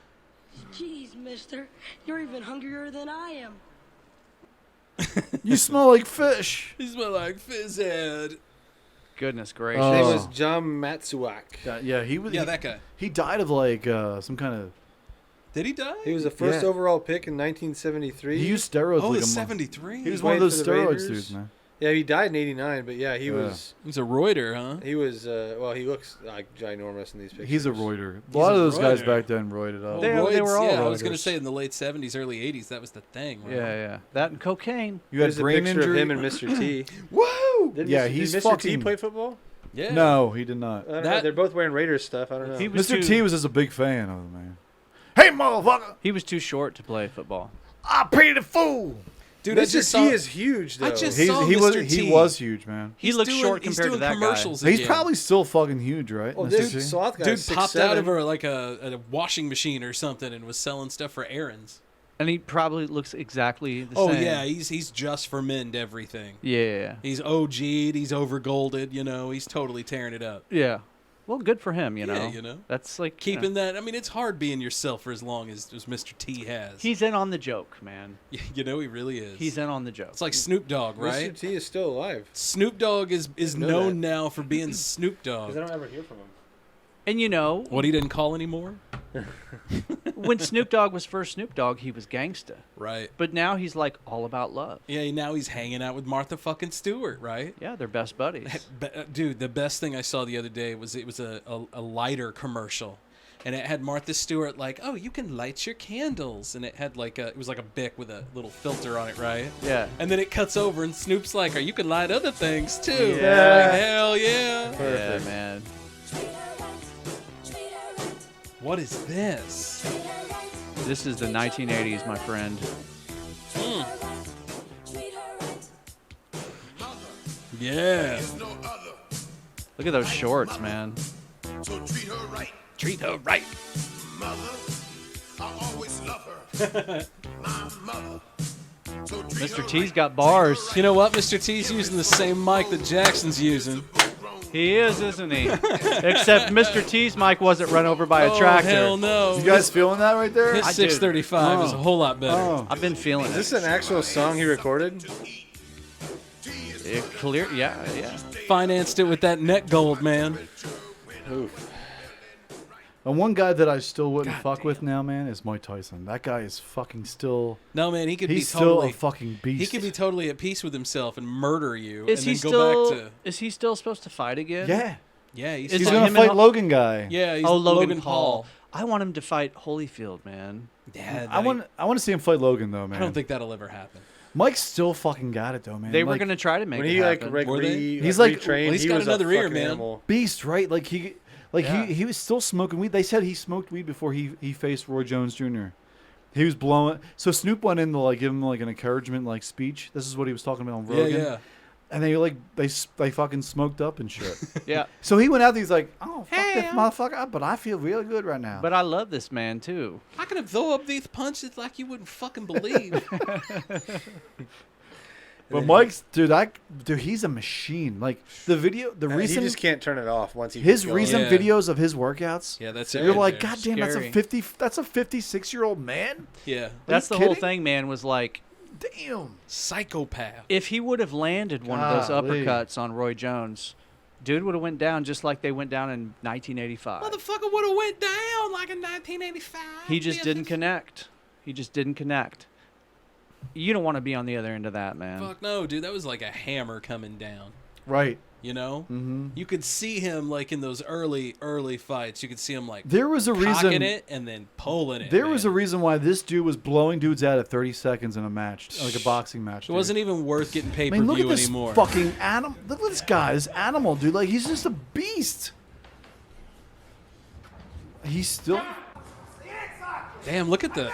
Jeez, mister, you're even hungrier than I am. You smell like fish. He smelled like fizz head. Goodness His gracious. name Oh. was John Matsuak. Yeah, he was. Yeah, he- that guy. He died of like some kind of. Did he die? He was the first Yeah. overall pick in 1973. He used steroids. Oh, like it's a month. 73. He was He one of played those for the steroids Raiders. dudes, man. Yeah, he died in '89, but yeah, he Yeah. was. He's a Reuter, huh? He was. Well, he looks like ginormous in these pictures. He's a roider. A lot of those guys back then roided up. They were all yeah, I was roiders. gonna say in the late 70s, early 80s, that was the thing. Right? Yeah. That and cocaine. You had There's a brain picture injury. of him and Mr. T. Woo! Yeah, Did he's Mr. T fucking- play football? Yeah. No, he did not. I don't know. They're both wearing Raiders stuff. I don't know. He was Mr. too- T was just a big fan of him, man. Hey, motherfucker! He was too short to play football. I paid the fool. Dude, I Mr. just T saw, is huge, though. I just He saw was Mr. T. he was huge, man. He looks short he's compared to doing that commercials He's again. probably still fucking huge, right? Well, Mr. this T? Sloth guy's Dude 6'7". popped out of a washing machine or something and was selling stuff for errands. And he probably looks exactly the Oh same. yeah, he's just for men to everything. Yeah. He's OG'd, he's over golded, he's totally tearing it up. Yeah. Well, good for him, you know. Yeah, you know. That's like Keeping that, I mean, it's hard being yourself for as long as Mr. T has. He's in on the joke, man. He really is. He's in on the joke. It's like Snoop Dogg, right? Mr. T is still alive. Snoop Dogg is know known that. now for being Snoop Dogg. Because I don't ever hear from him. And you know, What he didn't call anymore? when Snoop Dogg was first Snoop Dogg, he was gangsta. Right. But now he's like all about love. Yeah, now he's hanging out with Martha fucking Stewart, right? Yeah, they're best buddies. Dude, the best thing I saw the other day was a lighter commercial. And it had Martha Stewart like, oh, you can light your candles. And it had it was like a Bic with a little filter on it, right? Yeah. And then it cuts over and Snoop's like, or you can light other things too. Yeah. Like, hell yeah. Yeah, man. What is this? This is the 1980s, my friend. Yeah. Look at those shorts, man. So treat her right. Treat her right. Mother, I always love her. My mother. So treat Mr. her T's got bars. You know what? Mr. T's using the same mic that Jackson's using. He is, isn't he? Except Mr. T's mic wasn't run over by a tractor. Oh, hell no. You guys feeling that right there? His 635 is a whole lot better. Oh. I've been feeling Is it. this an actual song he recorded? It clear, yeah. Financed it with that net gold, man. Oof. And one guy that I still wouldn't fuck with now, man, is Mike Tyson. That guy is fucking still. No, man, he could He's be totally still a fucking beast. He could be totally at peace with himself and murder you, Is and he then still? go back to Is he still supposed to fight again? Yeah. yeah. He's, Is He's it gonna him and fight Ho- Logan guy. yeah. He's Logan Paul. I want him to fight Holyfield, man. Yeah, I want to see him fight Logan though, man. I don't think that'll ever happen. Mike's still fucking got it though, man. They were Like, gonna try to make When it he happen. Were they? He's like- retrained, well, he's he got was another a ear, fucking man. animal. beast, right? Like Yeah. he was still smoking weed. They said he smoked weed before he faced Roy Jones Jr. He was blowing. So Snoop went in to like give him like an encouragement like speech. This is what he was talking about on Rogan. Yeah. And they fucking smoked up and shit. Yeah. So he went out there, he's like, oh, fuck this motherfucker up, but I feel real good right now. But I love this man, too. I can throw up these punches like you wouldn't fucking believe. But Mike's, dude, he's a machine. Like, the recent... He just can't turn it off once he His gets going. recent videos of his workouts. Yeah, that's You're like, there. God damn, that's a 56-year-old man? Yeah. That's the whole thing, man, was like... Damn. Psychopath. If he would have landed one of those uppercuts on Roy Jones, dude would have went down just like they went down in 1985. Motherfucker would have went down like in 1985. He just didn't connect. You don't want to be on the other end of that, man. Fuck no, dude. That was like a hammer coming down. Right. You know? Mm-hmm. You could see him like in those early fights. You could see him like there was a reason cocking it and then pulling it. There was a reason why this dude was blowing dudes out at 30 seconds in a match, like a boxing match. It wasn't even worth getting pay per I mean, look view at this anymore. fucking animal. Look at this guy, this animal, dude. Like he's just a beast. He's still. Damn! Look at the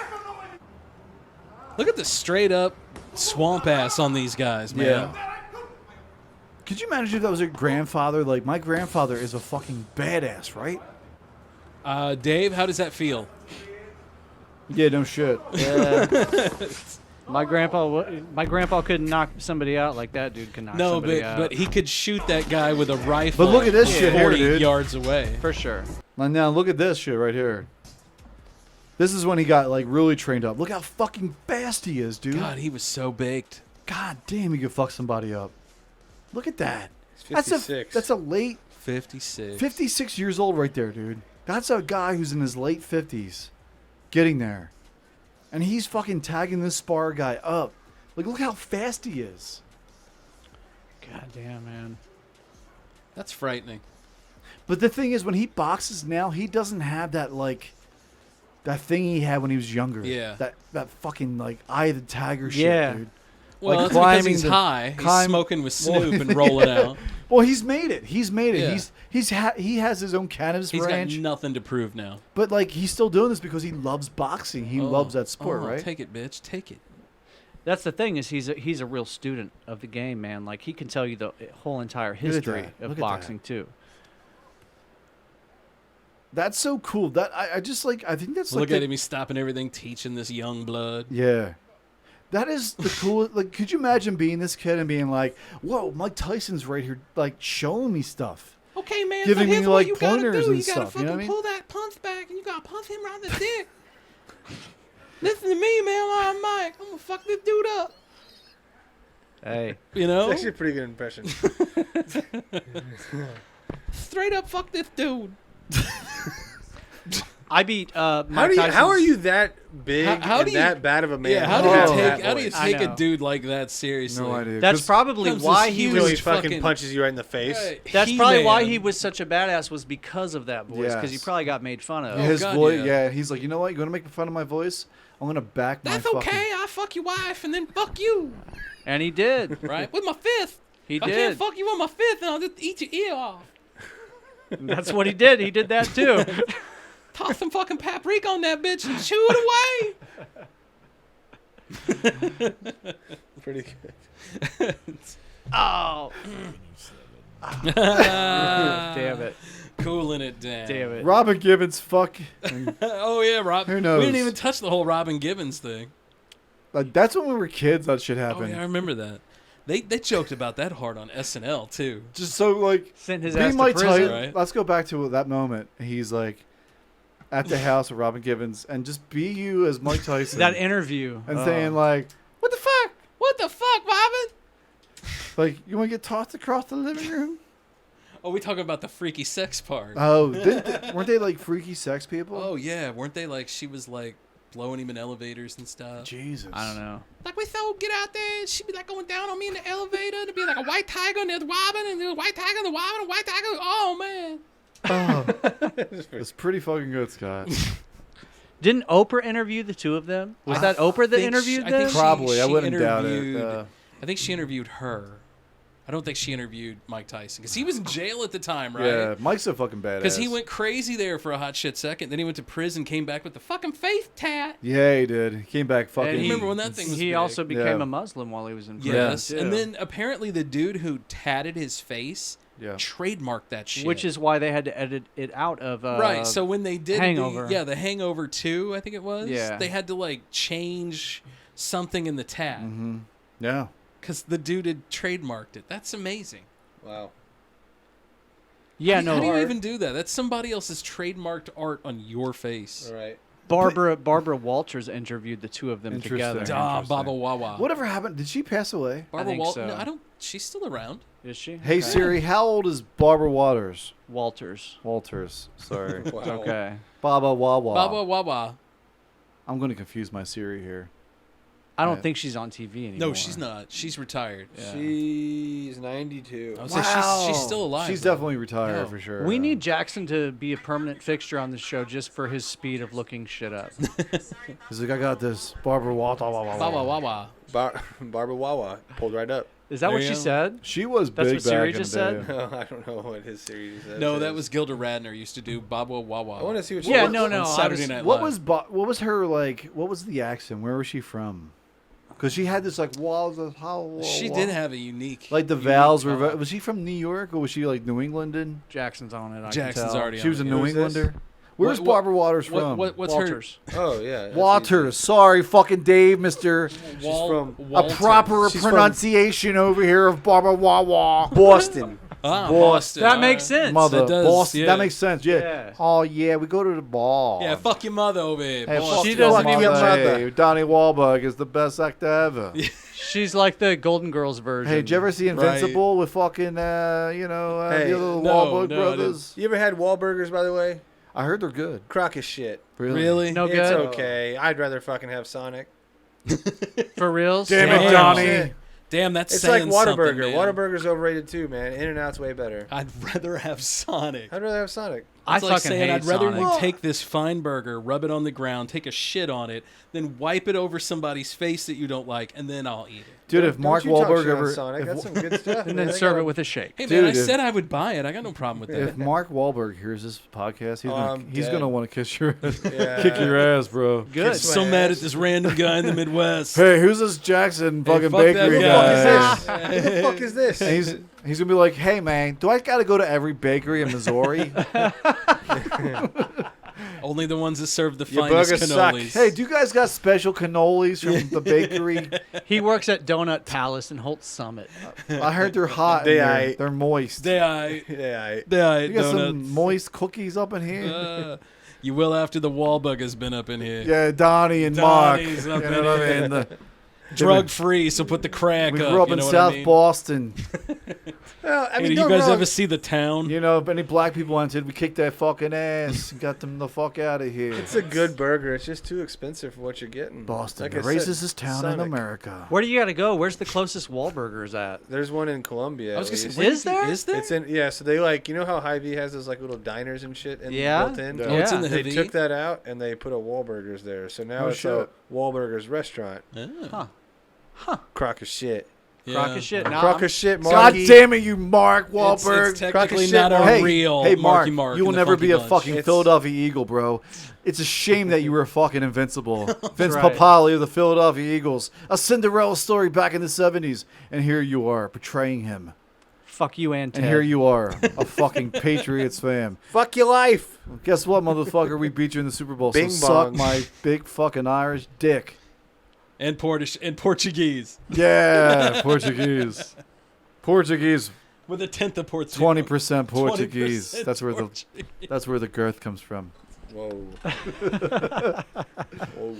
straight up swamp ass on these guys, man. Yeah. Could you imagine if that was your grandfather? Like, my grandfather is a fucking badass, right? Dave, how does that feel? Yeah, no shit. Yeah. My grandpa couldn't knock somebody out like that dude can knock somebody out. But he could shoot that guy with a rifle. But look at this shit here, 40 dude. yards away. For sure. Now look at this shit right here. This is when he got like really trained up. Look how fucking fast he is, dude. God, he was so baked. God damn, he could fuck somebody up. Look at that. He's 56. That's a late 56. 56 years old right there, dude. That's a guy who's in his late 50s getting there. And he's fucking tagging this spar guy up. Like, look how fast he is. God damn, man. That's frightening. But the thing is, when he boxes now, he doesn't have that, like, that thing he had when he was younger. Yeah. That fucking, like, eye of the tiger Yeah. shit, dude. Well, like that's because he's high. He's smoking with Snoop and rolling out. Well, he's made it. He's made it. Yeah. He has his own cannabis ranch. He's got nothing to prove now. But like he's still doing this because he loves boxing. He loves that sport, right? Take it, bitch. Take it. That's the thing is he's a real student of the game, man. Like he can tell you the whole entire history of boxing too. That's so cool. That I just like. I think that's Look like at him. He's stopping everything, teaching this young blood. Yeah. That is the coolest. Like, could you imagine being this kid and being like, "Whoa, Mike Tyson's right here, like showing me stuff." Okay, man. Giving here's me what like you gotta pointers do. and You gotta stuff. fucking You know what I mean? pull that punch back, and you gotta punch him right in the dick. Listen to me, man. I'm Mike. I'm gonna fuck this dude up. Hey, you know, It's actually a pretty good impression. Straight up, fuck this dude. I beat Mike How are you that big How and do you- that bad of a man? Yeah, how do you take a dude like that seriously? No idea. That's probably why he Until was he fucking punches you right in the face. That's probably why he was such a badass, was because of that voice, because he Yes. probably got made fun of. His voice, yeah. He's like, you know what? You're gonna make fun of my voice. I'm gonna back That's my fucking. okay. I fuck your wife and then fuck you. And he did. Right? With my fist. He I did. can't fuck you with my fist and I'll just eat your ear off. That's what he did. He did that too. Toss some fucking paprika on that bitch and chew it away. Pretty good. Oh. Damn it. Cooling it down. Damn it. Robin Gibbons, fuck. Oh yeah, Rob. Who knows? We didn't even touch the whole Robin Gibbons thing. Like, that's when we were kids. That shit Oh happened. yeah, I remember that. They joked about that hard on SNL too. Just so like, sent his be ass to Mike prison. Tyson. Right? Let's go back to that moment. He's like at the house of Robin Gibbons, and just be you as Mike Tyson. That interview. And saying like, "What the fuck? What the fuck, Robin?" Like, you want to get tossed across the living room?" Oh, we talking about the freaky sex part. Oh, weren't they like freaky sex people? Oh yeah, weren't they like she was like blowing him in elevators and stuff? Jesus. I don't know. Like we so get out there, and she'd be like going down on me in the elevator. There'd be like a white tiger and there's Robin, and there's a white tiger and the Robin, and a white tiger. Oh man. Oh, it's pretty fucking good, Scott. Didn't Oprah interview the two of them? Was that Oprah that interviewed them? Probably. I wouldn't doubt it. I think she interviewed her. I don't think she interviewed Mike Tyson because he was in jail at the time, right? Yeah, Mike's a fucking badass. Because he went crazy there for a hot shit second. Then he went to prison, came back with the fucking faith tat. Yeah, he did. He came back fucking. And remember when that thing was He big? also became a Muslim while he was in prison. Yes, too. and then apparently the dude who tatted his face trademarked that shit. Which is why they had to edit it out of right. So when they did Hangover. the Hangover 2, I think it was. Yeah. They had to like change something in the tat. Mm-hmm. Yeah. Because the dude had trademarked it. That's amazing. Wow. Yeah, How do you even do that? That's somebody else's trademarked art on your face. All right. Barbara Walters interviewed the two of them together. Baba Wawa. Whatever happened? Did she pass away? Barbara Walters. so. No, I don't. She's still around. Is she? Hey Siri, how old is Barbara Waters? Walters. Sorry. Wow. Okay. Baba Wawa. Baba Wawa. I'm going to confuse my Siri here. I don't think she's on TV anymore. No, she's not. She's retired. Yeah. She's 92. I would say she's still alive. She's though. definitely retired No. for sure. We need Jackson to be a permanent fixture on the show just for his speed of looking shit up. He's like, I got this. Barbara Wawa. Baba Wawa. Barbara Wawa pulled right up. Is that what she said? She was That's big what Siri back in just the said? day. No, I don't know what his series says. No, that was Gilda Radner used to do Baba Wawa. I want to see what she Yeah, was. no. on Saturday Night What Live. was her like? What was the accent? Where was she from? Because she had this like walls of how. She did have a unique. Like the unique vowels were. vibe. Was she from New York or was she like New England? Jackson's on it. I Jackson's can tell. already She was a on it. New Who's this? Englander. Where's What- Barbara Waters from? What's Walters. Oh, yeah. that's Waters. Sorry, fucking Dave, Mister. Wal- from- A Walters. proper She's from- pronunciation over here of Barbara Wawa. easy. Boston. Ah, Boston. That all makes right. sense. Mother, That does, Boston. yeah. That makes sense. Yeah. Yeah. Oh yeah, we go to the ball. Yeah, fuck your mother over here. Hey, Boston. fuck She your doesn't mother. even mother. Hey, Donnie Wahlberg is the best actor ever. She's like the Golden Girls version. Hey, did you ever see Invincible with fucking, Hey, the other no, Wahlberg no, I brothers? You ever had Wahlburgers, by the way? I heard they're good. Crock is shit. Really? No It's good? okay. I'd rather fucking have Sonic. For real? Damn it, Damn. Donnie. Damn, that's It's like saying something, Whataburger. man. Whataburger's overrated too, man. In-N-Out's way better. I'd rather have Sonic. I'd rather have Sonic. I It's like fucking saying hate I'd rather Sonic. you take this fine burger, rub it on the ground, take a shit on it, then wipe it over somebody's face that you don't like, and then I'll eat it. Dude, if Don't Mark you talk Wahlberg shit on ever, Sonic. if, That's some good stuff. And man. then They serve got- it with a shake. Hey, Dude, man, I if- said I would buy it. I got no problem with if that. Mark Wahlberg hears this podcast, he's dead. gonna want to kiss your Yeah. kick your ass, bro. Good. Kiss So my mad ass. at this random guy in the Midwest. Hey, who's this Jackson fucking fuck that bakery guy. guy? Who the fuck is this? And he's gonna be like, hey man, do I gotta go to every bakery in Missouri? Only the ones that serve the Your finest burgers suck. cannolis. Hey, do you guys got special cannolis from the bakery? He works at Donut Palace in Holt Summit. I heard they're hot. They and aight. they're moist. They I, Yeah. they I You got donuts. some moist cookies up in here. You will after the Wahlberg has been up in here. Yeah, Donnie and Mark. You Donnie's know up what in I here. mean? Drug free, so put the crack We up. grew up you in know what South I mean? Boston. Well, I Hey, mean, did you don't guys wrong. ever see The Town? You know, if any black people wanted, we kicked that fucking ass and got them the fuck out of here. It's a good burger. It's just too expensive for what you're getting. Boston, Like the I said, racist town in Sonic. America. Where do you got to go? Where's the closest Wahlburgers at? There's one in Columbia. I was at gonna least. Is there? Is there? It's in so they like you know how Hy-Vee has those like little diners and shit Yeah? built in. Oh, it's in the They Hy-Vee? took that out and they put a Wahlburgers there. So now Oh, it's shit. a Wahlburgers restaurant. Ah. Crock of shit. Crock Yeah. of shit. Nah, Crock of shit, God Marky. damn it, you Mark It's Wahlberg. technically shit, not a Mark. real Hey, Mark, Marky Mark. you will in the never Funky be a Bunch. fucking It's- Philadelphia Eagle, bro. It's a shame that you were fucking invincible. Vince right. Papali of the Philadelphia Eagles. A Cinderella story back in the 70s. And here you are, betraying him. Fuck you and Ted. And here you are, a fucking Patriots fan. Fuck your life. Guess what, motherfucker? We beat you in the Super Bowl. Bing so suck bong. my big fucking Irish dick. And Portuguese. Yeah, Portuguese. Portuguese. With a tenth of Portuguese. 20% Portuguese. 20% That's where Portuguese. that's where the girth comes from. Whoa. Whoa.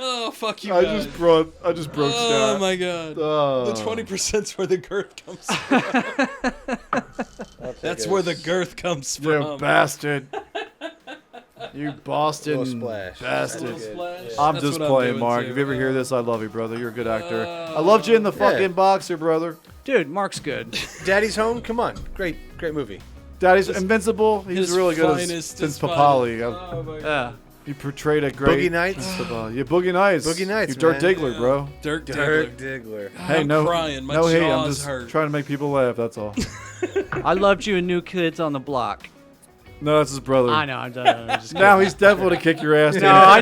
Oh, fuck you I guys. just broke Oh, down. my God. Oh. The 20%'s where the girth comes from. That's where the girth comes You from. bastard. You Boston Little splash. bastard. Little splash. I'm That's just what I'm playing, doing, Mark. too. If you ever hear this, I love you, brother. You're a good actor. I loved you in the fucking boxer, brother. Dude, Mark's good. Daddy's Home. Come on. Great movie. Daddy's Invincible. He's his really good finest, as his Papali. finest. Oh, my God. Yeah. You portrayed it great. Boogie Nights? Yeah, Boogie Nights. Boogie Nights, You Dirk man. Diggler, bro. Dirk Diggler. Hey, I'm no, crying. My no hate. I'm jaws just hurt. trying to make people laugh. That's all. I loved you in New Kids on the Block. No, that's his brother. I know. I'm just Now kidding. he's definitely to kick your ass. No, I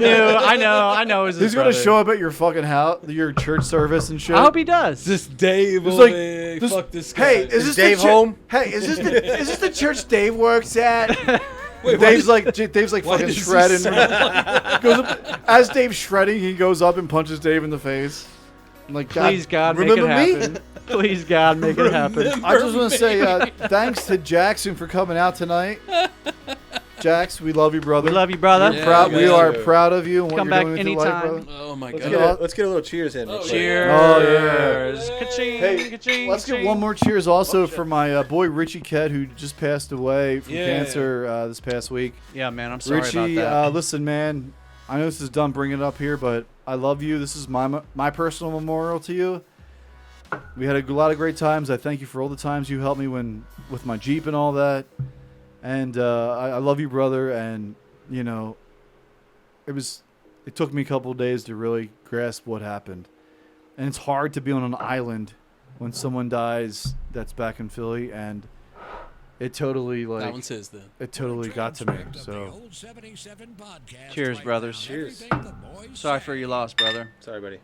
know. It's his He's gonna brother. show up at your fucking house, your church service and shit. I hope he does. This Dave It's over like, there. this- Fuck this guy. Hey, is this Dave the chi- home? Hey, is this the church Dave works at? Wait, Dave's why like why fucking does he shredding. sound like Goes up, as Dave's shredding, he goes up and punches Dave in the face. I'm like, Please, God, make remember it me? happen. Please, God, make it happen. I just want to say thanks to Jackson for coming out tonight. Jax, we love you, brother. We love you, brother. We're Yeah, proud. man. We are proud of you and what Come you're back doing with your life, anytime. brother. Oh my Let's god. get a little cheers in. real quick. Cheers. Oh yeah. Ka-ching, Hey, ka-ching, let's get ka-ching. one more cheers also for my boy Richie Kett, who just passed away from Yeah. cancer this past week. Yeah, man, I'm sorry Richie, about that. listen, man, I know this is dumb bringing it up here, but I love you. This is my personal memorial to you. We had a lot of great times. I thank you for all the times you helped me with my Jeep and all that. And I love you, brother. And you know, it took me a couple of days to really grasp what happened. And it's hard to be on an island when someone dies that's back in Philly, and it totally That one's his then. it totally got to me. So Cheers, brothers. Cheers. Sorry for your loss, brother. Sorry, buddy.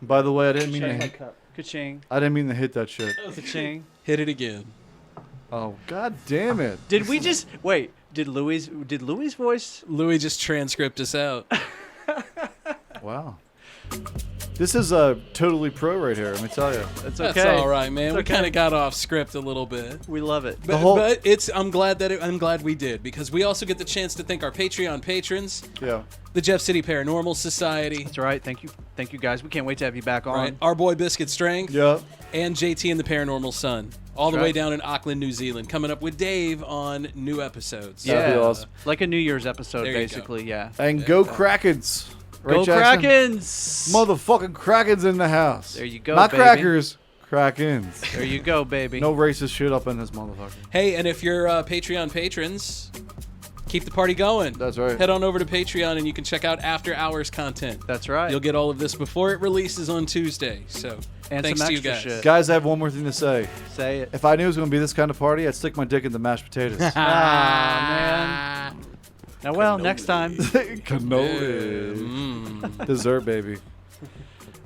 by the way, I didn't mean to hit, Ka-ching. I didn't mean to hit that shit. Ka-ching. Hit it again. Oh god damn it. Did we just wait? Did Louis' voice? Louis just transcript us out. Wow. This is totally pro right here, let me tell you. It's okay. That's all right, man. It's We okay. kind of got off script a little bit. We love it. But it's I'm glad we did, because we also get the chance to thank our Patreon patrons. Yeah. The Jeff City Paranormal Society. That's right. Thank you guys. We can't wait to have you back on. Right. Our boy Biscuit Strength. Yeah. And JT and the Paranormal Sun. All the That's way right. down in Auckland, New Zealand. Coming up with Dave on new episodes. That'd be awesome. Like a New Year's episode, There you basically. Yeah. And go Krakens. Right, Go Jackson? Krakens! Motherfucking Krakens in the house. There you go, Not baby. crackers, Krakens. There you go, baby. No racist shit up in this motherfucker. Hey, and if you're Patreon patrons, keep the party going. That's right. Head on over to Patreon and you can check out after hours content. That's right. You'll get all of this before it releases on Tuesday. So And thanks some to you extra guys. shit. Guys, I have one more thing to say. Say it. If I knew it was going to be this kind of party, I'd stick my dick in the mashed potatoes. Ah, man. Now, well, next time. Cannoli. Dessert, baby.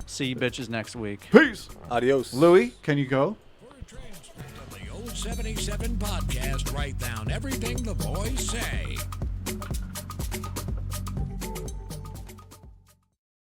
See you bitches next week. Peace. Adios. Louis, can you go? The old 77 podcast, write down everything the boys say.